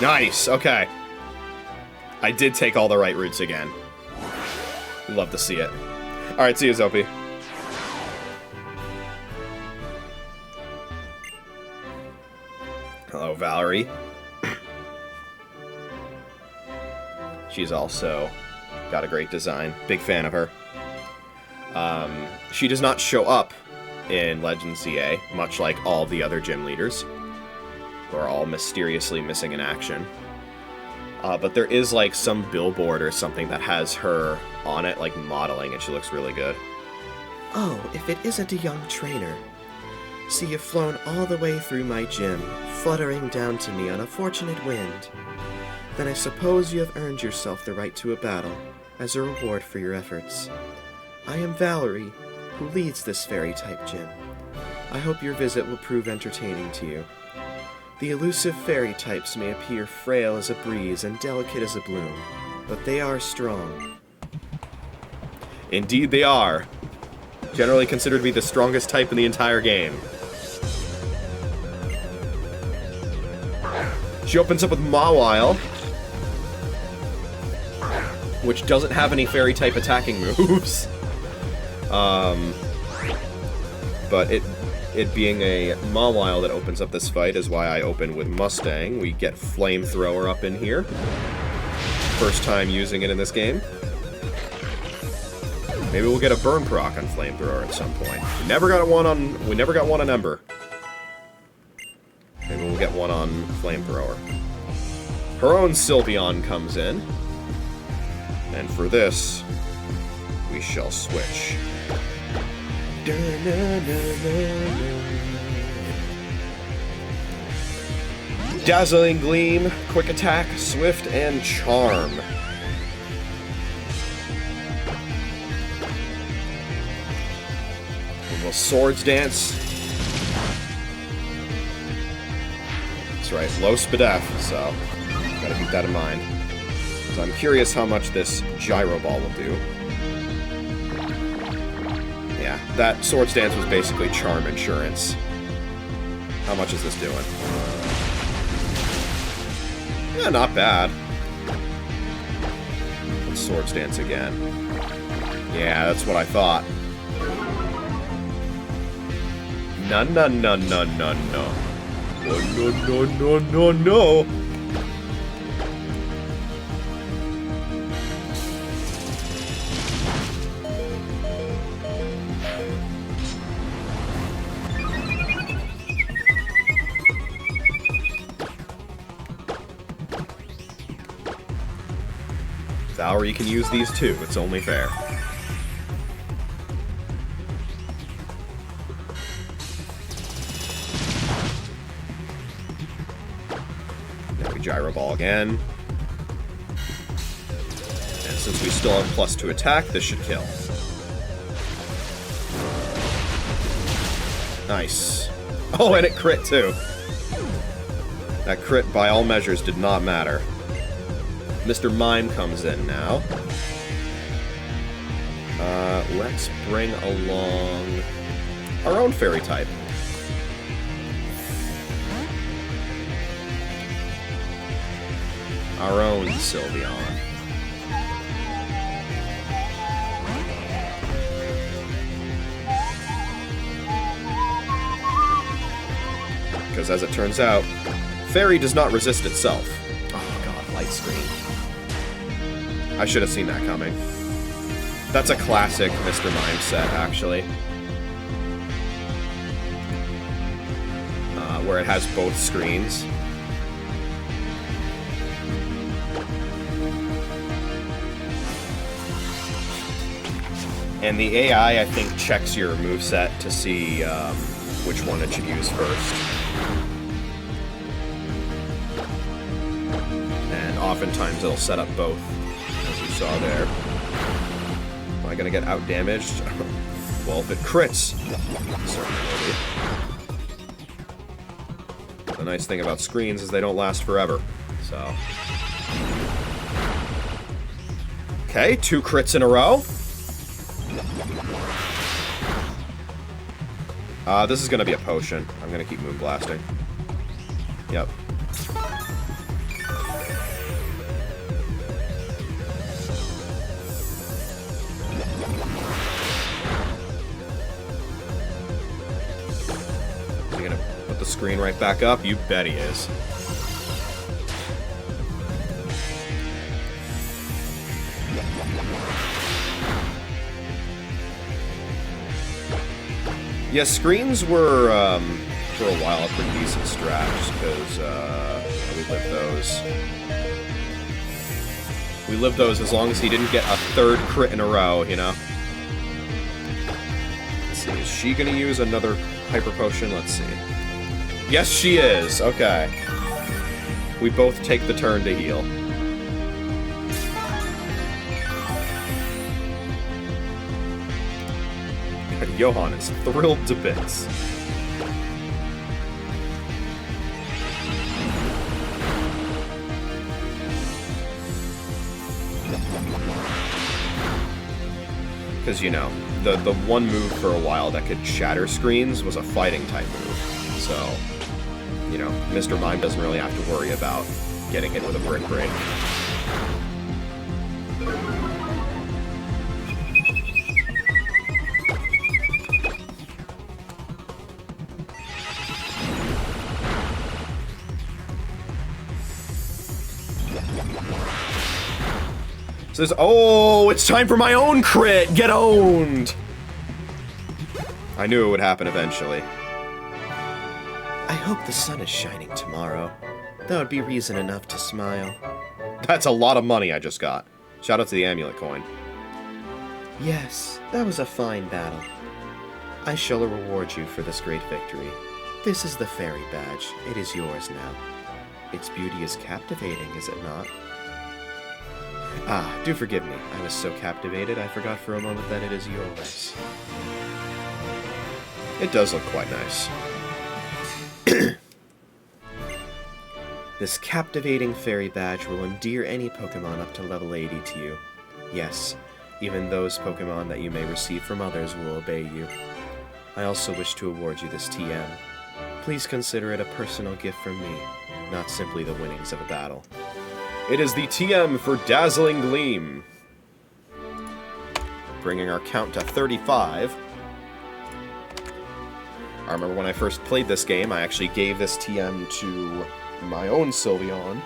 Nice, okay. I did take all the right routes again. Love to see it. Alright, see you, Zopi. Hello, Valerie. She's also got a great design. Big fan of her. She does not show up in Legends ZA, much like all the other gym leaders, who are all mysteriously missing in action. But there is, like, some billboard or something that has her on it, like, modeling, and she looks really good. Oh, if it isn't a young trainer. See, you've flown all the way through my gym, fluttering down to me on a fortunate wind. Then I suppose you have earned yourself the right to a battle, as a reward for your efforts. I am Valerie, who leads this fairy-type gym. I hope your visit will prove entertaining to you. The elusive fairy types may appear frail as a breeze and delicate as a bloom, but they are strong. Indeed they are. Generally considered to be the strongest type in the entire game. She opens up with Mawile, which doesn't have any fairy type attacking moves. But it being a Mawile that opens up this fight is why I open with Mustang. We get Flamethrower up in here. First time using it in this game. Maybe we'll get a burn proc on Flamethrower at some point. We never got one on Ember. Maybe we'll get one on Flamethrower. Her own Sylveon comes in. And for this, we shall switch. Dazzling Gleam, Quick Attack, Swift, and Charm. And we'll Swords Dance. That's right, low Spadef, so gotta keep that in mind. So I'm curious how much this Gyro Ball will do. Yeah, that Swords Dance was basically Charm Insurance. How much is this doing? Yeah, not bad. Let's Swords Dance again. Yeah, that's what I thought. No, no, no, no, no, no. No, no, no, no, no. Valerie can use these too, it's only fair. There we Gyro Ball again. And since we still have +2 attack, this should kill. Nice. Oh, and it crit too. That crit, by all measures, did not matter. Mr. Mime comes in now. Let's bring along our own fairy type. Our own Sylveon. Because as it turns out, Fairy does not resist itself. Oh god, light screen. I should have seen that coming. That's a classic Mr. Mime set, actually. Where it has both screens. And the AI, I think, checks your moveset to see which one it should use first. And oftentimes it'll set up both, as you saw there. Am I gonna get out-damaged? Well, if it crits, certainly will be. The nice thing about screens is they don't last forever, so... Okay, 2 crits in a row. This is gonna be a potion. I'm gonna keep Moonblasting. Yep. Is he gonna put the screen right back up? You bet he is. Yeah, screens were, for a while, a pretty decent strat, because, we lived those. We lived those as long as he didn't get a third crit in a row, you know? Let's see, is she gonna use another hyper potion? Let's see. Yes, she is! Okay. We both take the turn to heal. Johan is thrilled to bits. Because, you know, the one move for a while that could shatter screens was a fighting type move. So, you know, Mr. Mime doesn't really have to worry about getting hit with a brick break. Says, oh, it's time for my own crit! Get owned! I knew it would happen eventually. I hope the sun is shining tomorrow. That would be reason enough to smile. That's a lot of money I just got. Shout out to the amulet coin. Yes, that was a fine battle. I shall reward you for this great victory. This is the fairy badge. It is yours now. Its beauty is captivating, is it not? Ah, do forgive me. I was so captivated I forgot for a moment that it is yours. It does look quite nice. This captivating fairy badge will endear any Pokémon up to level 80 to you. Yes, even those Pokémon that you may receive from others will obey you. I also wish to award you this TM. Please consider it a personal gift from me, not simply the winnings of a battle. It is the TM for Dazzling Gleam. Bringing our count to 35. I remember when I first played this game, I actually gave this TM to my own Sylveon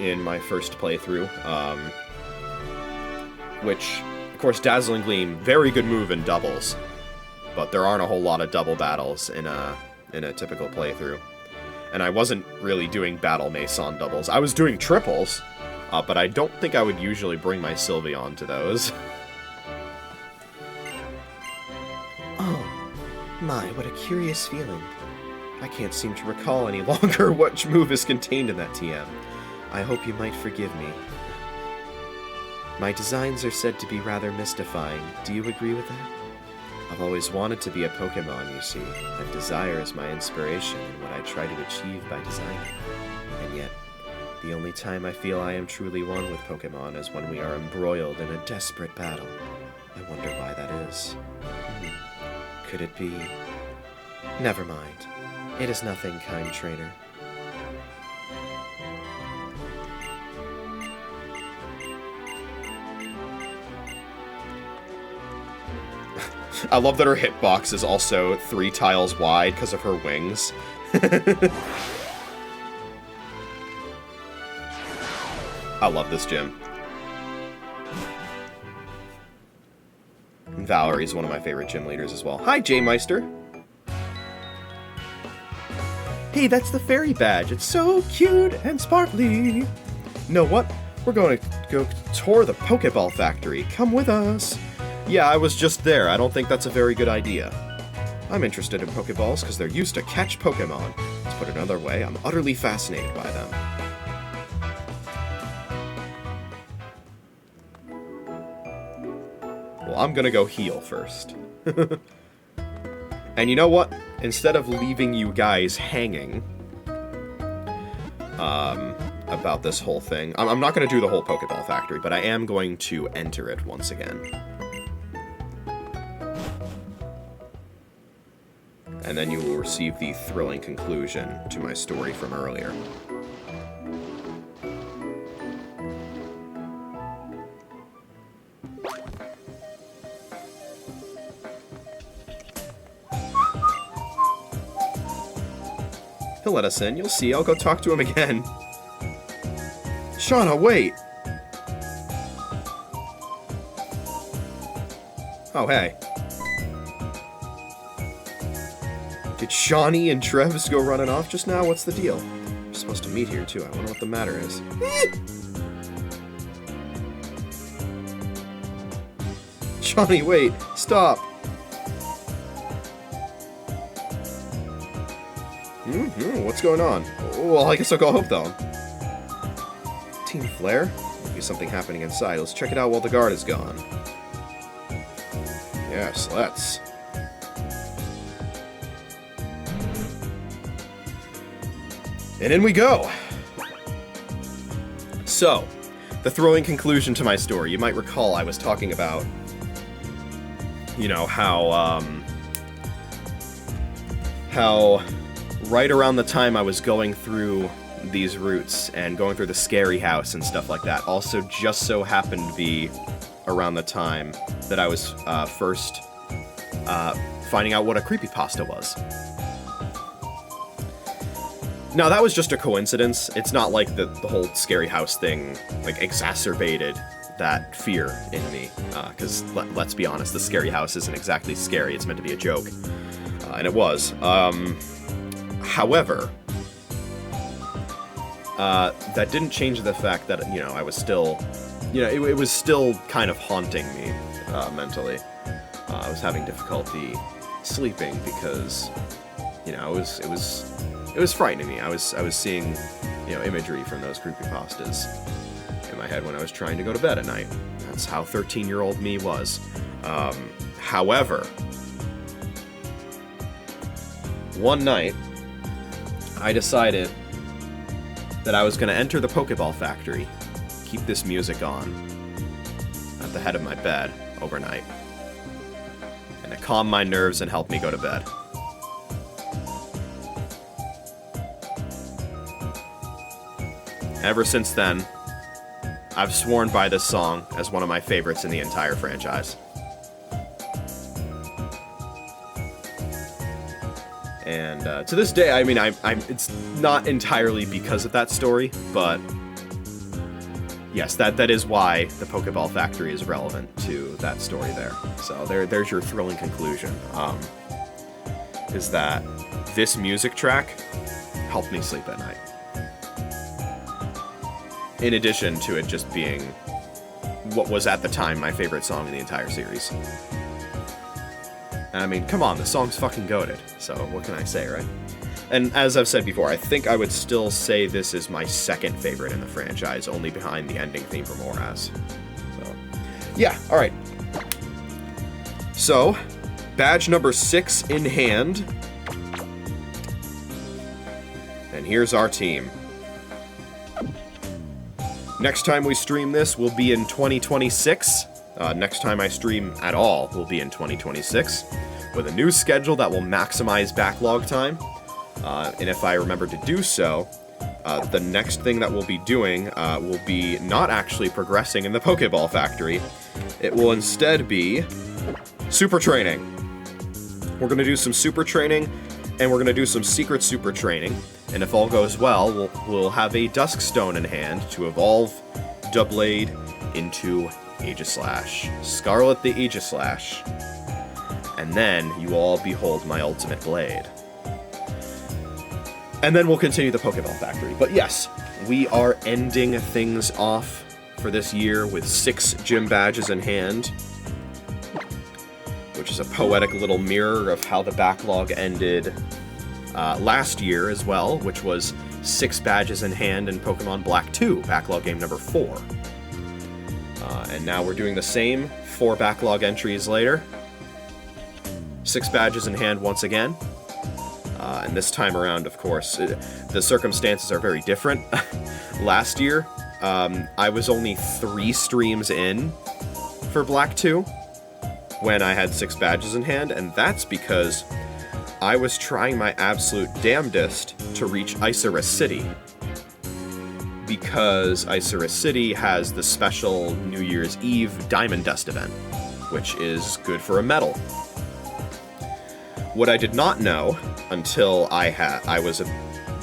in my first playthrough. Which, of course, Dazzling Gleam, very good move in doubles. But there aren't a whole lot of double battles in a typical playthrough. And I wasn't really doing Battle Mace on doubles. I was doing triples, but I don't think I would usually bring my Sylveon to those. Oh, my, what a curious feeling. I can't seem to recall any longer which move is contained in that TM. I hope you might forgive me. My designs are said to be rather mystifying. Do you agree with that? I've always wanted to be a Pokémon, you see, and desire is my inspiration in what I try to achieve by designing. And yet, the only time I feel I am truly one with Pokémon is when we are embroiled in a desperate battle. I wonder why that is. Could it be... Never mind. It is nothing, kind trainer. I love that her hitbox is also 3 tiles wide because of her wings. I love this gym. And Valerie's one of my favorite gym leaders as well. Hi, J-Meister. Hey, that's the fairy badge. It's so cute and sparkly. Know what? We're going to go tour the Pokeball factory. Come with us. Yeah, I was just there. I don't think that's a very good idea. I'm interested in Pokeballs because they're used to catch Pokemon. To put it another way, I'm utterly fascinated by them. Well, I'm gonna go heal first. And you know what? Instead of leaving you guys hanging about this whole thing, I'm not gonna do the whole Pokeball factory, but I am going to enter it once again. And then you will receive the thrilling conclusion to my story from earlier. He'll let us in. You'll see. I'll go talk to him again. Shauna, wait! Oh, hey. Did Shawnee and Trevs go running off just now? What's the deal? We're supposed to meet here, too. I wonder what the matter is. Shawnee, wait. Stop. What's going on? Well, I guess I'll go help them. Team Flare? Maybe something happening inside. Let's check it out while the guard is gone. Yes, let's. And in we go! So, the thrilling conclusion to my story. You might recall I was talking about, you know, how right around the time I was going through these routes and going through the scary house and stuff like that, also just so happened to be around the time that I was first finding out what a creepypasta was. Now, that was just a coincidence. It's not like the whole scary house thing, like, exacerbated that fear in me. Because, let's be honest, the scary house isn't exactly scary. It's meant to be a joke. And it was. However, that didn't change the fact that, you know, I was still... You know, it was still kind of haunting me, mentally. I was having difficulty sleeping because, you know, it was frightening me. I was seeing, you know, imagery from those creepypastas in my head when I was trying to go to bed at night. That's how 13-year-old me was. However, one night, I decided that I was going to enter the Pokeball factory, keep this music on at the head of my bed overnight, and to calm my nerves and help me go to bed. Ever since then, I've sworn by this song as one of my favorites in the entire franchise. And to this day, I mean, it's not entirely because of that story, but yes, that is why the Pokeball Factory is relevant to that story there. So there's your thrilling conclusion, is that this music track helped me sleep at night. In addition to it just being what was at the time my favorite song in the entire series. And I mean, come on, the song's fucking goated, so what can I say, right? And as I've said before, I think I would still say this is my second favorite in the franchise, only behind the ending theme for Moraz. So, yeah, alright. So, badge number 6 in hand. And here's our team. Next time we stream this will be in 2026. Next time I stream at all will be in 2026, with a new schedule that will maximize backlog time. And if I remember to do so, the next thing that we'll be doing will be not actually progressing in the Pokeball Factory. It will instead be super training. We're going to do some super training, and we're going to do some secret super training. And if all goes well, we'll have a Duskstone in hand to evolve Doublade into Aegislash. Scarlet the Aegislash. And then you will all behold my ultimate blade. And then we'll continue the Pokeball Factory. But yes, we are ending things off for this year with 6 gym badges in hand, which is a poetic little mirror of how the backlog ended last year as well, which was 6 badges in hand in Pokemon Black 2, backlog game number 4. And now we're doing the same 4 backlog entries later. 6 badges in hand once again. And this time around, of course, the circumstances are very different. Last year, I was only 3 streams in for Black 2 when I had 6 badges in hand, and that's because I was trying my absolute damnedest to reach Isurus City, because Isurus City has the special New Year's Eve Diamond Dust event, which is good for a medal. What I did not know until I was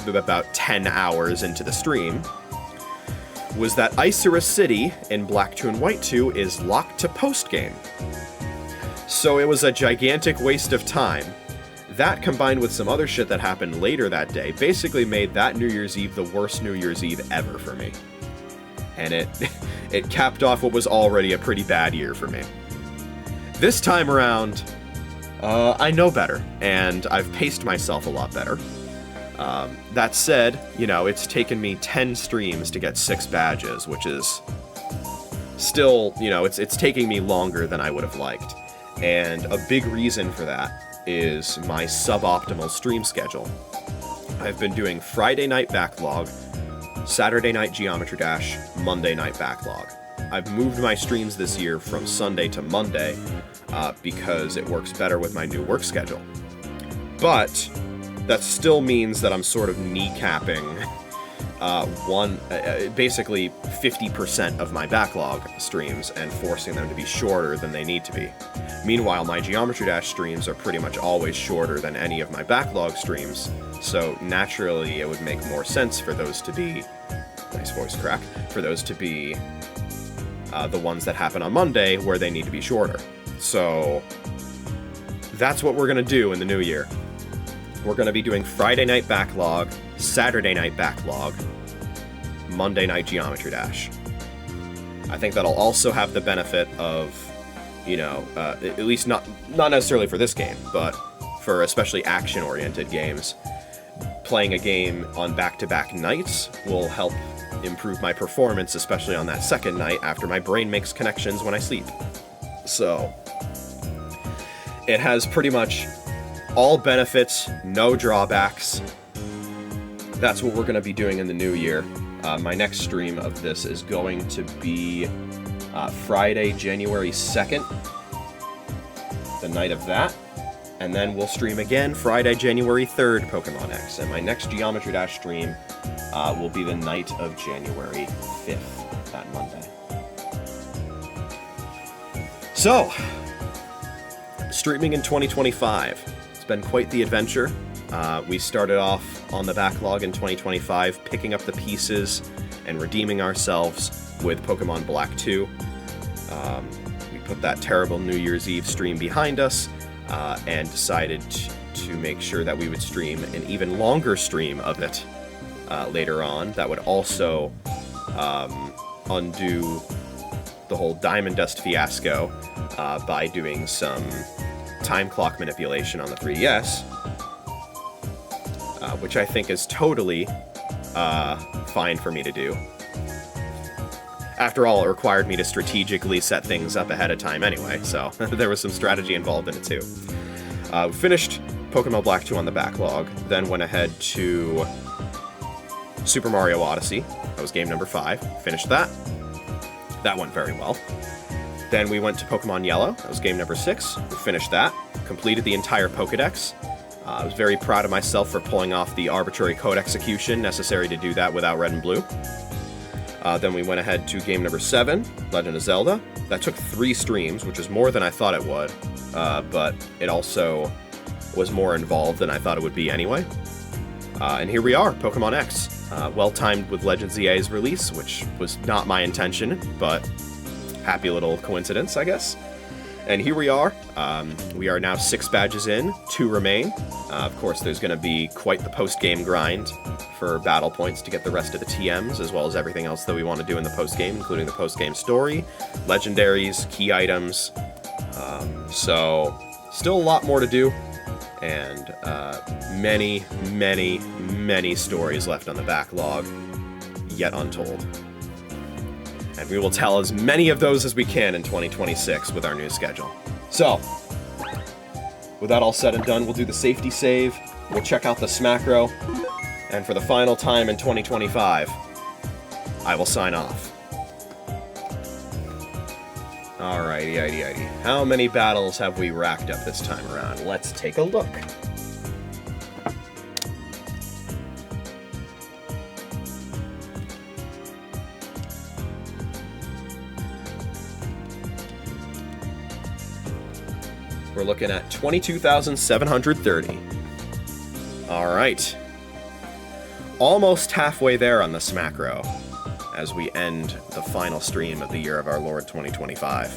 about 10 hours into the stream was that Isurus City in Black 2 and White 2 is locked to post-game. So it was a gigantic waste of time that combined with some other shit that happened later that day basically made that New Year's Eve the worst New Year's Eve ever for me. And it capped off what was already a pretty bad year for me. This time around, I know better, and I've paced myself a lot better. That said, it's taken me 10 streams to get 6 badges, which is still, it's taking me longer than I would have liked. And a big reason for that is my suboptimal stream schedule. I've been doing Friday night Backlog, Saturday night Geometry Dash, Monday night Backlog. I've moved my streams this year from Sunday to Monday because it works better with my new work schedule. But that still means that I'm sort of kneecapping basically 50% of my Backlog streams and forcing them to be shorter than they need to be. Meanwhile, my Geometry Dash streams are pretty much always shorter than any of my Backlog streams, so naturally it would make more sense for those to be, nice voice crack, for those to be the ones that happen on Monday where they need to be shorter. So that's what we're going to do in the new year. We're going to be doing Friday night Backlog, Saturday night Backlog, Monday night Geometry Dash. I think that'll also have the benefit of, at least not necessarily for this game, but for especially action-oriented games, playing a game on back-to-back nights will help improve my performance, especially on that second night after my brain makes connections when I sleep. So, it has pretty much all benefits, no drawbacks. That's what we're going to be doing in the new year. My next stream of this is going to be Friday, January 2nd, the night of that. And then we'll stream again Friday, January 3rd, Pokemon X. And my next Geometry Dash stream will be the night of January 5th, that Monday. So, streaming in 2025. It's been quite the adventure. We started off on the Backlog in 2025, picking up the pieces and redeeming ourselves with Pokemon Black 2. We put that terrible New Year's Eve stream behind us, and decided to make sure that we would stream an even longer stream of it later on that would also undo the whole Diamond Dust fiasco by doing some time clock manipulation on the 3DS, which I think is totally fine for me to do. After all, it required me to strategically set things up ahead of time anyway, so there was some strategy involved in it too. We finished Pokemon Black 2 on the Backlog, then went ahead to Super Mario Odyssey. That was game number 5. Finished that. That went very well. Then we went to Pokemon Yellow. That was game number 6. We finished that. Completed the entire Pokedex. I was very proud of myself for pulling off the arbitrary code execution necessary to do that without Red and Blue. Then we went ahead to game number 7, Legend of Zelda. That took 3 streams, which was more than I thought it would, but it also was more involved than I thought it would be anyway. And here we are, Pokemon X. Well-timed with Legend ZA's release, which was not my intention, but happy little coincidence, I guess. And here we are. We are now 6 badges in, 2 remain. Of course, there's going to be quite the post-game grind for battle points to get the rest of the TMs, as well as everything else that we want to do in the post-game, including the post-game story, legendaries, key items. So, still a lot more to do, and many, many, many stories left on the Backlog, yet untold. And we will tell as many of those as we can in 2026 with our new schedule. So, with that all said and done, we'll do the safety save, we'll check out the Smacro, and for the final time in 2025, I will sign off. Alrighty. How many battles have we racked up this time around? Let's take a look. We're looking at 22,730. Alright. Almost halfway there on the Smacro, as we end the final stream of the year of our Lord 2025.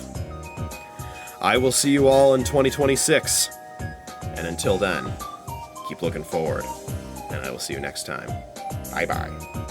I will see you all in 2026, and until then, keep looking forward, and I will see you next time. Bye bye.